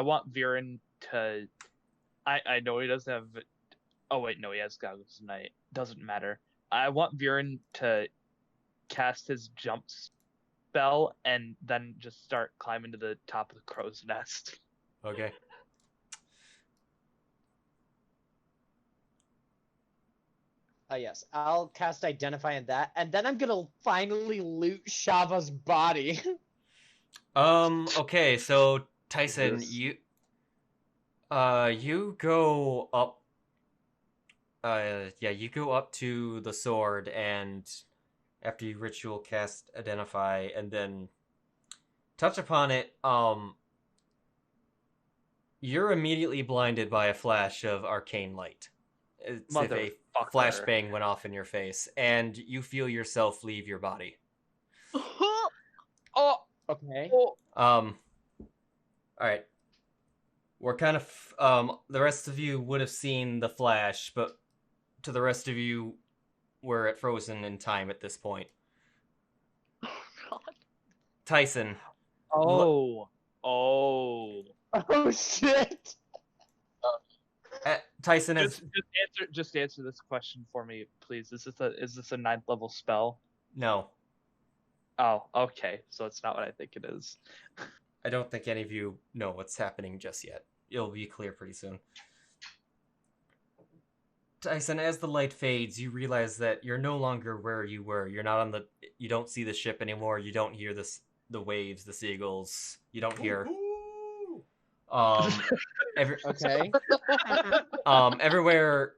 want Viran to I know he doesn't have oh wait, no, he has goggles tonight. Doesn't matter. I want Viran to cast his jump spell and then just start climbing to the top of the crow's nest. Okay. Yes, I'll cast Identify on that, and then I'm gonna finally loot Shava's body. Okay, so Tycen, Yes. you go up. You go up to the sword, and after you ritual cast Identify, and then touch upon it, you're immediately blinded by a flash of arcane light. It's if a flashbang went off in your face, and you feel yourself leave your body. Oh, okay. All right. We're kind of the rest of you would have seen the flash, but to the rest of you, we're at frozen in time at this point. Oh god. Tycen. Oh shit. Tycen has just answer this question for me, please. Is this a 9th level spell? no. Oh, okay. So it's not what I think it is. I don't think any of you know what's happening just yet. It'll be clear pretty soon. Tycen, as the light fades, you realize that you're no longer where you were. You're not on you don't see the ship anymore. You don't hear the waves, the seagulls. You don't hear. Okay. Everywhere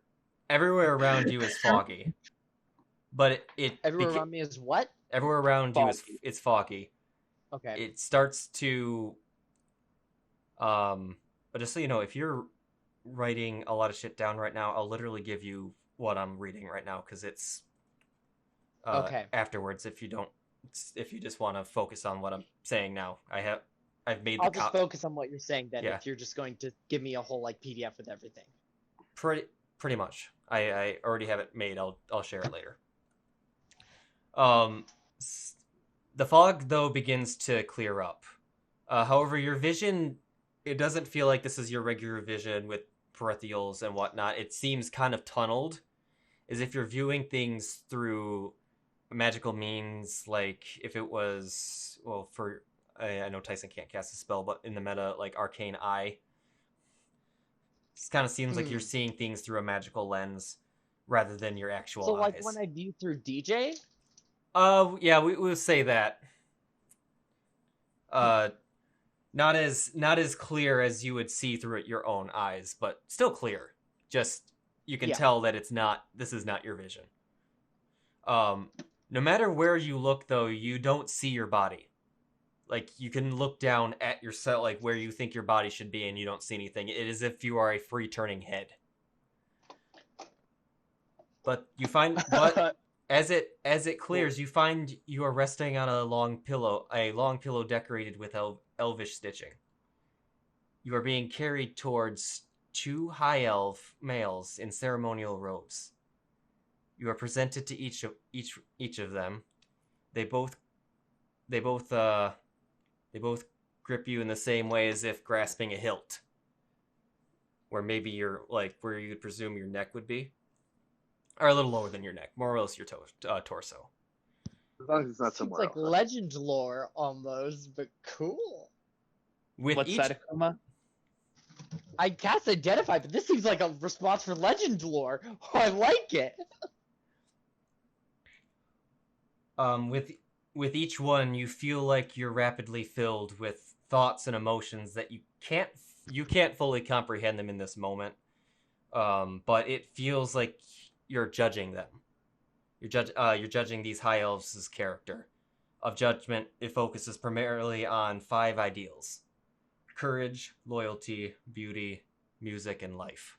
around you is foggy. But Everywhere around me is what? Everywhere around you it's foggy. Okay. It starts to but just so you know, if you're writing a lot of shit down right now, I'll literally give you what I'm reading right now, because it's okay. Afterwards, if you just want to focus on what I'm saying now. I've made I'll just focus on what you're saying then, Yeah. if you're just going to give me a whole like PDF with everything. Pretty much. I already have it made. I'll share it later. The fog though begins to clear up. However, your vision, it doesn't feel like this is your regular vision with peripherals and whatnot. It seems kind of tunneled, as if you're viewing things through magical means. Like if it was, well, I know Tycen can't cast a spell, but in the meta, like Arcane Eye. It kind of seems like you're seeing things through a magical lens rather than your actual eyes. So like when I view through DJ? Yeah, we would say that. Not as clear as you would see through your own eyes, but still clear. Just you can tell that this is not your vision. No matter where you look though, you don't see your body. Like you can look down at yourself, like where you think your body should be, and you don't see anything. It is as if you are a free turning head. But As it clears, you find you are resting on a long pillow decorated with elvish stitching. You are being carried towards two high elf males in ceremonial robes. You are presented to each of them. They both grip you in the same way as if grasping a hilt, where maybe you're like where you would presume your neck would be, or a little lower than your neck, more or less your torso. As long as it's not Seems somewhere like else. legend lore almost, but cool. With What's each, that, Akuma? I cast identify, but this seems like a response for legend lore. Oh, I like it. With each one, you feel like you're rapidly filled with thoughts and emotions that you can't fully comprehend them in this moment. But it feels like you're judging them. You're judging these high elves' character. Of judgment, it focuses primarily on 5 ideals: courage, loyalty, beauty, music, and life.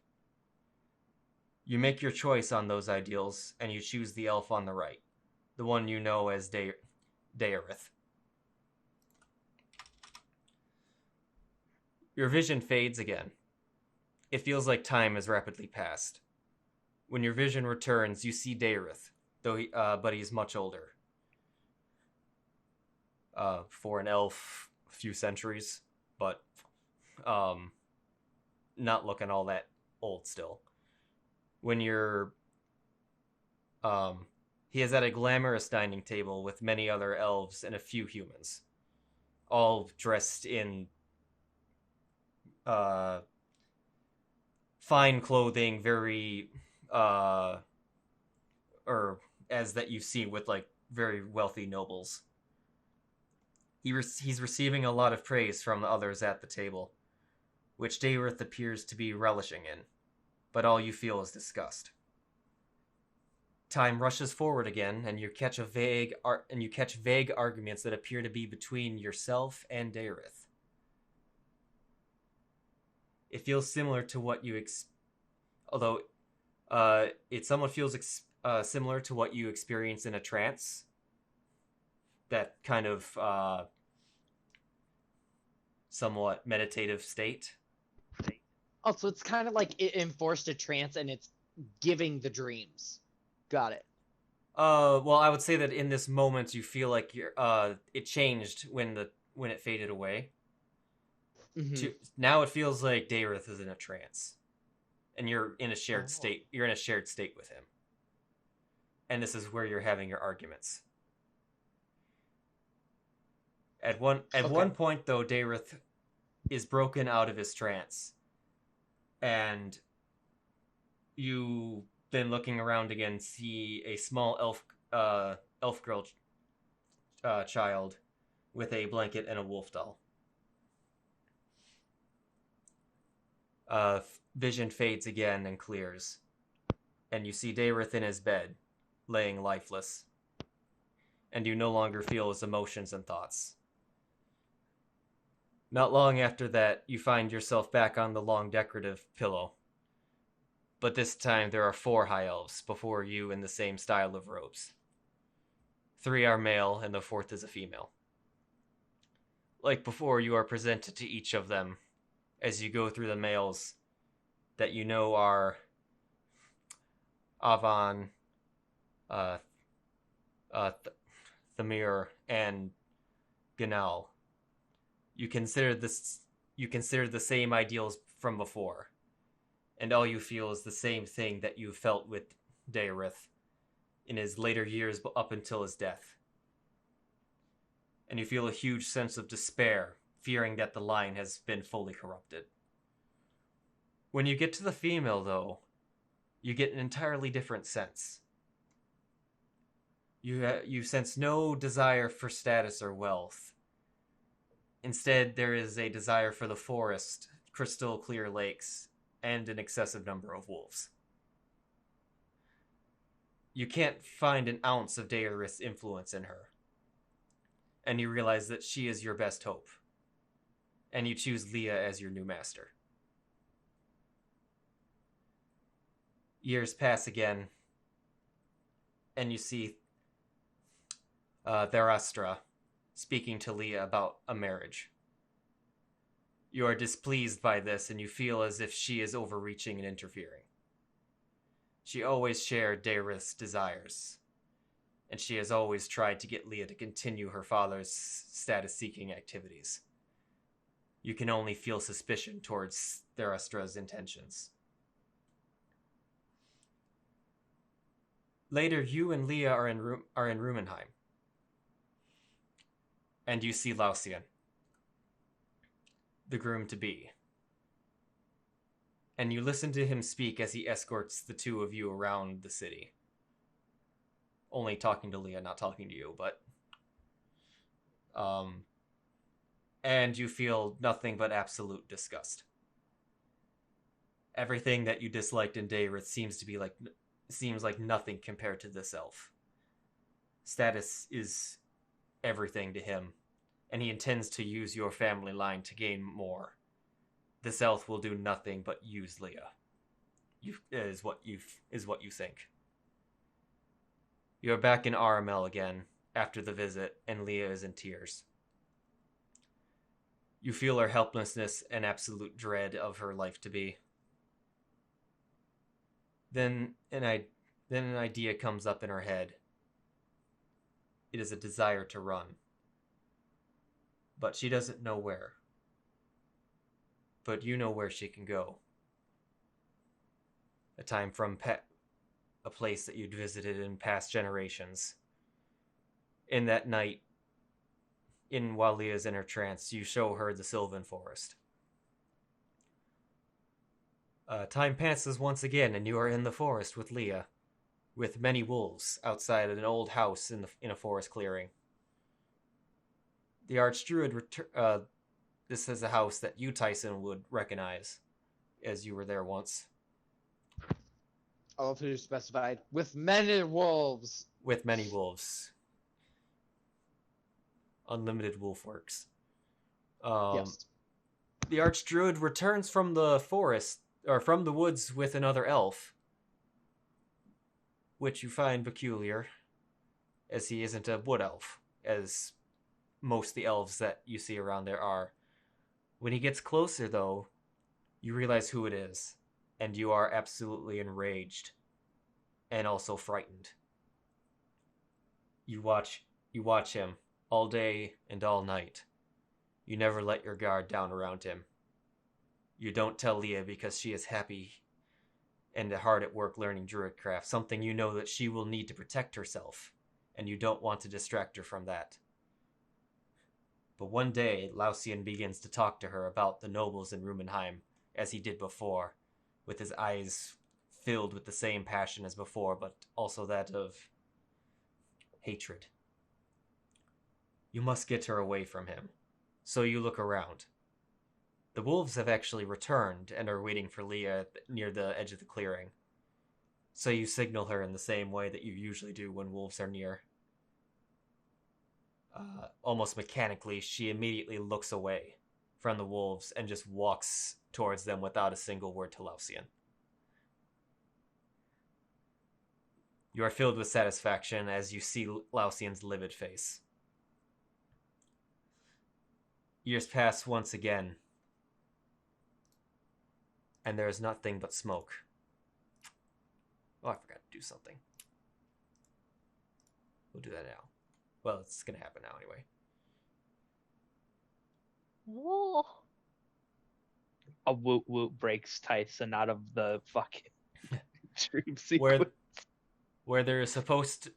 You make your choice on those ideals, and you choose the elf on the right, the one you know as Daerith. Your vision fades again. It feels like time has rapidly passed. When your vision returns, you see Daerith, but he's much older. For an elf, a few centuries, but not looking all that old still. When you're he is at a glamorous dining table with many other elves and a few humans, all dressed in fine clothing, very or as that you see with like very wealthy nobles. He's receiving a lot of praise from the others at the table, which Daerith appears to be relishing in, but all you feel is disgust. Time rushes forward again, and you catch vague arguments that appear to be between yourself and Daerith. It feels similar to what you it somewhat feels similar to what you experience in a trance. That kind of somewhat meditative state. Also, it's kind of like it enforced a trance and it's giving the dreams. Got it. Well, I would say that in this moment you feel like it changed when it faded away. Mm-hmm. Now it feels like Daerith is in a trance, and you're in a shared state. You're in a shared state with him, and this is where you're having your arguments. At one point, though, Daerith is broken out of his trance, and you then, looking around again, see a small elf girl child with a blanket and a wolf doll. Vision fades again and clears, and you see Daerith in his bed, laying lifeless, and you no longer feel his emotions and thoughts. Not long after that, you find yourself back on the long decorative pillow. But this time there are 4 high elves before you in the same style of robes. 3 are male, and the 4th is a female. Like before, you are presented to each of them as you go through the males that you know are Avan, Thamir, and Ganal. You consider the same ideals from before, and all you feel is the same thing that you felt with Daerith in his later years up until his death. And you feel a huge sense of despair, fearing that the line has been fully corrupted. When you get to the female, though, you get an entirely different sense. You sense no desire for status or wealth. Instead, there is a desire for the forest, crystal clear lakes, and an excessive number of wolves. You can't find an ounce of Daerith's influence in her. And you realize that she is your best hope. And you choose Lia as your new master. Years pass again. and you see Therastra speaking to Lia about a marriage. You are displeased by this, and you feel as if she is overreaching and interfering. She always shared Daerith's desires, and she has always tried to get Lia to continue her father's status-seeking activities. You can only feel suspicion towards Therastra's intentions. Later, you and Lia are in Rumenheim, and you see Lausian, the groom-to-be. And you listen to him speak as he escorts the two of you around the city. Only talking to Lia, not talking to you, but... And you feel nothing but absolute disgust. Everything that you disliked in Daerith seems like nothing compared to this elf. Status is everything to him, and he intends to use your family line to gain more. This elf will do nothing but use Lia. Is what you think. You are back in RML again after the visit, and Lia is in tears. You feel her helplessness and absolute dread of her life to be. Then an idea comes up in her head. It is a desire to run. But she doesn't know where. But you know where she can go. A time from a place that you'd visited in past generations. In that night, while Lia's in her trance, you show her the Sylvan Forest. Time passes once again, and you are in the forest with Lia, with many wolves outside an old house in a forest clearing. The Archdruid this is a house that you, Tycen, would recognize, as you were there once. I love who you specified. With many wolves. With many wolves. Unlimited wolf works. Yes. The Archdruid returns from the forest, or from the woods with another elf, which you find peculiar, as he isn't a wood elf, as most of the elves that you see around there are. When he gets closer, though, you realize who it is, and you are absolutely enraged, and also frightened. You watch him all day and all night. You never let your guard down around him. You don't tell Lia because she is happy and hard at work learning druidcraft, something you know that she will need to protect herself, and you don't want to distract her from that. But one day, Lausian begins to talk to her about the nobles in Rumenheim, as he did before, with his eyes filled with the same passion as before, but also that of hatred. You must get her away from him. So you look around. The wolves have actually returned and are waiting for Lia near the edge of the clearing. So you signal her in the same way that you usually do when wolves are near. Almost mechanically, she immediately looks away from the wolves and just walks towards them without a single word to Lausian. You are filled with satisfaction as you see Lausian's livid face. Years pass once again, and there is nothing but smoke. Oh, I forgot to do something. We'll do that now. Well, it's gonna happen now anyway. Whoa. A woot woot breaks Tycen out of the fucking dream sequence. Where there is supposed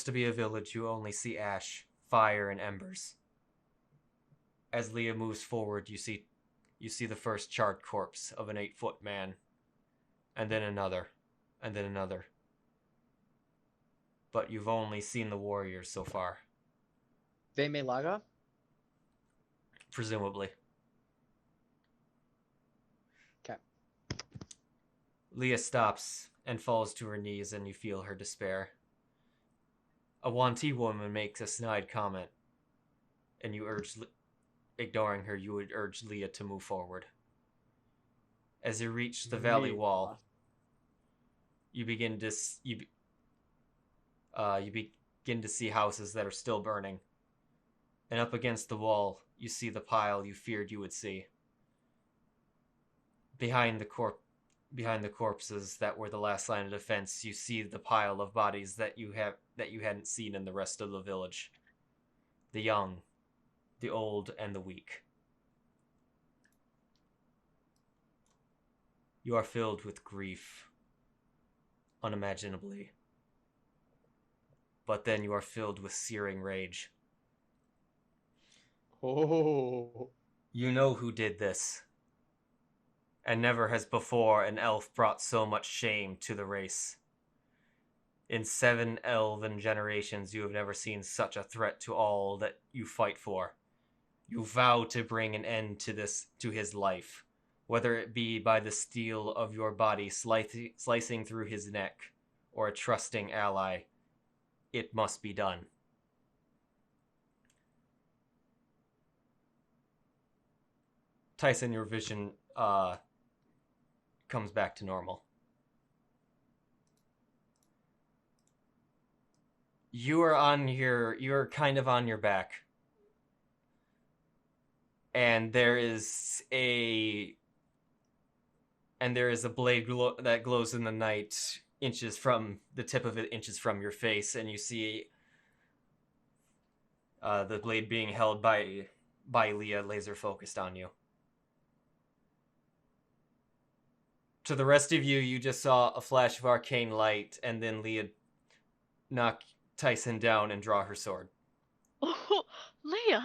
to be a village, you only see ash, fire, and embers. As Lia moves forward, you see the first charred corpse of an 8-foot man, and then another, and then another. But you've only seen the warriors so far. Vaimei-Laga? Presumably. Okay. Lia stops and falls to her knees, and you feel her despair. A Wanti woman makes a snide comment, and ignoring her, you would urge Lia to move forward. As you reach the valley wall, you begin You begin to see houses that are still burning. And up against the wall, you see the pile you feared you would see. Behind the corpses that were the last line of defense, you see the pile of bodies that you hadn't seen in the rest of the village. The young, the old, and the weak. You are filled with grief, unimaginably. But then you are filled with searing rage. Oh. You know who did this. And never has before an elf brought so much shame to the race. In 7 elven generations, you have never seen such a threat to all that you fight for. You vow to bring an end to his life, whether it be by the steel of your body slicing through his neck, or a trusting ally. It must be done. Tycen, your vision comes back to normal. You're kind of on your back. And there is a blade that glows in the night, the tip of it inches from your face, and you see the blade being held by Lia, laser focused on you. To the rest of you, you just saw a flash of arcane light, and then Lia knock Tycen down and draw her sword. Oh, Lia,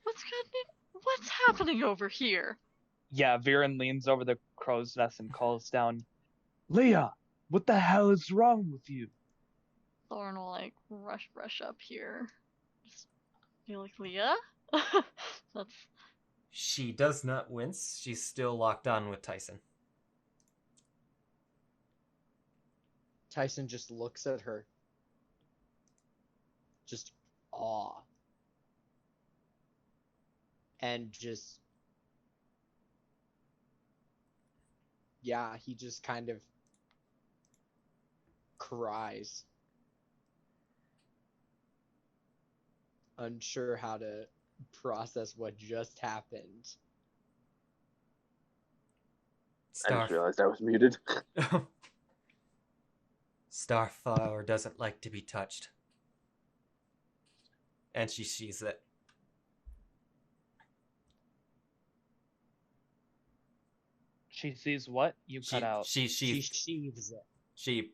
what's happening over here? Yeah, Viran leans over the crow's nest and calls down, Lia, what the hell is wrong with you? Thorn will rush up here. Just be like, Lia? That's... She does not wince. She's still locked on with Tycen. Tycen just looks at her. Just awe. And just... Yeah, he just kind of cries. Unsure how to process what just happened. I just realized I was muted. Starflower doesn't like to be touched. And she sees it. She sees what? You cut out. She sheaves it. She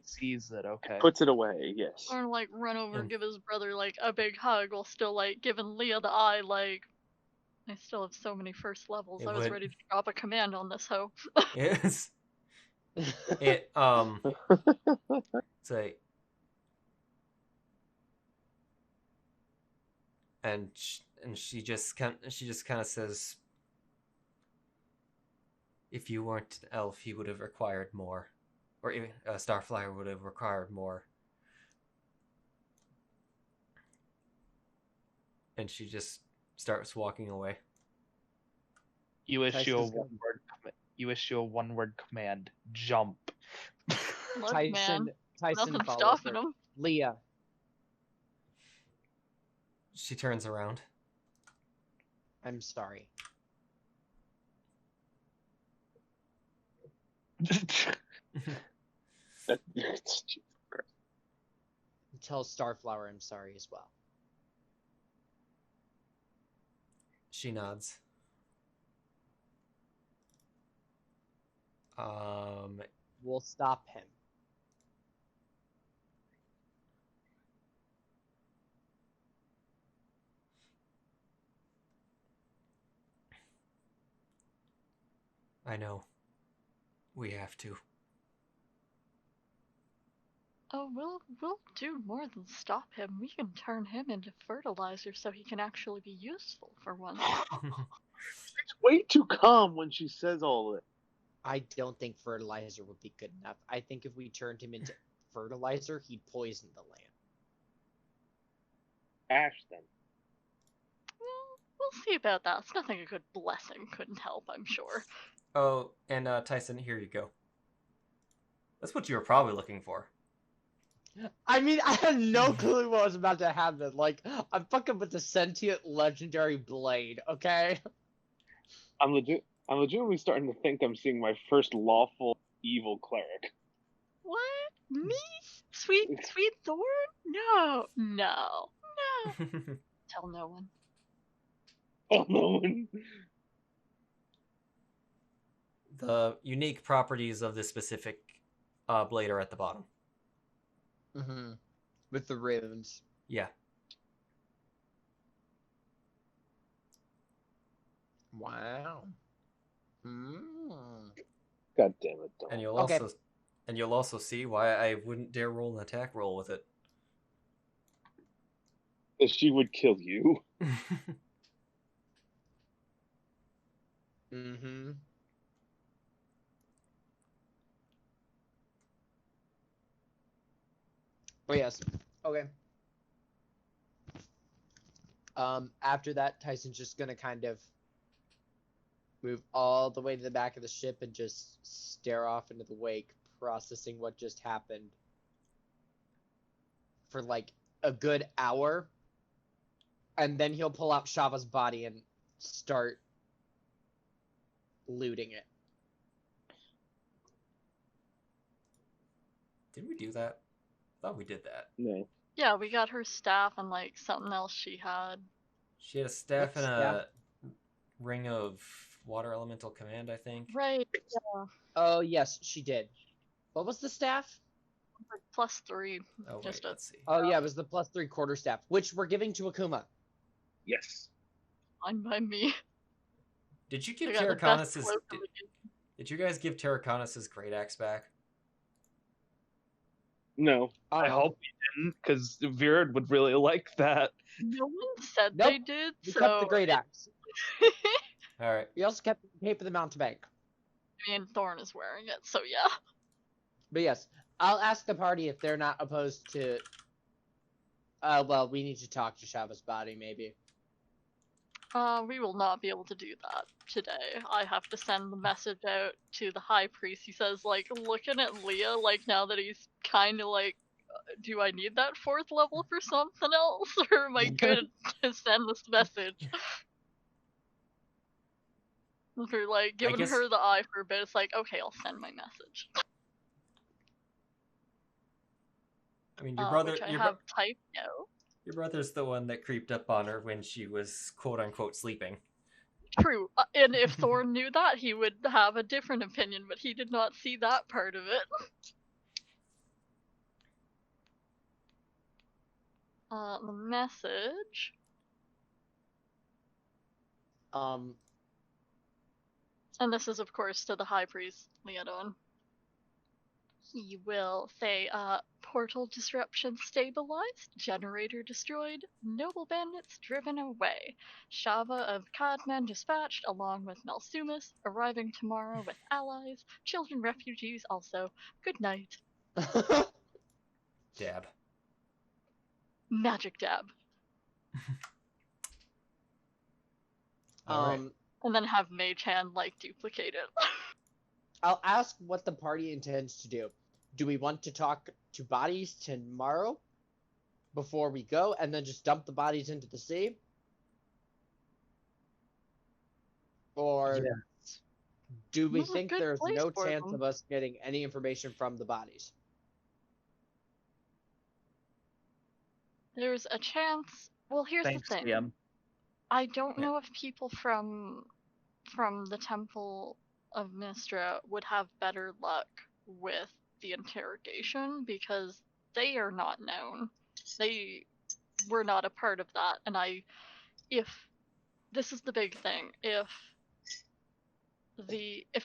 sees it, okay. Puts it away, yes. Or run over and give his brother a big hug while still giving Lia the eye I still have so many first levels. I was ready to drop a command on this hoe. Yes. It say and she just kind of says, if you weren't an elf, he would have required more. Or even a Starflyer would have required more. And she just starts walking away. You issue a one-word command. Jump. Look, Tycen nothing's follows stopping her. him. Lia. She turns around. I'm sorry. Tell Starflower I'm sorry as well. She nods. We'll stop him. I know. We have to. Oh, we'll do more than stop him. We can turn him into fertilizer so he can actually be useful for once. She's way too calm when she says all this. I don't think fertilizer would be good enough. I think if we turned him into fertilizer, he'd poison the land. Ash them. We'll see about that. It's nothing a good blessing couldn't help, I'm sure. Oh, and Tycen, here you go. That's what you were probably looking for. I mean, I had no clue what was about to happen. Like, I'm fucking with the sentient legendary blade, okay? I'm legitimately starting to think I'm seeing my first lawful evil cleric. What? Me? Sweet Thorn? No. Tell no one. Oh no one. The unique properties of this specific blade are at the bottom. Mm-hmm. With the runes. Yeah. Wow. Mm. God damn it! Don't. And you'll also see why I wouldn't dare roll an attack roll with it. That she would kill you. Mm-hmm. Oh yes. Okay. After that, Tycen's just gonna kind of move all the way to the back of the ship and just stare off into the wake, processing what just happened for like a good hour. And then he'll pull out Shava's body and start looting it. Did we do that? I thought we did that. No. Yeah, we got her staff and like something else she had. She had a staff and Staff. a ring of water elemental command, I think. Right. Yeah. Oh yes, she did. What was the staff? Like +3. Oh, wait, Just let's see. Oh yeah, it was the +3 quarterstaff, which we're giving to Akuma. Yes. fine by me. Did you give I got the best Terraconis's... quote from the game. Did you guys give Terraconis's great axe back? No. I hope we didn't, because Viran would really like that. No one said Nope. they did, We so... kept the great axe. Alright. We also kept the cape of the mountebank. I mean, Thorn is wearing it, so yeah. But yes, I'll ask the party if they're not opposed to. Well, we need to talk to Shava's body, maybe. We will not be able to do that today. I have to send the message out to the High Priest. He says, like, looking at Lia, like, now that he's kind of like, do I need that 4th level for something else? Or am I good to send this message? For, like, giving her the eye for a bit, it's like, okay, I'll send my message. I mean, your brother... Which I have typed now. Your brother's the one that creeped up on her when she was quote-unquote sleeping. True, and if Thorn knew that, he would have a different opinion, but he did not see that part of it. The message. And this is, of course, to the High Priest, Liadon. He will say, portal disruption stabilized, generator destroyed, noble bandits driven away, Shava of Cadman dispatched along with Malsumus, arriving tomorrow with allies, children refugees also. Good night. Dab. Magic dab. Alright. And then have Mage Hand, like, duplicate it. I'll ask what the party intends to do. Do we want to talk to bodies tomorrow before we go and then just dump the bodies into the sea? Or do we think there's no chance of us getting any information from the bodies? There's a chance. Well, here's the thing. DM. I don't know if people from the Temple of Mystra would have better luck with the interrogation because they are not known. They were not a part of that, and if this is the big thing, if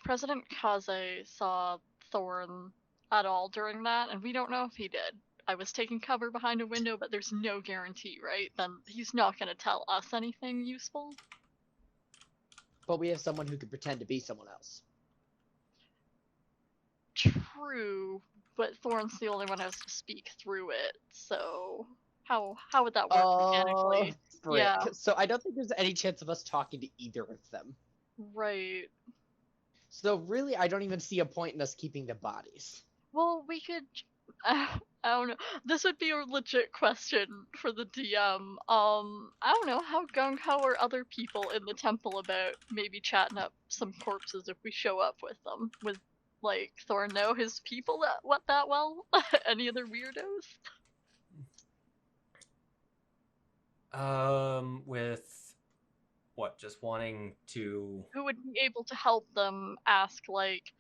President Kaze saw Thorn at all during that, and we don't know if he did. I was taking cover behind a window, but there's no guarantee, right? Then he's not going to tell us anything useful. But we have someone who could pretend to be someone else. True, but Thorn's the only one who has to speak through it, so how would that work mechanically? Frick. Yeah. So I don't think there's any chance of us talking to either of them. Right. So really, I don't even see a point in us keeping the bodies. Well, we could... I don't know. This would be a legit question for the DM. I don't know, how gung-ho are other people in the temple about maybe chatting up some corpses if we show up with them? Would, like, Thorn know his people that well? Any other weirdos? With what? Just wanting to. Who would be able to help them ask, like,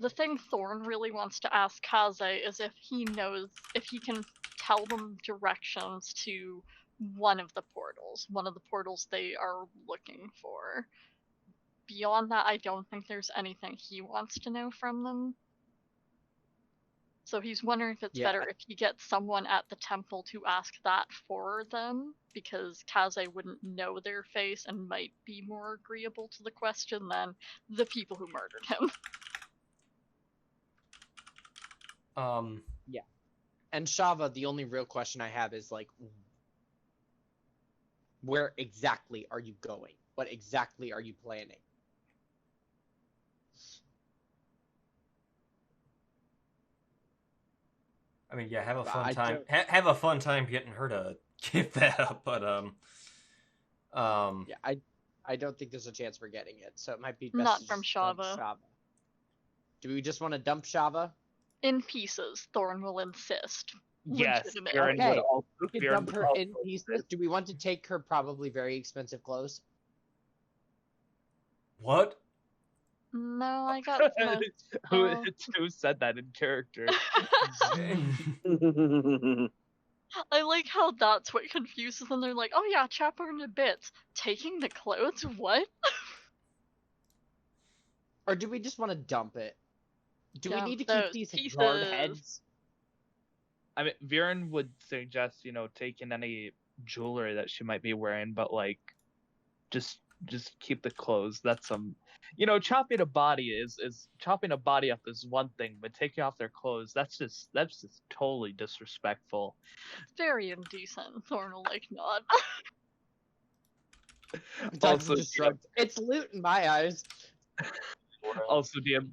the thing Thorn really wants to ask Kaze is if he can tell them directions to one of the portals they are looking for. Beyond that, I don't think there's anything he wants to know from them. So he's wondering if it's better if he gets someone at the temple to ask that for them, because Kaze wouldn't know their face and might be more agreeable to the question than the people who murdered him. Yeah. And Shava, the only real question I have is, like, where exactly are you going? What exactly are you planning? I mean, yeah, have a fun time. Have a fun time getting her to give that up, but yeah, I don't think there's a chance we're getting it, so it might be best Not to from just dump Shava. Shava. Do we just want to dump Shava? In pieces, Thorn will insist. Yes, Legitimate. Viran Okay, would also, we can Viran dump would her also in pieces. Do we want to take her probably very expensive clothes? what? No, I got Who said that in character? I like how that's what confuses them. They're like, oh yeah, chop her into bits. Taking the clothes? What? Or do we just want to dump it? Do we Dump need to those keep these pieces. guard heads? I mean, Viran would suggest, taking any jewelry that she might be wearing, but like, just keep the clothes. That's chopping a body is chopping a body up is one thing, but taking off their clothes, that's just totally disrespectful. Very indecent. Thorn will like nod. Also, just shrugged. It's loot in my eyes. Also, DM,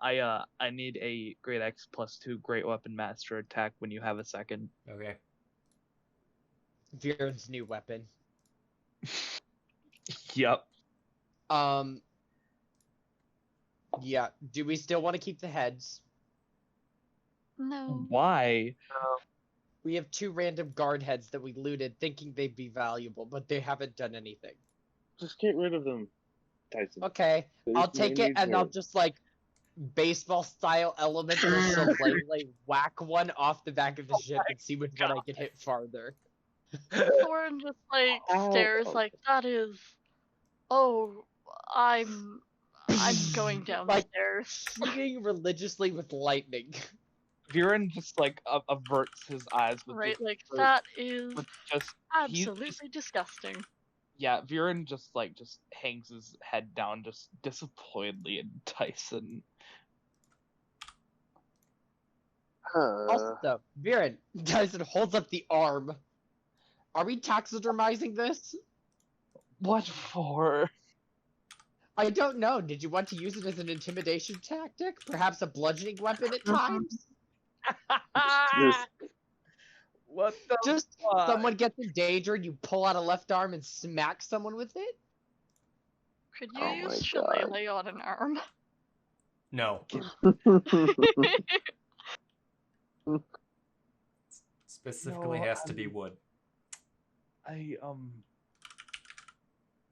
I need a Great X +2 Great Weapon Master attack when you have a second. Okay. Viren's new weapon. Yep. Yeah. Do we still want to keep the heads? No. Why? We have 2 random guard heads that we looted thinking they'd be valuable, but they haven't done anything. Just get rid of them, Tycen. Okay, I'll There's take no it need and for I'll it. just, like, baseball-style elemental shillelagh whack one off the back of the ship and see which one I can hit farther. Thorn just stares like, that is. Oh, I'm going down the stairs. Shooting religiously with lightning. Viran just averts his eyes with Right, just, that is just absolutely disgusting. Yeah, Viran just hangs his head down, just disappointedly in Tycen. Also, Viran, Tycen holds up the arm. Are we taxidermizing this? What for? I don't know. Did you want to use it as an intimidation tactic? Perhaps a bludgeoning weapon at times? What the Just fuck? someone gets in danger and you pull out a left arm and smack someone with it? Could you use shillelagh on an arm? No. Specifically has to be wood.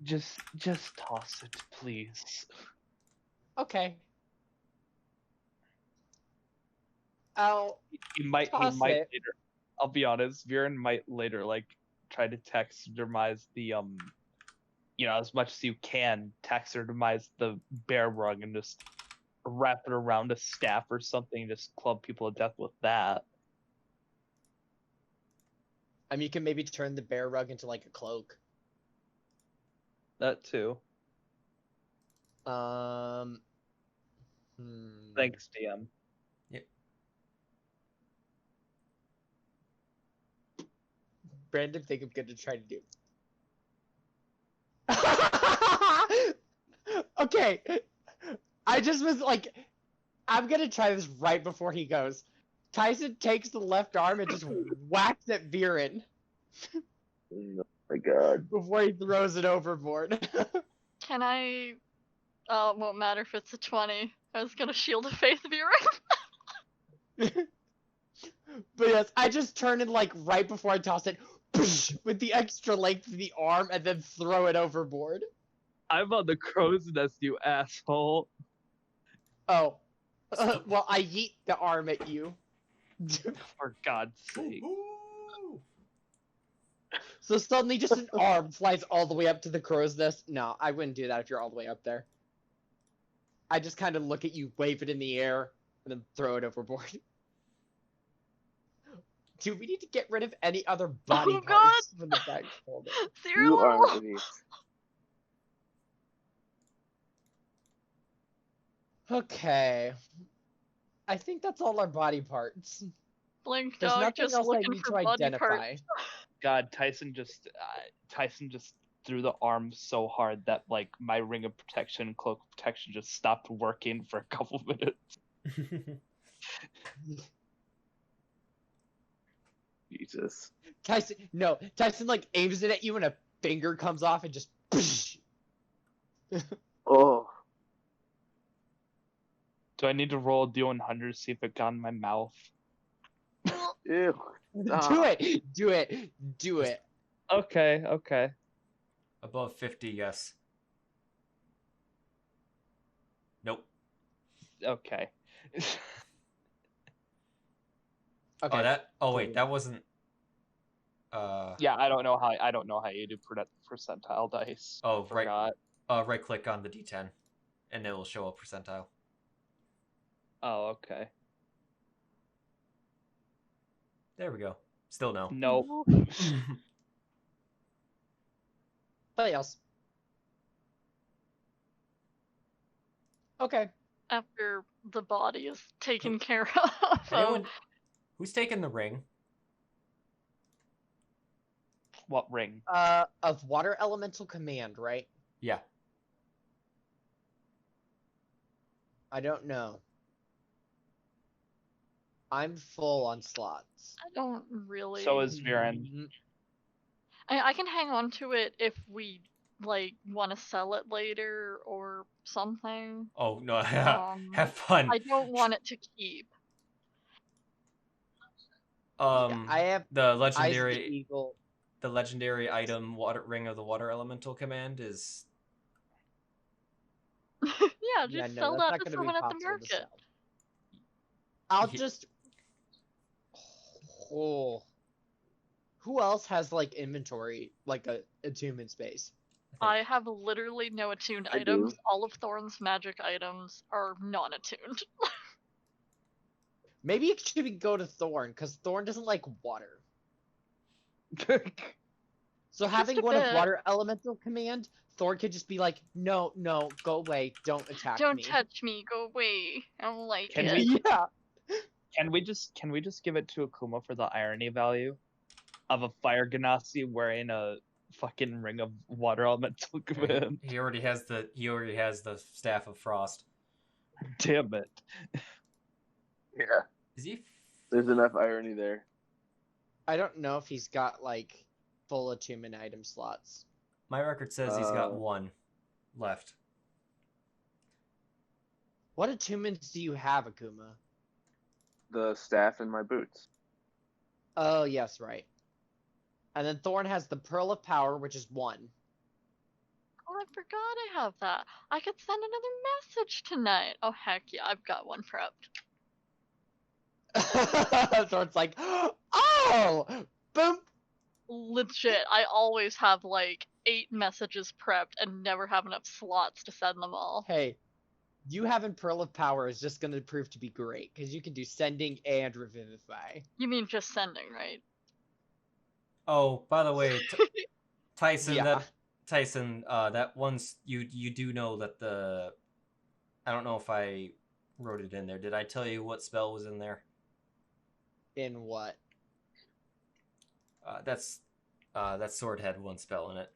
Just toss it, please. Okay. He might toss it. later. I'll be honest, Viran might later try to taxidermize the as much as you can, taxidermize the bear rug and just wrap it around a staff or something, just club people to death with that. I mean, you can maybe turn the bear rug into a cloak. That too. Thanks, DM. Yep. Brandon, think I'm gonna try to do. Okay. I just was I'm gonna try this right before he goes. Tycen takes the left arm and just whacks at Viran Oh my god. before he throws it overboard. Can I? It won't matter if it's a 20. I was gonna shield of faith Viran. But yes, I just turn and like right before I toss it, with the extra length of the arm, and then throw it overboard. I'm on the crow's nest, you asshole. Oh, well, I yeet the arm at you. For God's sake. Ooh. So suddenly just an arm flies all the way up to the crow's nest. No, I wouldn't do that if you're all the way up there. I just kind of look at you, wave it in the air, and then throw it overboard. Do we need to get rid of any other body Oh, parts from the bag folder? Zero You are level. an idiot. Okay. I think that's all our body parts. Blink There's dog nothing just else I looking need for to body identify. parts. God, Tycen just threw the arm so hard that like my ring of protection, cloak of protection just stopped working for a couple minutes. Jesus. Tycen like aims it at you and a finger comes off and just Oh. Do I need to roll a D100 to see if it got in my mouth? Ew. do it. Okay. Above 50, yes. Nope. Okay. Okay. Wait, that wasn't. Yeah, I don't know how you do percentile dice. Oh, Forgot. right click on the D10, and it will show a percentile. Oh, okay. There we go. Still no. Nope. Somebody else. Okay. After the body is taken care of. Anyone? Who's taking the ring? What ring? Of water elemental command, right? Yeah. I don't know. I'm full on slots. I don't really. So is Viran. Mhm. I can hang on to it if we like want to sell it later or something. Oh no. Um, Have fun. I don't want it to keep. Yeah, I have The Eyes of the legendary Eagle. the legendary item water ring of the water elemental command is Yeah, just Yeah, no, sell that's that not to gonna be someone at the possible to market. sell. I'll Ye- just. Oh. Who else has like inventory, like a attunement space? I have literally no attuned I items. do. All of Thorn's magic items are non-attuned. Maybe it should go to Thorn, because Thorn doesn't like water. So having a one of bit. water elemental command, Thorn could just be like, no, go away, don't attack Don't me. touch me, go away. I don't like Can it. we- Yeah. Can we just give it to Akuma for the irony value of a fire Genasi wearing a fucking ring of water elemental command? he already has the staff of frost. Damn it. Yeah. Is he? There's enough irony there. I don't know if he's got like full attunement item slots. My record says he's got Uh, one left. What attunements do you have, Akuma? The staff in my boots. Oh, yes, right. And then Thorn has the Pearl of Power, which is 1. Oh, I forgot I have that. I could send another message tonight. Oh, heck yeah, I've got one prepped. Thorn's like, oh! Boom! Legit, I always have like 8 messages prepped and never have enough slots to send them all. Hey, you having Pearl of Power is just going to prove to be great, because you can do Sending and Revivify. You mean just sending, right? Oh, by the way, Tycen, Yeah. that one's you do know that the. I don't know if I wrote it in there. Did I tell you what spell was in there? In what? That sword had one spell in it.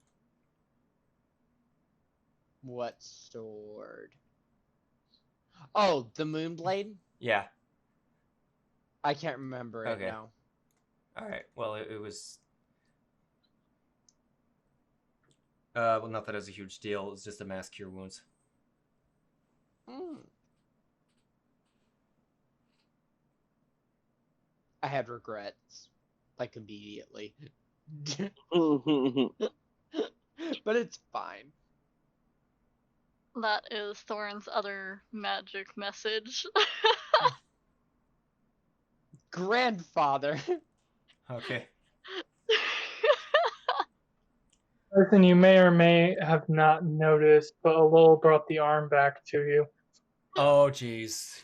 What sword? Oh, the Moonblade? Yeah. I can't remember it Okay. now. All right. Well, it was. Well, not that it was a huge deal. It was just a mass cure wounds. I had regrets, like immediately. But it's fine. That is Thorn's other magic message. Grandfather. Okay. Tyson, you may or may have not noticed, but Alol brought the arm back to you. Oh, jeez.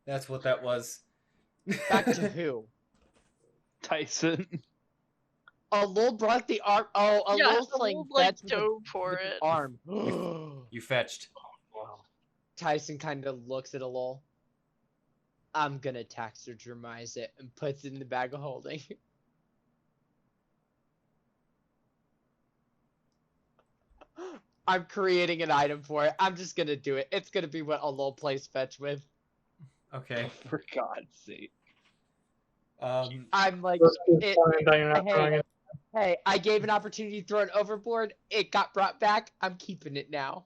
That's what that was. Back to who? Tyson. Alol brought the arm. Oh, Alol's yeah, playing Alol, like, fetch with the- dove for with the it. arm. You fetched. Tyson kind of looks at Alol. I'm gonna taxidermize it and puts it in the bag of holding. I'm creating an item for it. I'm just gonna do it. It's gonna be what Alol plays fetch with. Okay. For God's sake. I'm like, Let's be it, fine that you're not hey, throwing it. hey, I gave an opportunity to throw it overboard. It got brought back. I'm keeping it now.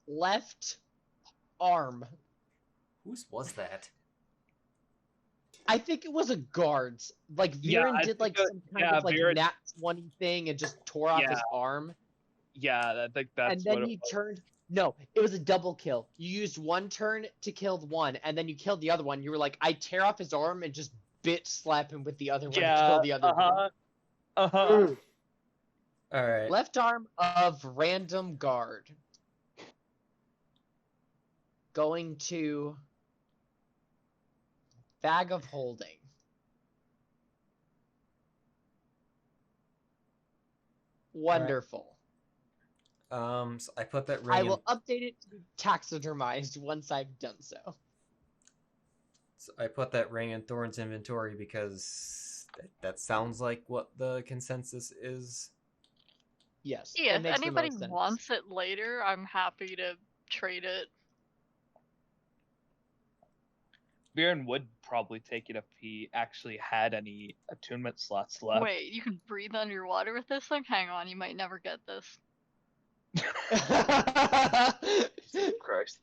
Left arm. Whose was that? I think it was a guard's. Like Yeah, Viran I did like think some kind yeah, of like Viran- nat 20 thing and just tore off his arm. Yeah, I think that's And then what he it was. turned. No, it was a double kill. You used one turn to kill one, and then you killed the other one. You were like, I tear off his arm and just bitch slap him with the other one to kill the other one. Ooh. All right. Left arm of random guard. Going to bag of holding. Wonderful. So I put that ring. I will update it to be taxidermized once I've done so. So I put that ring in Thorn's inventory because that sounds like what the consensus is. Yes. Yeah, it if makes the anybody most sense. wants it later, I'm happy to trade it. Viran would probably take it if he actually had any attunement slots left. Wait, you can breathe underwater with this thing? Hang on, you might never get this. Christ.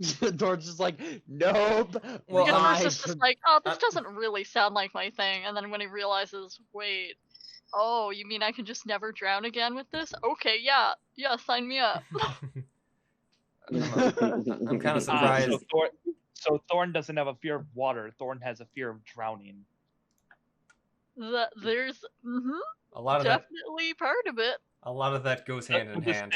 Thorn's just like, nope. Well, Because my Chris is just like, oh, this doesn't really sound like my thing. And then when he realizes, wait, oh, you mean I can just never drown again with this? Okay, yeah, sign me up. I'm kind of surprised. So Thorn doesn't have a fear of water. Thorn has a fear of drowning. There's a lot of that. definitely part of it. A lot of that goes hand in hand.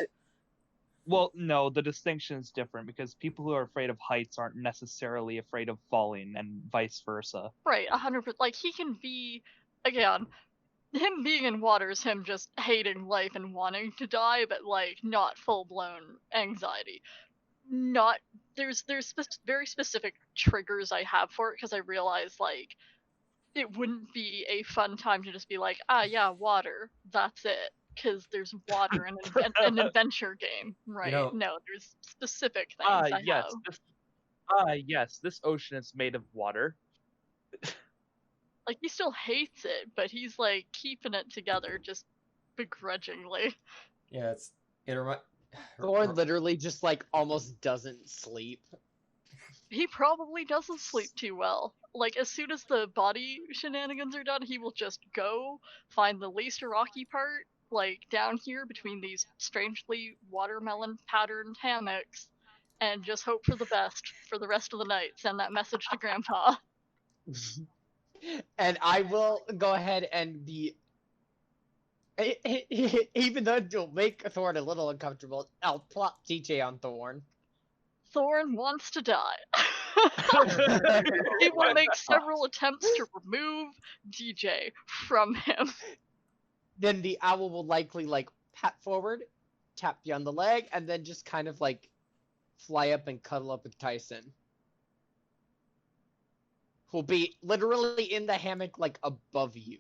Well, no, the distinction is different because people who are afraid of heights aren't necessarily afraid of falling, and vice versa. Right, 100%. Like, he can be, again, him being in water is him just hating life and wanting to die, but, like, not full-blown anxiety. There's very specific triggers I have for it, because I realize, like, it wouldn't be a fun time to just be like, yeah, water, that's it. Because there's water in an adventure game, right? No, there's specific things I have. Yes, this ocean is made of water. Like, he still hates it, but he's, like, keeping it together just begrudgingly. Yeah, Thorn literally just, like, almost doesn't sleep. He probably doesn't sleep too well. Like, as soon as the body shenanigans are done, he will just go find the least rocky part, like, down here between these strangely watermelon-patterned hammocks, and just hope for the best for the rest of the night. Send that message to Grandpa. And I will go ahead and be... Even though it'll make Thorn a little uncomfortable, I'll plot DJ on Thorn. Thorn wants to die. He will make several attempts to remove DJ from him. Then the owl will likely, like, pat forward, tap you on the leg, and then just kind of, like, fly up and cuddle up with Tycen. Who'll be literally in the hammock, like, above you.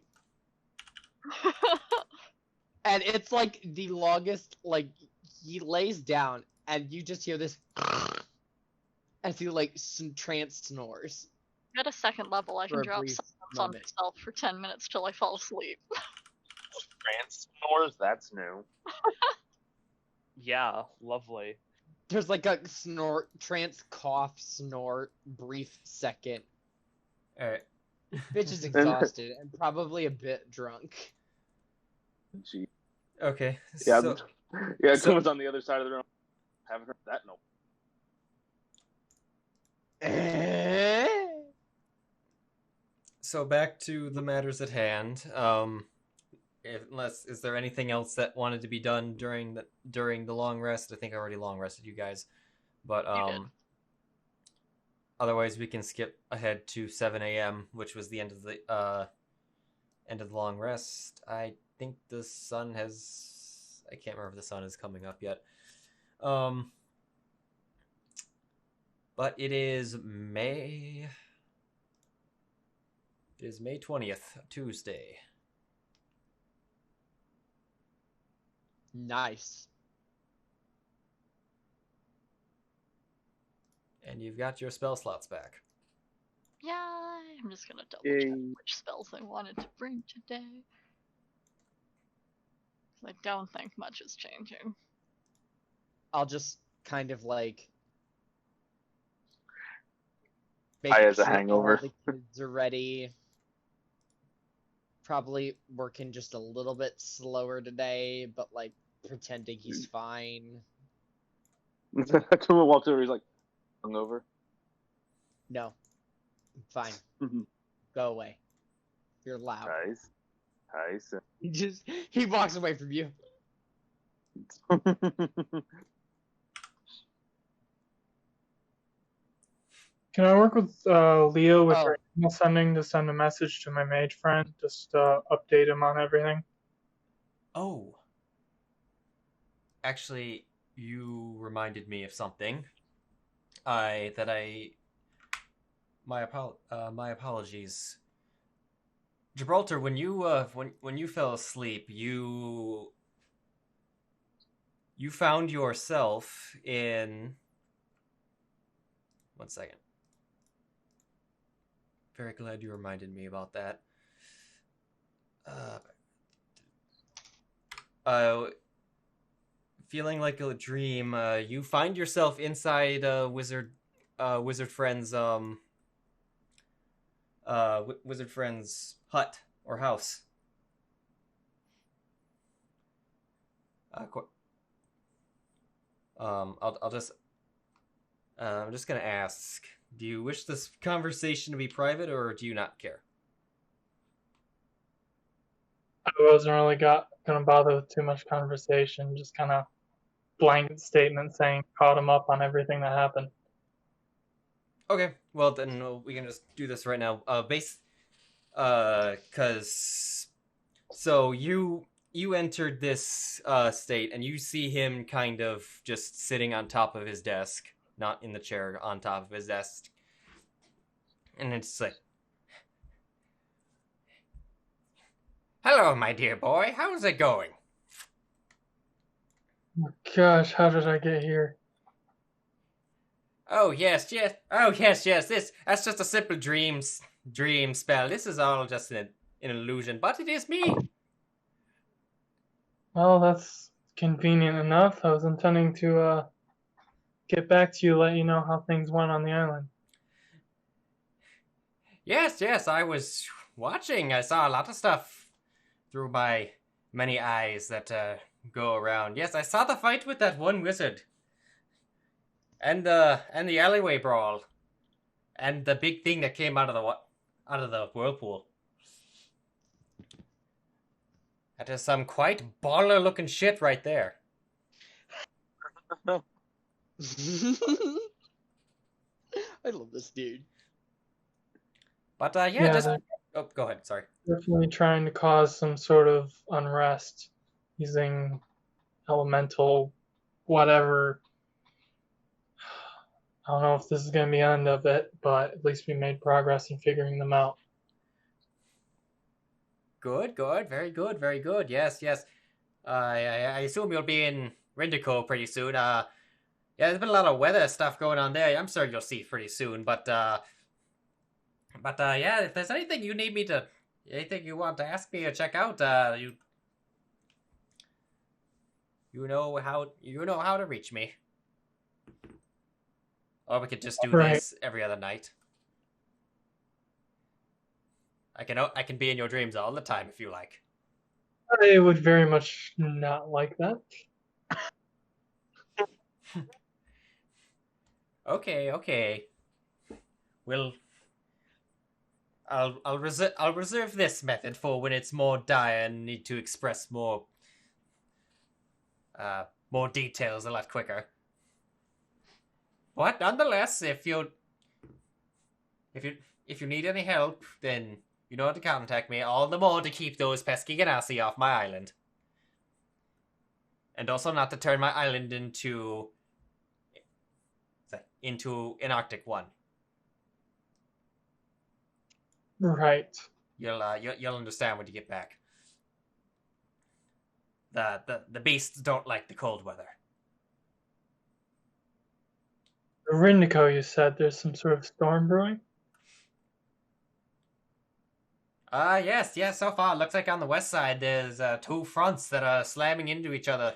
And it's, like, the longest, like, he lays down, and you just hear this... As he like trance snores At a second level, I for can a drop brief silence on moment. myself for 10 minutes till I fall asleep. Trance snores? That's new. Yeah, lovely. There's like a snort, trance, cough, snort, brief second. Alright. Bitch is exhausted and probably a bit drunk. Gee. Okay. Yeah, So, yeah. so- Akuma's on the other side of the room. Haven't heard that. No. so back to the matters at hand. Is there anything else that wanted to be done during the long rest? I think I already long rested you guys, but You did. otherwise we can skip ahead to 7 a.m., which was the end of the long rest. I think the sun has. I can't remember if the sun is coming up yet. But it is May. It is May 20th, Tuesday. Nice. And you've got your spell slots back. Yeah, I'm just gonna double Yay. check which spells I wanted to bring today. 'Cause I don't think much is changing. I'll just kind of like. I has a sure hangover. All the kids are ready. Probably working just a little bit slower today, but like pretending he's fine. Akuma walks over. He's like, hungover. No, I'm fine. Mhm. Go away. You're loud. Nice. Nice. He walks away from you. Can I work with Leo with Oh. her email sending to send a message to my mage friend? Just update him on everything. Oh. Actually, you reminded me of something. My apologies. Gibraltar, when you fell asleep, you found yourself in. One second. Very glad you reminded me about that. Feeling like a dream, you find yourself inside wizard friend's wizard friend's hut or house. I'm just gonna ask, do you wish this conversation to be private, or do you not care? I wasn't really gonna bother with too much conversation. Just kind of blanket statement saying caught him up on everything that happened. Okay, well then we can just do this right now. So you entered this state and you see him kind of just sitting on top of his desk, not in the chair, on top of his desk, and it's like, "Hello, my dear boy. How's it going?" Oh, gosh, how did I get here? Oh yes. Oh yes. That's just a simple dream spell. This is all just an illusion, but it is me. Well, that's convenient enough. I was intending to get back to you, let you know how things went on the island. Yes. I was watching. I saw a lot of stuff through my many eyes that go around. Yes, I saw the fight with that one wizard. And the alleyway brawl. And the big thing that came out of the whirlpool. That is some quite baller looking shit right there. I love this dude. But Yeah, just they're go ahead, sorry. definitely trying to cause some sort of unrest using elemental whatever. I don't know if this is going to be the end of it, but at least we made progress in figuring them out. Good, very good. Yes. I assume you'll be in Rindico pretty soon. Yeah, there's been a lot of weather stuff going on there. I'm sure you'll see pretty soon. But yeah, if there's anything you need me to, anything you want to ask me or check out, you know how to reach me. Or we could just do this every other night. I can be in your dreams all the time if you like. I would very much not like that. Okay. I'll reserve this method for when it's more dire and need to express more details a lot quicker. But nonetheless, if you need any help, then you know how to contact me. All the more to keep those pesky Genasi off my island, and also not to turn my island into an Arctic one. Right. You'll understand when you get back. The beasts don't like the cold weather. Rindico, you said there's some sort of storm brewing? Yes, so far. Looks like on the west side there's two fronts that are slamming into each other.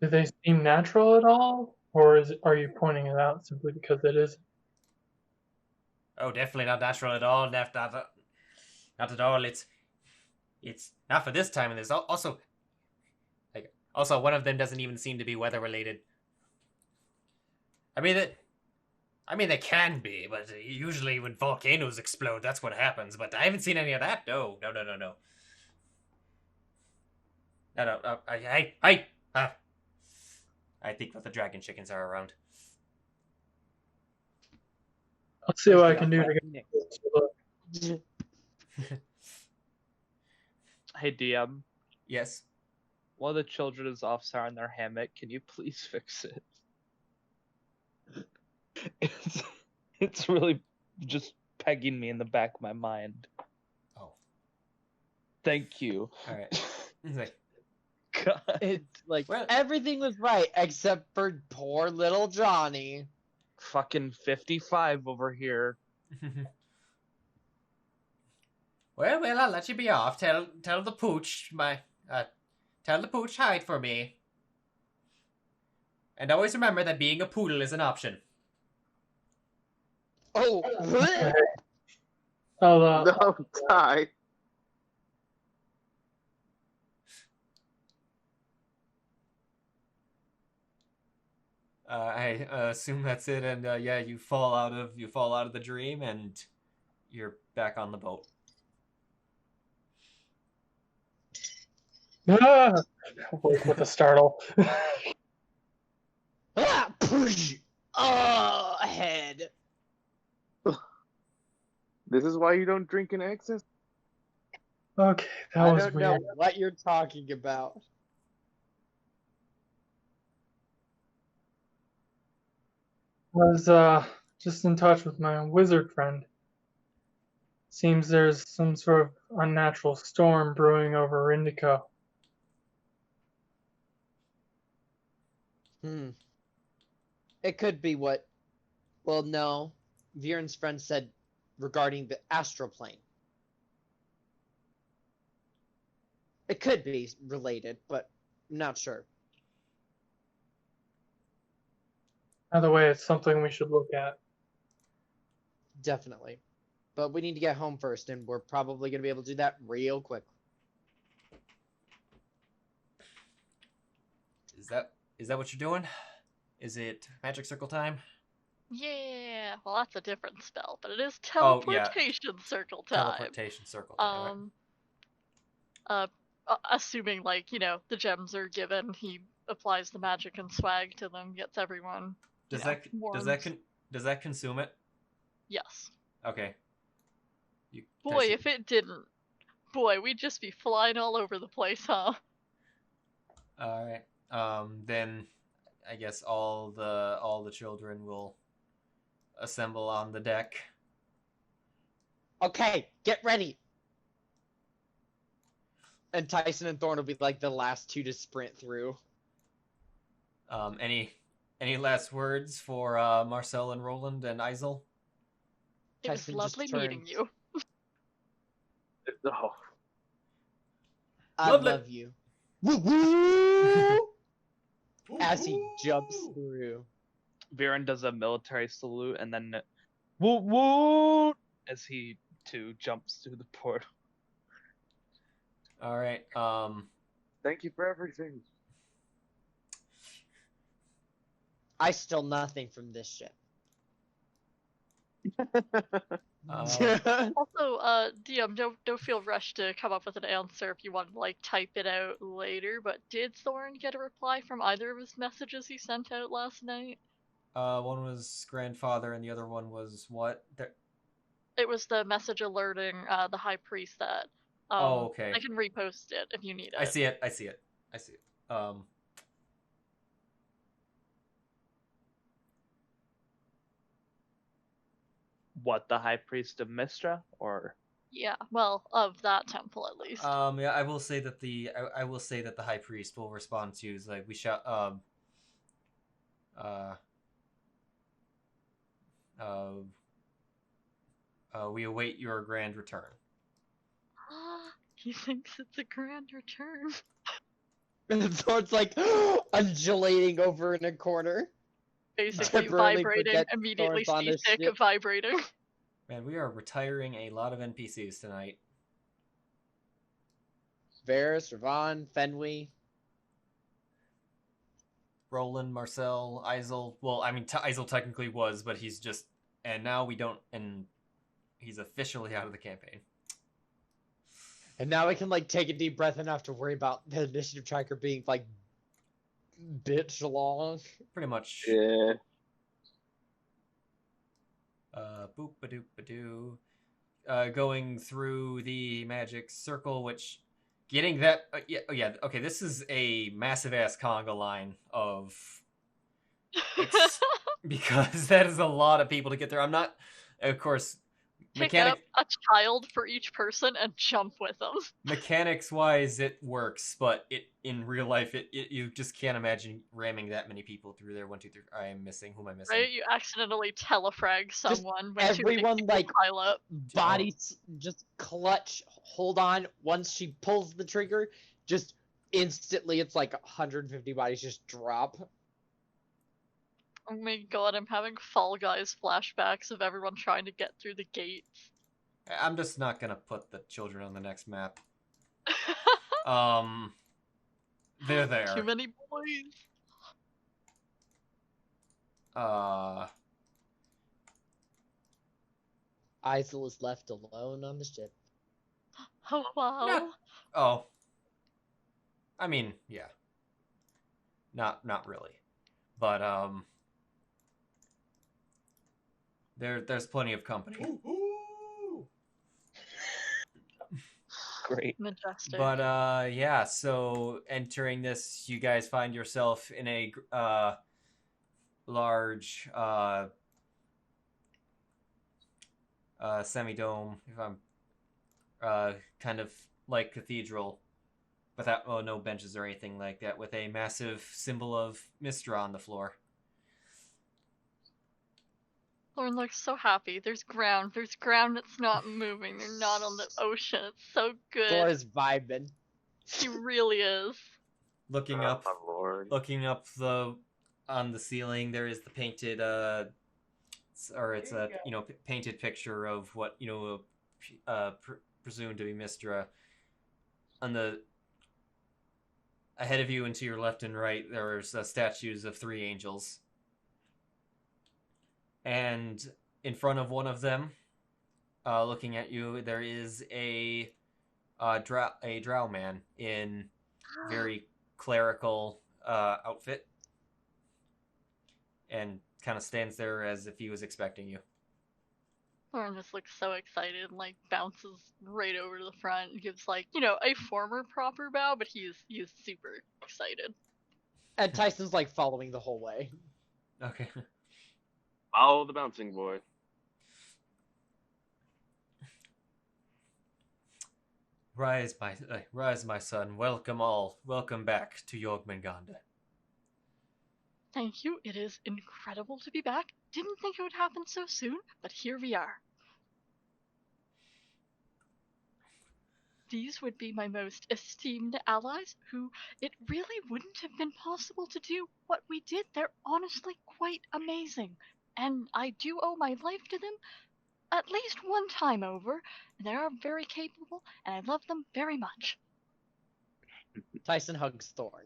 Do they seem natural at all? Or are you pointing it out simply because it is? Oh, definitely not natural at all. Not at all. It's not for this time, and there's also one of them doesn't even seem to be weather related. I mean, they can be, but usually when volcanoes explode, that's what happens. But I haven't seen any of that. No. No. I think that the dragon chickens are around. I'll see what I can do to get this. Hey, DM. Yes. While the children is off in their hammock, can you please fix it? It's really just pegging me in the back of my mind. Oh. Thank you. All right. God. Everything was right except for poor little Johnny. Fucking 55 over here. Well, I'll let you be off. Tell the pooch tell the pooch hide for me. And always remember that being a poodle is an option. Oh. No, Ty. I assume that's it, and yeah, you fall out of the dream, and you're back on the boat. Wake with a startle. Head. This is why you don't drink in excess? Okay, that I was don't weird. know what you're talking about. I was just in touch with my wizard friend. Seems there's some sort of unnatural storm brewing over Indico. It could be what... Well, no. Viran's friend said regarding the astral plane. It could be related, but I'm not sure. Either way, it's something we should look at. Definitely. But we need to get home first, and we're probably going to be able to do that real quick. Is that what you're doing? Is it magic circle time? Yeah, well, that's a different spell, but it is teleportation circle time. Teleportation circle time. Assuming, like, you know, the gems are given, he applies the magic and swag to them, gets everyone. Does that consume it? Yes. Okay. Boy, if it didn't, we'd just be flying all over the place, huh? All right. Then I guess all the children will assemble on the deck. Okay, get ready. And Tycen and Thorn will be like the last two to sprint through. Any last words for Marcel and Roland and Isel? It was Tycen lovely just meeting turns. you. Oh, I Lovely. love you. Woo woo! As he jumps through. Viran does a military salute and then woo woo as he too jumps through the portal. All right. thank you for everything. I stole nothing from this ship. Also, DM, don't feel rushed to come up with an answer if you want to like type it out later. But did Thorn get a reply from either of his messages he sent out last night? One was grandfather, and the other one was what? It was the message alerting the high priest that. Oh, okay. I can repost it if you need it. I see it. What, the High Priest of Mistra, or? Yeah, well, of that temple at least. Yeah, I will say that the high priest will respond to is like we shall we await your grand return. He thinks it's a grand return. And Thorn's like undulating over in a corner. Basically Temporarily vibrating, forget immediately Thorn's on this seasick, ship. vibrating. Man, we are retiring a lot of NPCs tonight. Varys, Ravon, Fenway. Roland, Marcel, Isel. Well, I mean, Isel technically was, but he's just... And now we don't... And he's officially out of the campaign. And now we can like take a deep breath and not have to worry about the initiative tracker being like bitch long. Pretty much. Yeah. Boop ba doop ba doo. Going through the magic circle, which getting that yeah, okay, this is a massive ass conga line of because that is a lot of people to get there. I'm not, of course, Pick up a child for each person and jump with them. Mechanics wise, it works, but in real life, you just can't imagine ramming that many people through there. 1, 2, 3. I am missing. Who am I missing? Right? You accidentally telefrag someone when everyone like pile up. bodies just clutch, hold on. Once she pulls the trigger, just instantly, it's like 150 bodies just drop. Oh my god, I'm having Fall Guys flashbacks of everyone trying to get through the gates. I'm just not gonna put the children on the next map. They're there. Too many boys. Isel is left alone on the ship. Oh wow. Oh. I mean, yeah. Not really. But there's plenty of company. Great. Majestic. But yeah, so entering this, you guys find yourself in a large semi-dome, if I'm kind of like cathedral, without no benches or anything like that, with a massive symbol of Mistra on the floor. Thorn looks so happy. There's ground. There's ground that's not moving. They're not on the ocean. It's so good. Thor is vibing. He really is. Looking up, my lord. looking up on the ceiling, there is the painted it's a painted picture of what presumed to be Mistra. On the ahead of you and to your left and right, there's statues of 3 angels. And in front of one of them, looking at you, there is a drow man in very clerical outfit, and kind of stands there as if he was expecting you. Thorn just looks so excited and like bounces right over to the front and gives like, a former proper bow, but he is super excited. And Tyson's like following the whole way. Okay. Follow the bouncing boy. Rise, my son. Welcome back to Jormungandr. Thank you. It is incredible to be back. Didn't think it would happen so soon, but here we are. These would be my most esteemed allies, who it really wouldn't have been possible to do what we did. They're honestly quite amazing, and I do owe my life to them at least one time over. They are very capable, and I love them very much. Tycen hugs Thorn.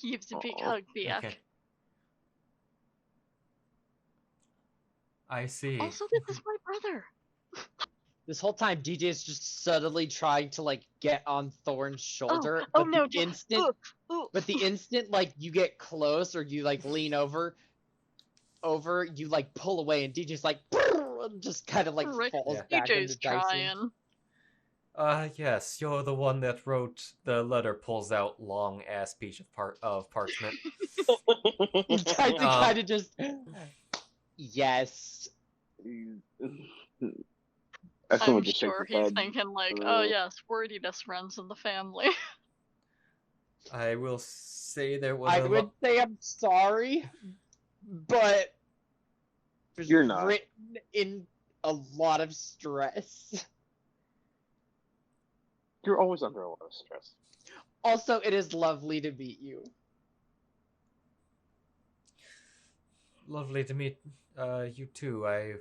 He gives a big hug back. Okay. I see. Also, this is my brother. This whole time, DJ is just subtly trying to like get on Thorn's shoulder. Oh but no! the instant, but the instant like you get close or you like lean over, you like pull away, and DJ's like just kind of like falls back DJ's into Tycen. trying. Yes, you're the one that wrote the letter. Pulls out long ass piece of parchment. He kind of just yes. I'm sure he's thinking like, oh yes, wordiness runs in the family. I will say there was. I would say I'm sorry, but You're not. written in a lot of stress. You're always under a lot of stress. Also, it is lovely to meet you. Lovely to meet you too. I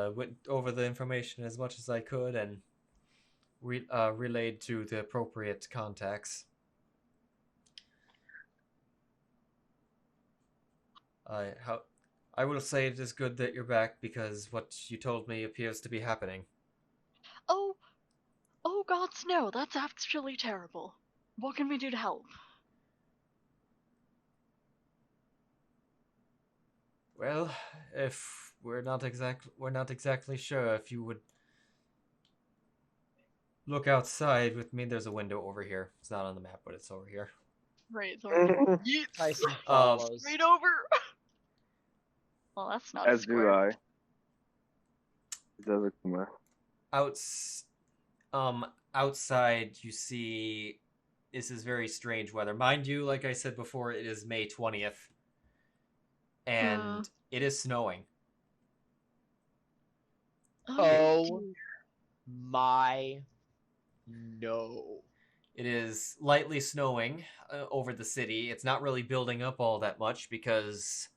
went over the information as much as I could and relayed to the appropriate contacts. I will say it is good that you're back because what you told me appears to be happening. Oh gods no, that's actually terrible. What can we do to help? Well, if we're not exactly sure if you would look outside with me. There's a window over here. It's not on the map, but it's over here. Right, Thorn. Tycen follows. Right over. Well, that's not As a do square. I. Does Akuma. Outside, you see, this is very strange weather. Mind you, like I said before, it is May 20th, and it is snowing. Oh my no. It is lightly snowing over the city. It's not really building up all that much because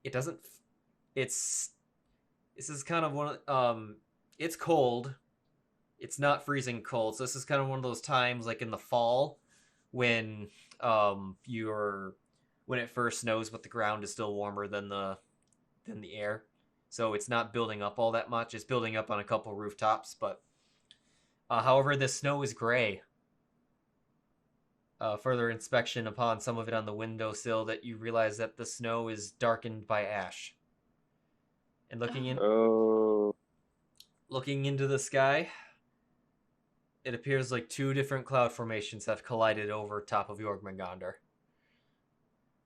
it doesn't. This is kind of one. It's cold. It's not freezing cold. So this is kind of one of those times, like in the fall, when when it first snows, but the ground is still warmer than the air. So it's not building up all that much. It's building up on a couple rooftops, but however, the snow is gray. Further inspection upon some of it on the windowsill, that you realize that the snow is darkened by ash. And looking into the sky, it appears like two different cloud formations have collided over top of Jormungandr.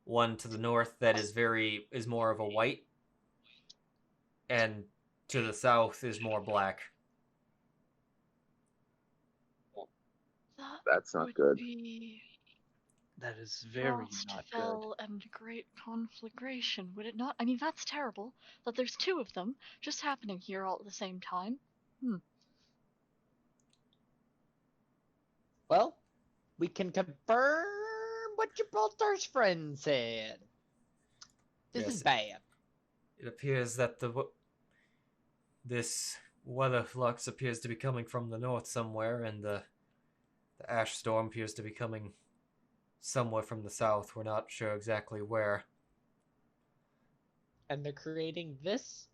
One to the north that is more of a white, and to the south is more black. That's not good. That is very not good. Fell and great conflagration, would it not? I mean, that's terrible that there's two of them just happening here all at the same time. Well, we can confirm what Gibraltar's friend said. This is bad. It appears that this weather flux appears to be coming from the north somewhere, and the ash storm appears to be coming somewhere from the south. We're not sure exactly where. And they're creating this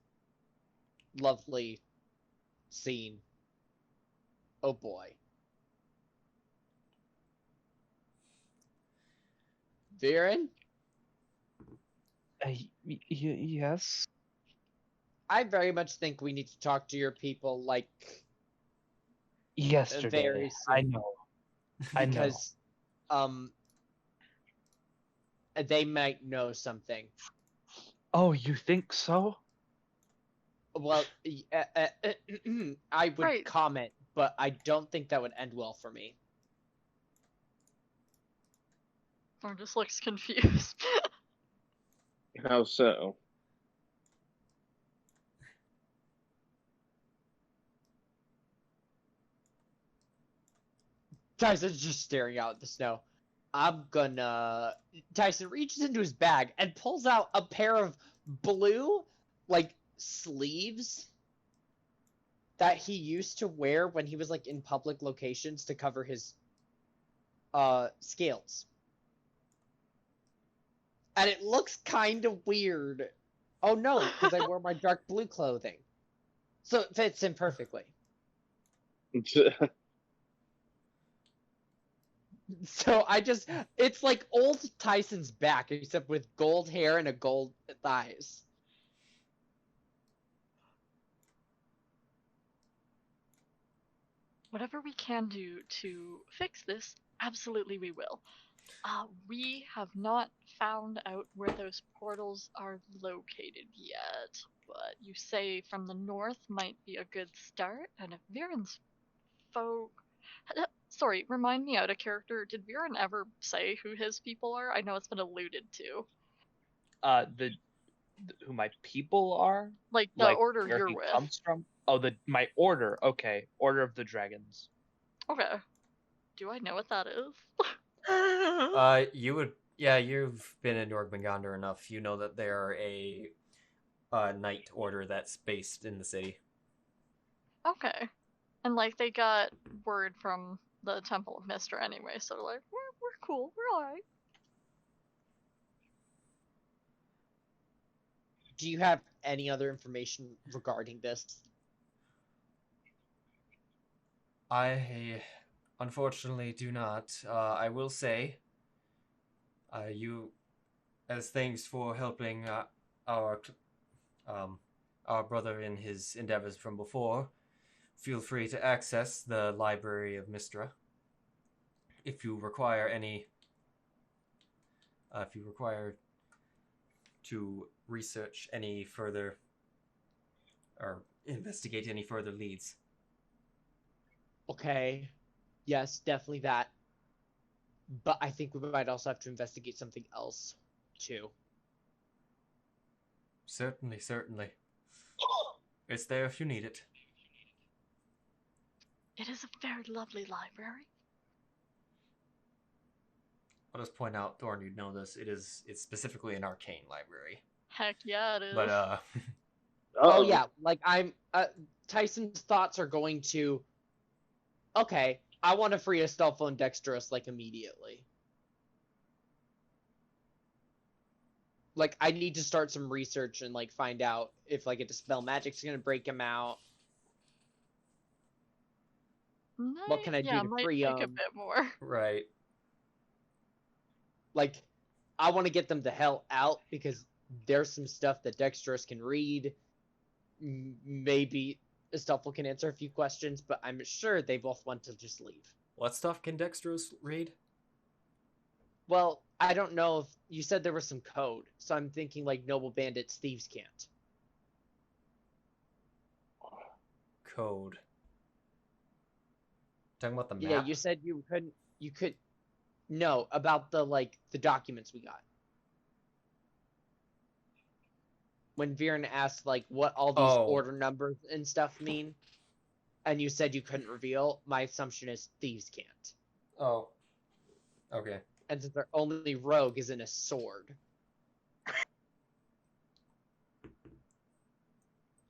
lovely scene. Oh boy. Viran? Yes? I very much think we need to talk to your people, like, yesterday. very soon. I know. Because, they might know something. Oh, you think so? Well, I would comment, but I don't think that would end well for me. Thorn just looks confused. How so? Tyson's just staring out at the snow. Tycen reaches into his bag and pulls out a pair of blue, like, sleeves that he used to wear when he was, like, in public locations to cover his, scales. And it looks kind of weird. Oh no, because I wore my dark blue clothing. So it fits in perfectly. So it's like old Tyson's back, except with gold hair and a gold thighs. Whatever we can do to fix this, absolutely we will. We have not found out where those portals are located yet, but you say from the north might be a good start, and if Viran's folk... Sorry, remind me out of character, did Viran ever say who his people are? I know it's been alluded to. Who my people are? Like the order where you're he with. comes from? Oh, my order. Okay, Order of the Dragons. Okay. Do I know what that is? You've been in Jormungandr enough. You know that they're a knight order that's based in the city. Okay. And like they got word from the Temple of Mystra anyway, so like we're cool, we're alright. Do you have any other information regarding this? I unfortunately do not. I will say, you, as thanks for helping our brother in his endeavors from before, feel free to access the Library of Mystra if you require to research any further or investigate any further leads. Okay. Yes, definitely that. But I think we might also have to investigate something else, too. Certainly. It's there if you need it. It is a very lovely library. I'll just point out, Thorn, you'd know this. It's specifically an arcane library. Heck yeah, it is. But Oh yeah, like Tyson's thoughts are going to. Okay, I want to free Astolfo and Dexterous like immediately. Like I need to start some research and like find out if like a dispel magic's gonna break him out. What can I do to free take a bit more. Right. Like, I want to get them the hell out because there's some stuff that Dexterous can read. Maybe Astolfo can answer a few questions, but I'm sure they both want to just leave. What stuff can Dexterous read? Well, I don't know if you said there was some code, so I'm thinking like noble bandits, thieves can't. Code. Talking about the map? Yeah, you said you could. No, about the documents we got. When Viran asked what all these order numbers and stuff mean, and you said you couldn't reveal, my assumption is thieves can't. Oh. Okay. And since their only rogue is in a sword,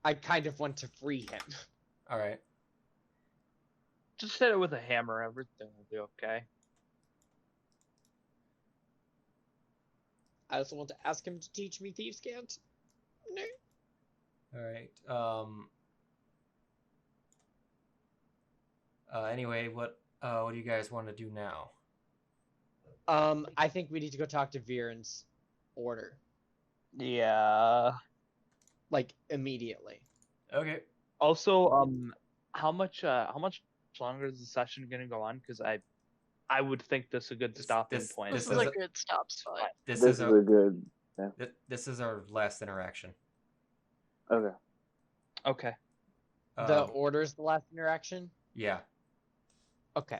I kind of want to free him. Alright. Just hit it with a hammer, everything will be okay. I also want to ask him to teach me thieves can't. No. Alright. Anyway, what do you guys want to do now? I think we need to go talk to Viran's order. Yeah. Like immediately. Okay. Also, how much longer is the session gonna go on? Because I would think this is a good stopping point. This is a good stop spot. This is a good. Yeah. This is our last interaction. Okay. Okay. The order's the last interaction? Yeah, Okay.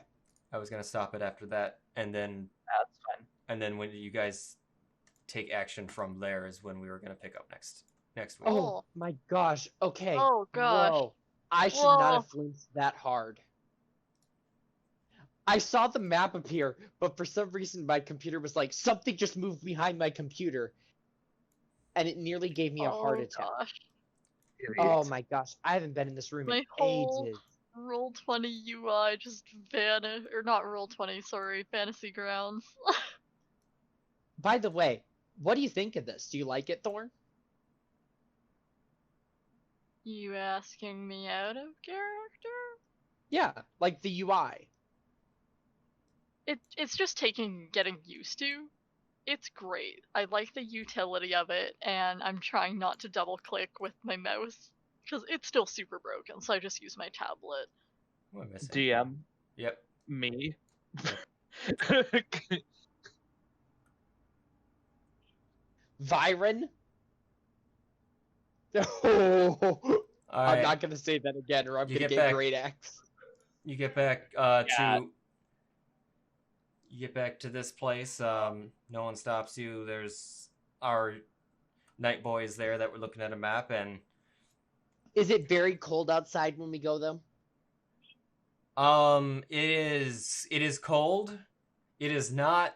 I was gonna stop it after that, and then That's fine. and then when you guys take action from there is when we were gonna pick up next week. Oh my gosh. Okay. Oh, gosh. Whoa. I should Whoa. not have flinched that hard. I saw the map appear, but for some reason my computer was like, something just moved behind my computer. And it nearly gave me a heart attack. Gosh. Oh my gosh. I haven't been in this room My in whole ages. Roll20 UI just vanished. Or not Roll20, sorry, Fantasy Grounds. By the way, what do you think of this? Do you like it, Thorn? You asking me out of character? Yeah, like the UI. It's just getting used to. It's great. I like the utility of it, and I'm trying not to double click with my mouse because it's still super broken. So I just use my tablet. What am I missing? DM Yep. me. Viran? Oh, All I'm right. not gonna say that again, or I'm You gonna get get back- great X. You get back Yeah. you get back to this place. No one stops you. There's our night boys there that were looking at a map, and Is it very cold outside when we go though? it is cold. It is not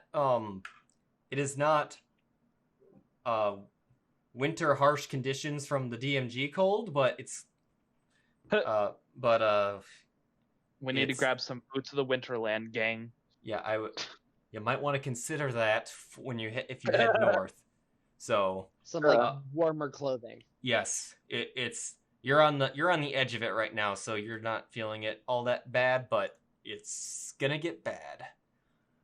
winter harsh conditions from the DMG cold, but it's We need to It's- grab some boots of the Winterland, gang. yeah, you might want to consider that when if you head north. So Some like warmer clothing. yes, it's you're on the edge of it right now, so you're not feeling it all that bad, but it's gonna get bad.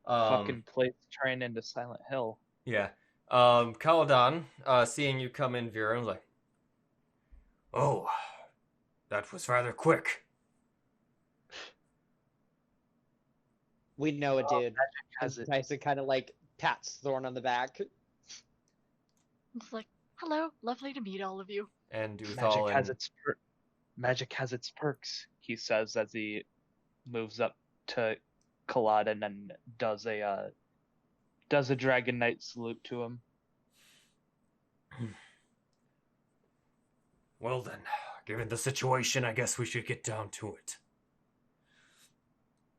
Fucking place turning into Silent Hill. Yeah. Kaladon, seeing you come in, Viran, was like, "Oh, that was rather quick." We know it, dude. Has it? Tyson kind of like pats Thorn on the back. It's like, hello, lovely to meet all of you. And Uthal Magic has and its magic has its perks, he says as he moves up to Kaladin and does a Dragon Knight salute to him. well then, given the situation, I guess we should get down to it.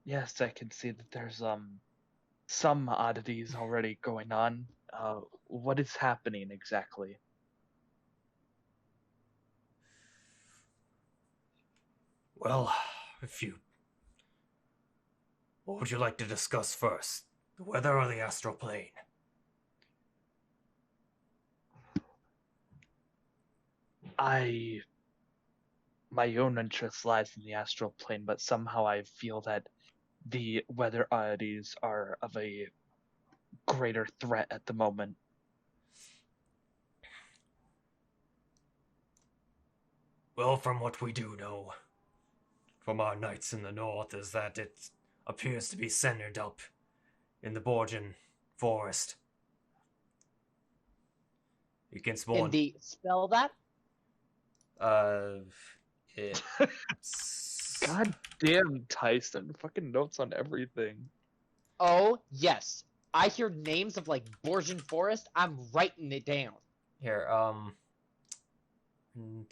Yes, I can see that there's some oddities already going on. What is happening exactly? Well, what would you like to discuss first? The weather or the astral plane? My own interest lies in the astral plane, but somehow I feel that the weather oddities are of a greater threat at the moment. Well, from what we do know from our knights in the north is that it appears to be centered up in the Borgian forest. You can spawn. In the spell that? It's God damn, Tyson. Fucking notes on everything. Oh, yes. I hear names of like Borgian Forest. I'm writing it down. Here, and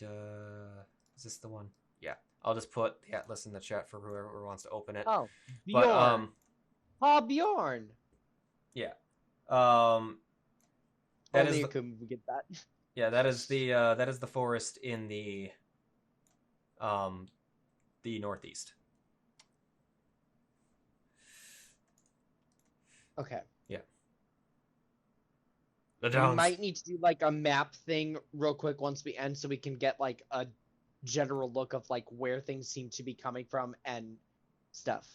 is this the one? Yeah, I'll just put the atlas in the chat for whoever wants to open it. Oh, but Bjorn. Bjorn. yeah, that Only is Akuma would get that. yeah, that is the forest in the northeast. Okay. Yeah. The We downs. might need to do like a map thing real quick once we end so we can get like a general look of like where things seem to be coming from and stuff.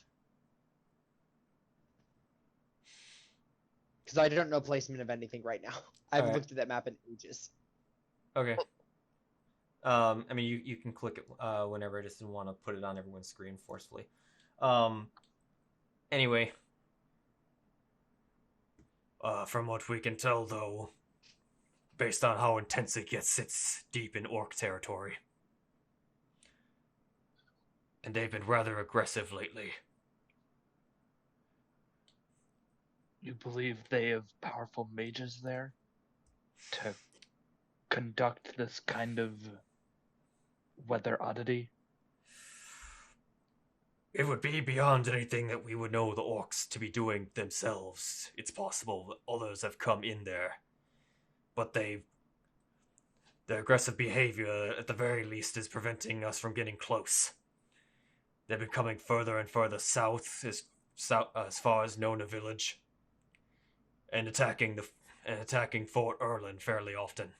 Because I don't know placement of anything right now. I haven't Alright. looked at that map in ages. Okay. I mean, you can click it whenever. I just didn't want to put it on everyone's screen forcefully. Anyway. From what we can tell, though, based on how intense it gets, it's deep in orc territory. And they've been rather aggressive lately. You believe they have powerful mages there to conduct this kind of weather oddity? It would be beyond anything that we would know the orcs to be doing themselves. It's possible that others have come in there. But their aggressive behavior, at the very least, is preventing us from getting close. They've been coming further and further south as far as Nona Village, and attacking Fort Erland fairly often.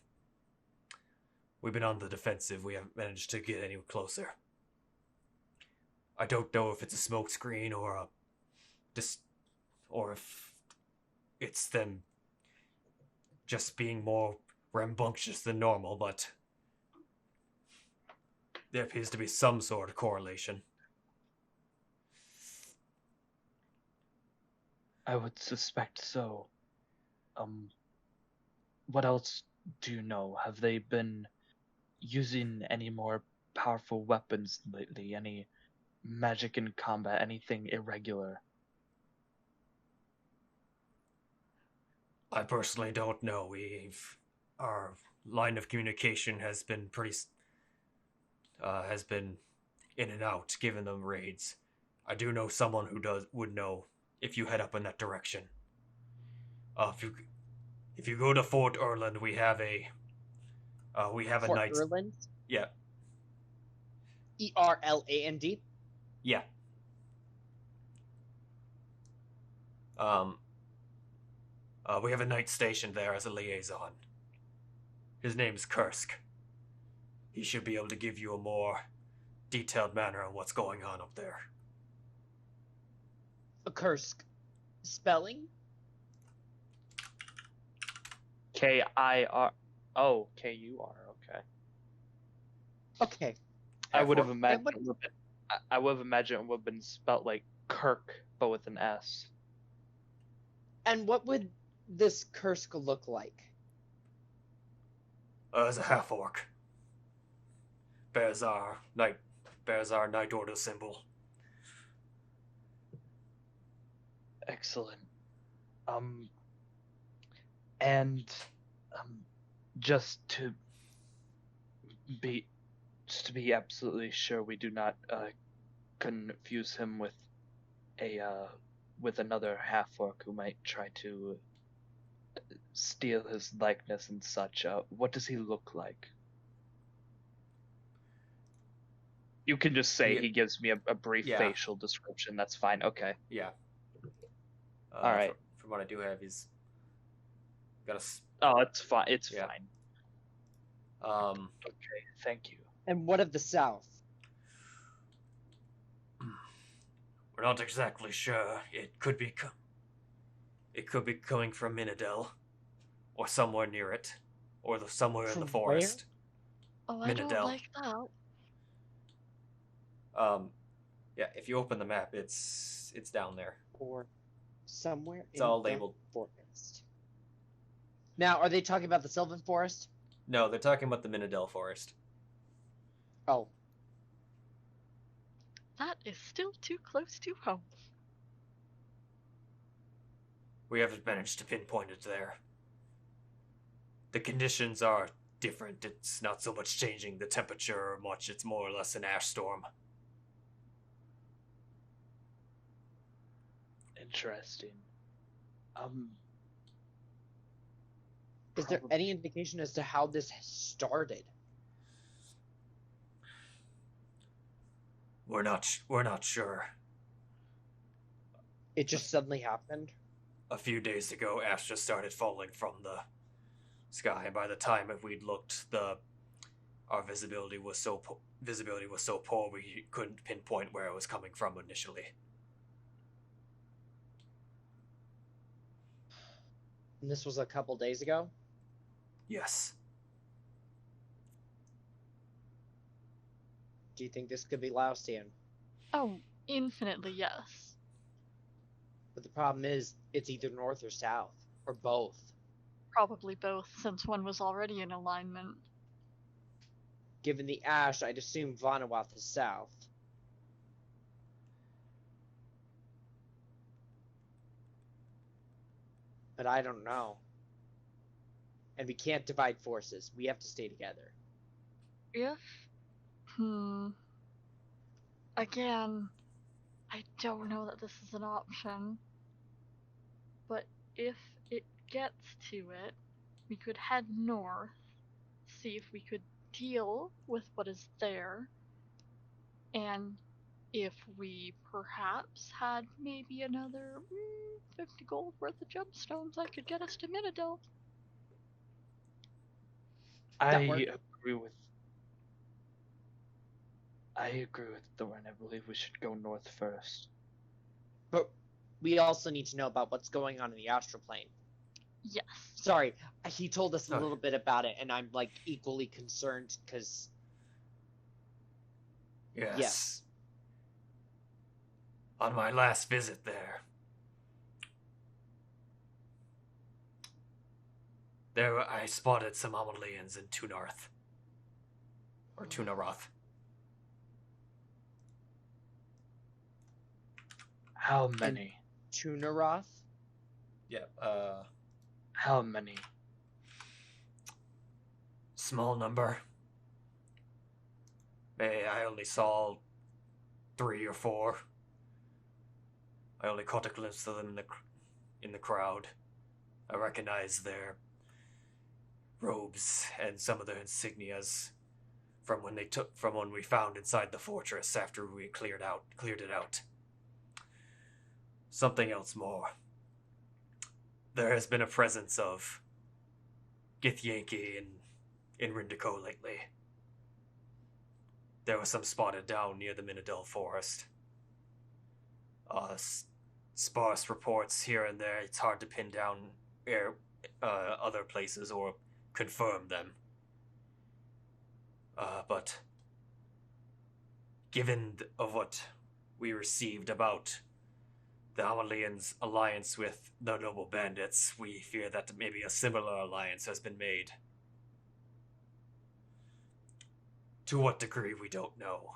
We've been on the defensive. We haven't managed to get any closer. I don't know if it's a smokescreen or if it's them just being more rambunctious than normal, but there appears to be some sort of correlation. I would suspect so. What else do you know? Have they been using any more powerful weapons lately? Any magic in combat? Anything irregular? I personally don't know. Our line of communication has been has been in and out, given them raids. I do know someone who would know if you head up in that direction. If you go to Fort Erland, we have a Fort knight. Erland? Yeah. Erland? Yeah. We have a knight stationed there as a liaison. His name's Kursk. He should be able to give you a more detailed manner on what's going on up there. A Kursk. Spelling? K-I-R... Oh, K-U-R, okay. Okay. I would have imagined it would have been spelt like Kirk, but with an S. And what would this Kursk look like? As a half-orc. Bears our Night Order symbol. Excellent. And just to be absolutely sure we do not confuse him with another half-orc who might try to steal his likeness and such. What does he look like? You can just say he gives me a brief facial description. That's fine. Okay. Yeah. All right. From what I do have, he's got a... Oh, it's fine. It's fine. Okay, thank you. And what of the south? We're not exactly sure. It could be coming from Minadel, or somewhere near it, or somewhere in the forest. Where? Oh, I don't like that. Yeah. If you open the map, it's down there. Or somewhere. It's all labeled. Forest. Now, are they talking about the Sylvan Forest? No, they're talking about the Minadel Forest. Oh. That is still too close to home. We haven't managed to pinpoint it there. The conditions are different. It's not so much changing the temperature much. It's more or less an ash storm. Interesting. Is there any indication as to how this started? We're not sure. It just suddenly happened? A few days ago, ash just started falling from the sky, and by the time we'd looked, our visibility was so poor we couldn't pinpoint where it was coming from initially. And this was a couple days ago? Yes. Do you think this could be Laotian? Oh, infinitely yes. But the problem is, it's either north or south, or both. Probably both, since one was already in alignment. Given the ash, I'd assume Vanuatu is south. but I don't know. And we can't divide forces. We have to stay together. If, again, I don't know that this is an option, but if it gets to it, we could head north, see if we could deal with what is there, and if we perhaps had maybe another 50 gold worth of gemstones, that could get us to Minadel. I That work? agree with Thorn. I believe we should go north first. But we also need to know about what's going on in the astral plane. Yes. Sorry, he told us a Okay. little bit about it, and I'm like equally concerned because Yes. Yes. On my last visit there, I spotted some Amalians in Tunarth. Or Tunaroth. How many? Tunaroth. Yeah, How many? small number. I only saw 3 or 4. I only caught a glimpse of them in the crowd. I recognize their robes and some of their insignias from when we found inside the fortress after we cleared it out. Something else more. There has been a presence of Githyanki in Rindico lately. There was some spotted down near the Minadel forest. Sparse reports here and there. It's hard to pin down other places or confirm them. But given of what we received about the Amalians' alliance with the noble bandits, we fear that maybe a similar alliance has been made. To what degree, we don't know.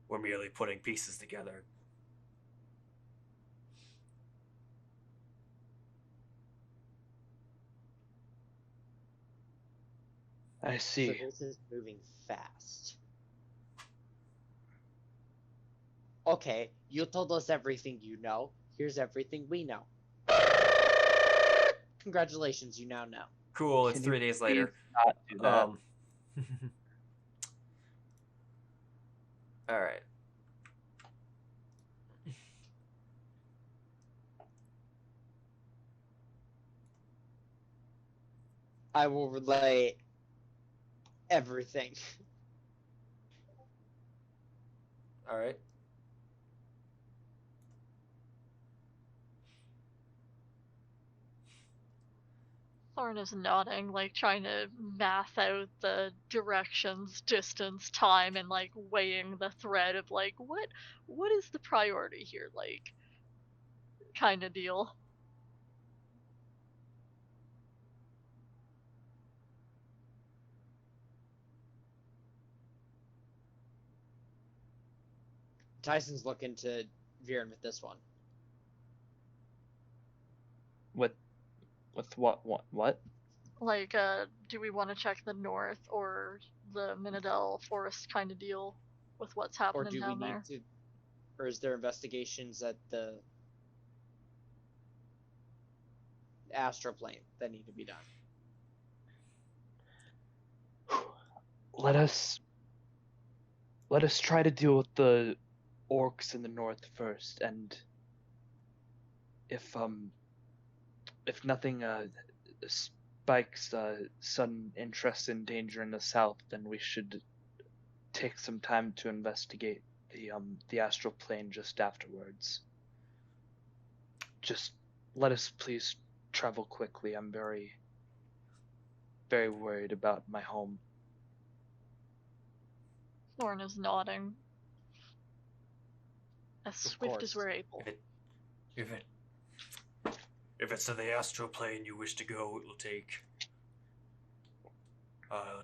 We're merely putting pieces together. I see. So this is moving fast. Okay, you told us everything you know. Here's everything we know. Congratulations, you now know. Cool, it's Can 3 you days later. please not do that? Alright. I will relay everything. Alright. Thorn is nodding, like trying to math out the directions, distance, time, and like weighing the thread of like what is the priority here, like kind of deal. Tycen's looking to Viran with this one. With what? Like, do we want to check the north or the Minadel forest kind of deal with what's Or happening do we down need there? to... Or is there investigations at the astral plane that need to be done? Let us try to deal with the orcs in the north first, and if nothing spikes sudden interest in danger in the south, then we should take some time to investigate the astral plane just afterwards. Just let us please travel quickly. I'm very, very worried about my home. Thorn is nodding. As swift as course. we're able. If it's to the astral plane you wish to go, it will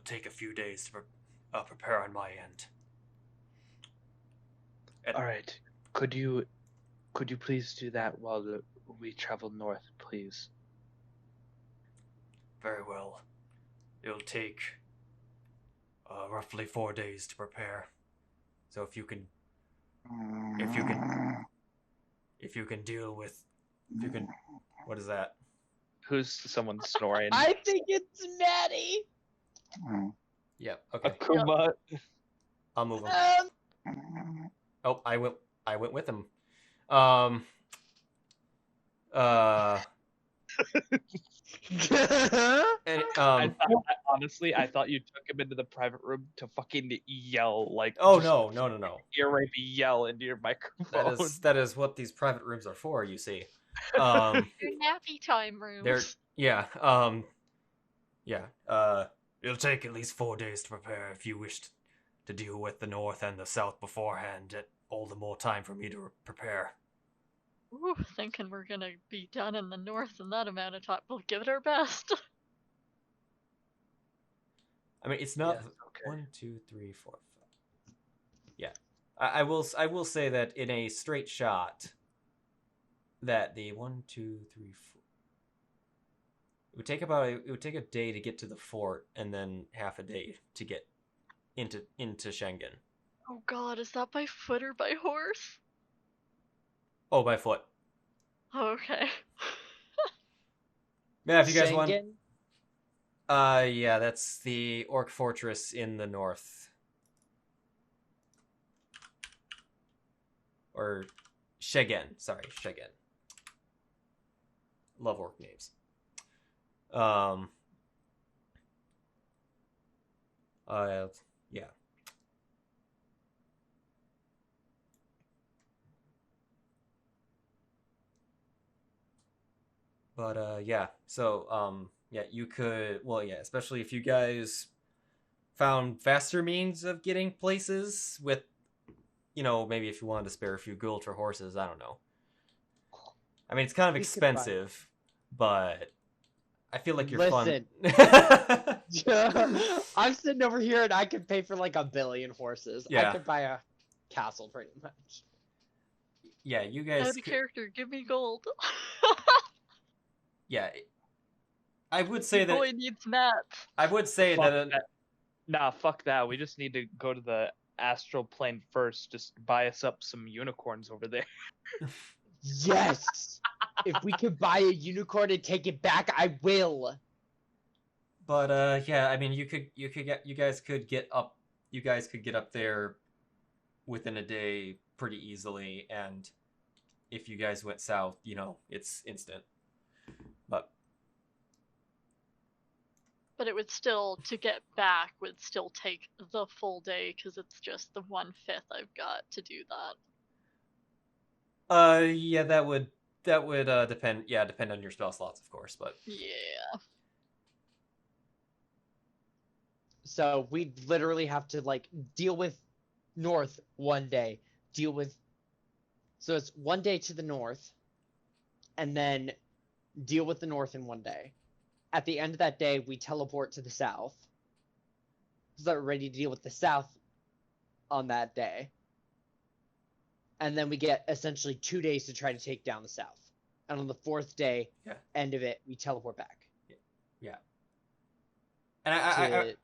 take a few days to prepare on my end. All right. Could you Could you please do that while we travel north, please? Very well. It'll take roughly 4 days to prepare. So if you can deal with, what is that? Who's someone snoring? I think it's Maddie. Yep. Okay. Akuma. I'll move him. Oh, I went with him. And, Honestly, I thought you took him into the private room to fucking yell, like. Oh no! Ear rape yell into your microphone. That is what these private rooms are for. You see. Your nappy time rooms. It'll take at least 4 days to prepare if you wish to deal with the north and the south beforehand. All the more time for me to prepare. Ooh, thinking we're gonna be done in the north in that amount of time. We'll give it our best. I mean, it's not 1, 2, 3, 4, 5. Yeah, I will say that in a straight shot, that the 1, 2, 3, 4. It would take a day to get to the fort, and then half a day to get into Schengen. Oh God, is that by foot or by horse? Oh, by foot. Oh, okay. Yeah, if you guys want. Schengen? Yeah, that's the orc fortress in the north. Or Schengen. Sorry, Schengen. Love orc names. Yeah. But yeah, so yeah, you could, well, yeah, especially if you guys found faster means of getting places with, maybe if you wanted to spare a few gold for horses, I don't know. I mean, it's kind of expensive, but I feel like you're fun. I'm sitting over here and I could pay for like 1 billion horses. Yeah. I could buy a castle pretty much. Yeah, you guys. Out of character, give me gold. Yeah, I would say that. Boy needs mats. I would say that. Nah, fuck that. We just need to go to the astral plane first. Just buy us up some unicorns over there. Yes. If we could buy a unicorn and take it back, I will. But yeah, I mean, you guys could get up there within a day pretty easily, and if you guys went south, it's instant. But it would still, to get back, would still take the full day because it's just the 1/5 I've got to do that. Yeah, that would depend. Yeah, depend on your spell slots, of course, but yeah. So we literally have to deal with north 1 day, so it's 1 day to the north, and then deal with the north in 1 day. At the end of that day, we teleport to the south, so that we're ready to deal with the south on that day. And then we get essentially 2 days to try to take down the south. And on the 4th day, end of it, we teleport back. Yeah. And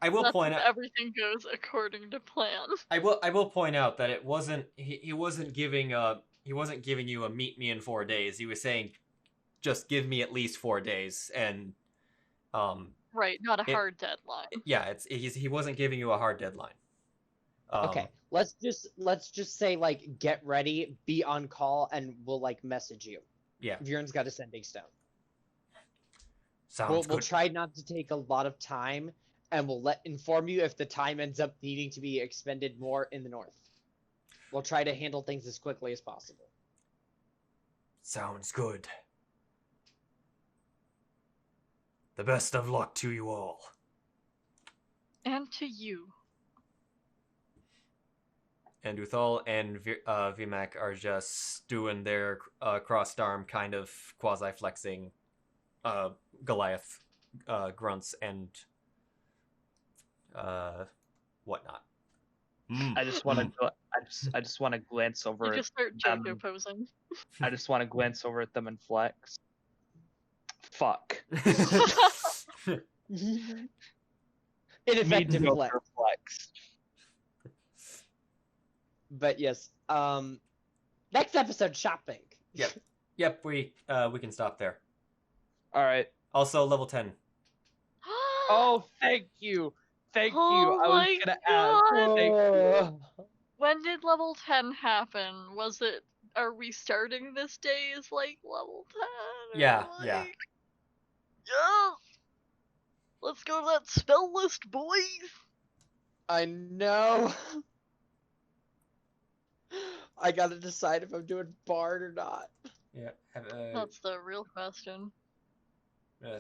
I will point out everything goes according to plan. I will point out that it wasn't he wasn't giving you a meet me in 4 days. He was saying just give me at least 4 days, and right, not a hard deadline. Yeah, he wasn't giving you a hard deadline. Okay, let's just say get ready, be on call, and we'll message you. Yeah, Viran's got a sending stone. Sounds good. We'll try not to take a lot of time, and we'll inform you if the time ends up needing to be expended more in the north. We'll try to handle things as quickly as possible. Sounds good. The best of luck to you all. And to you. And Uthal and Vimac are just doing their crossed arm kind of quasi-flexing Goliath grunts and whatnot. I just want to. I just want to glance over. You at just start them. JoJo posing. I just want to glance over at them and flex. Fuck. Ineffective Mediocre flex. But yes, next episode, shopping. Yep, we can stop there. All right. Also, level 10. Oh, thank you. Thank Oh you. I was my gonna God. ask. Thank you. When did level 10 happen? Was it? Are we starting this day as like level 10? Yeah, or, yeah. like... Yes! Let's go to that spell list, boys! I know. I gotta decide if I'm doing Bard or not. Yeah. That's the real question.